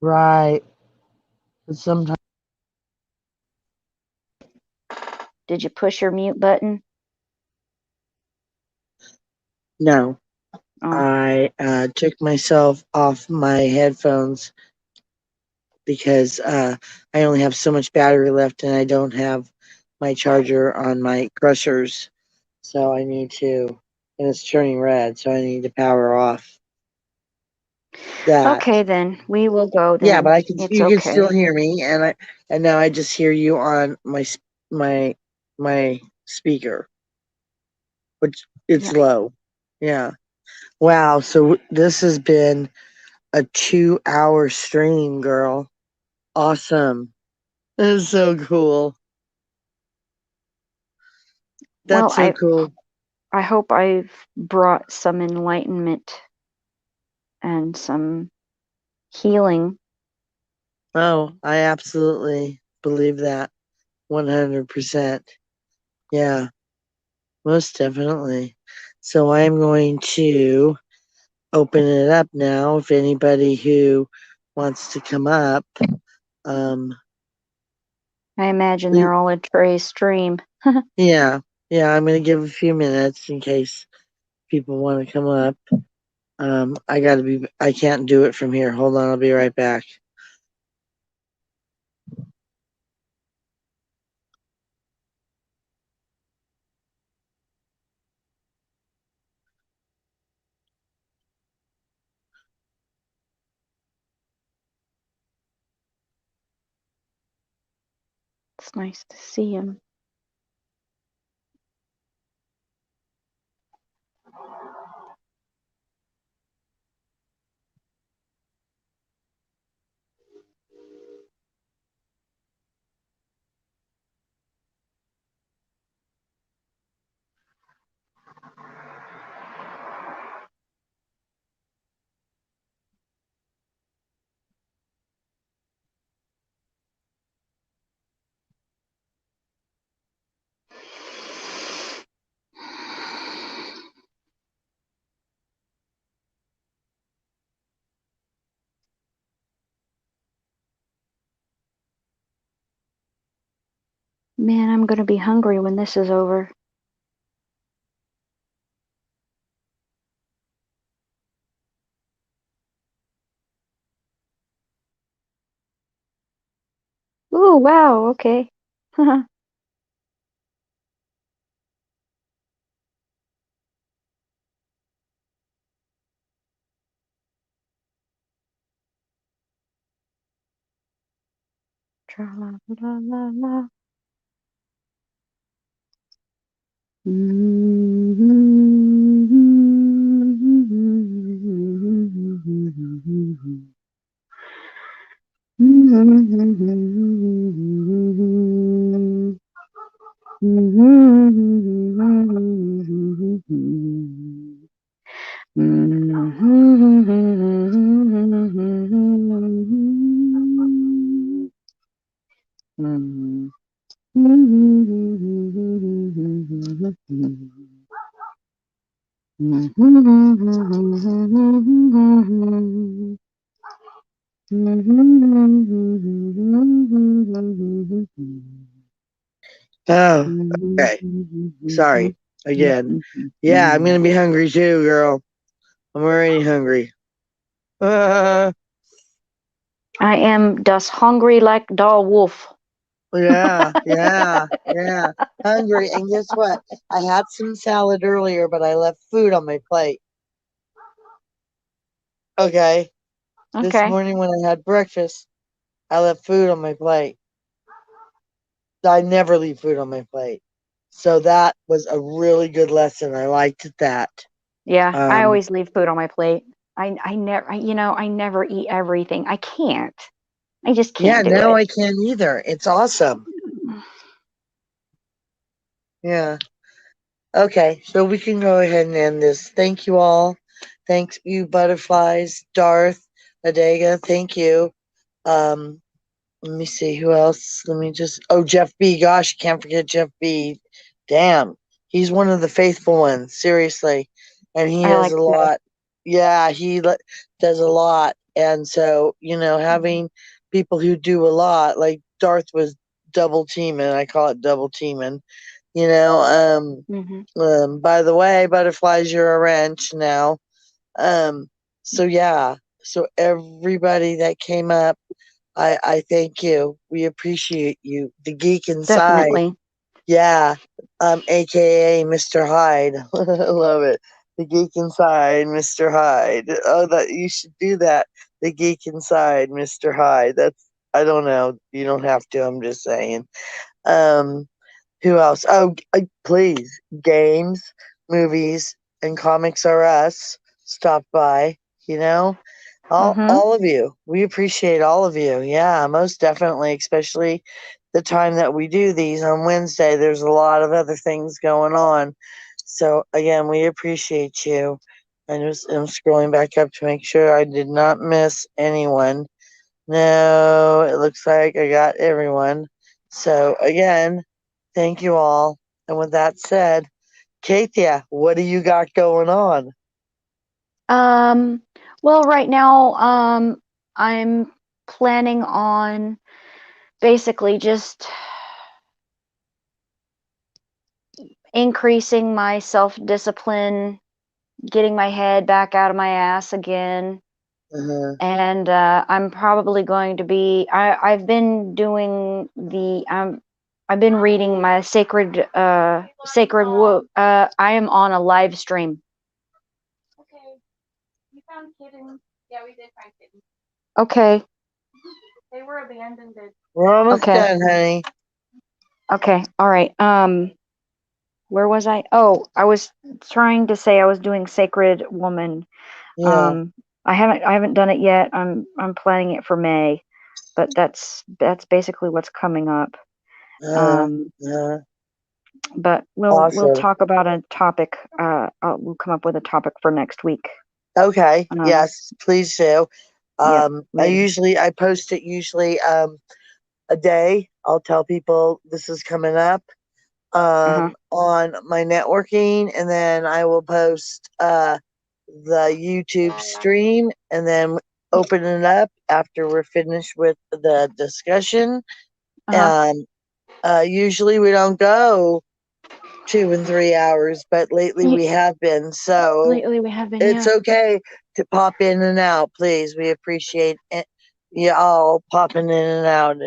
Right. But sometimes Did you push your mute button? no. Oh, I took myself off my headphones because I only have so much battery left and I don't have my charger on my crushers. So I need to, and it's turning red, so I need to power off that. okay then. We will go Yeah, but then. I can, It's you can okay. still hear me, and now I just hear you on my my speaker, which it's Yeah. low. Yeah. Wow. So this has been a 2 hour stream, girl. Awesome. That is so cool. Well, That's so cool. I hope I've brought some enlightenment and some healing. Oh, I absolutely believe that 100%. Yeah, most definitely. So I'm going to open it up now. If anybody who wants to come up, um, I imagine please, they're all in Trey's stream. yeah, yeah, I'm going to give a few minutes in case people want to come up. I can't do it from here. Hold on, I'll be right back. It's nice to see him. Man, I'm gonna be hungry when this is over. Ooh, wow, okay. Tra la la la la. Oh, okay. Sorry again. Yeah, I'm gonna be hungry too, girl. I'm already hungry. I am das hungry like da wolf. Yeah. Hungry. And guess what? I had some salad earlier, but I left food on my plate. Okay. This Okay. morning when I had breakfast, I left food on my plate. I never leave food on my plate. So that was a really good lesson. I liked that. Yeah, I Um, always leave food on my plate. I never, I never eat everything. I can't. I just yeah, can't do now it. I can't either. It's awesome. Yeah. Okay, so we can go ahead and end this. Thank you all. Thanks you butterflies, Darth, Adega, thank you. Um, Let me see who else. Let me just. Oh, Jeff B. Gosh, can't forget Jeff B. Damn, he's one of the faithful ones. Seriously, and he I has like a to. lot. Yeah, does a lot, and so having people who do a lot, like Darth was double teaming. I call it double teaming. You know. Hmm. By the way, butterflies, you're a wrench now. Um. So yeah. So everybody that came up. I thank you. We appreciate you. The geek inside. Definitely. Yeah. AKA Mr. Hyde. I love it. The geek inside, Mr. Hyde. Oh, that you should do that. The geek inside, Mr. Hyde. That's I don't know. You don't have to. I'm just saying. Um who else? Oh, please. Games, movies, and Comics R Us. Stop by. You know, Hmm. all of you. We appreciate all of you. Yeah, most definitely, especially the time that we do these on Wednesday. There's a lot of other things going on. So again, we appreciate you. I'm scrolling back up to make sure I did not miss anyone. No, it looks like I got everyone. So again, thank you all. And with that said, Kaythia, what do you got going on? Um, well, right now, I'm planning on basically just increasing my self discipline getting my head back out of my ass again. Uh-huh. And I'm probably going to be. I've been doing the. I've been reading my sacred. I am on a live stream. Okay. We found kittens. Yeah, we did find kittens. Okay. They were abandoned. We're almost Okay. done, honey. Okay. All right. Where was I? Oh, I was trying to say I was doing Sacred Woman. Yeah. I haven't done it yet. I'm planning it for May, but that's basically what's coming up. Uh, Um, uh, but we'll awesome. talk about a topic. We'll come up with a topic for next week. Okay. Um, Yes, please do. yeah, I post it usually a day. I'll tell people this is coming up uh-huh, on my networking, and then I will post the YouTube stream, and then open it up after we're finished with the discussion. uh-huh. Um, Usually we don't go 2 and 3 hours, but lately we have been. So Lately we have been, it's yeah, okay to pop in and out, please. We appreciate it. You all popping in and out.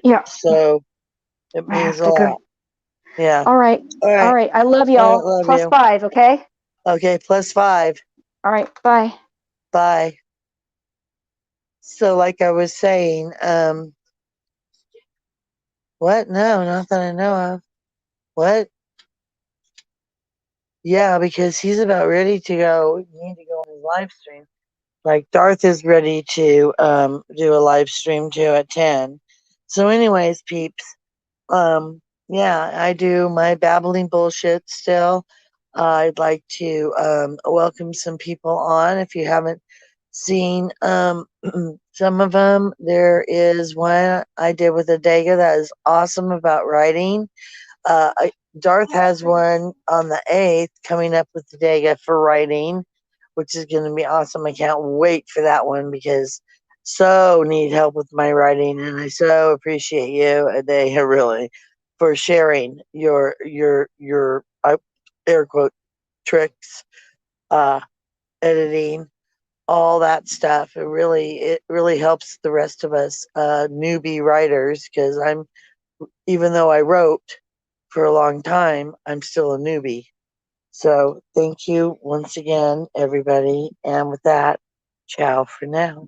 yeah. So it I means have a to go. lot. Yeah. All right, All all right. right. I love All right. y'all. Love you. +5, okay? Okay. +5. All right, bye. Bye. So, like I was saying, what? No, not that I know of. What? Yeah, because he's about ready to go. You need to go on his live stream. Like Darth is ready to do a live stream too at 10. So, anyways, peeps, yeah, I do my babbling bullshit still. I'd like to welcome some people on. If you haven't seen some of them, there is one I did with Adega that is awesome about writing. Darth has one on the 8th coming up with Adega for writing, which is going to be awesome. I can't wait for that one because so need help with my writing, and I so appreciate you, Adega, really, for sharing your air quote tricks, uh, editing, all that stuff. It really helps the rest of us newbie writers because I'm even though I wrote for a long time, I'm still a newbie. So thank you once again, everybody. And with that, ciao for now.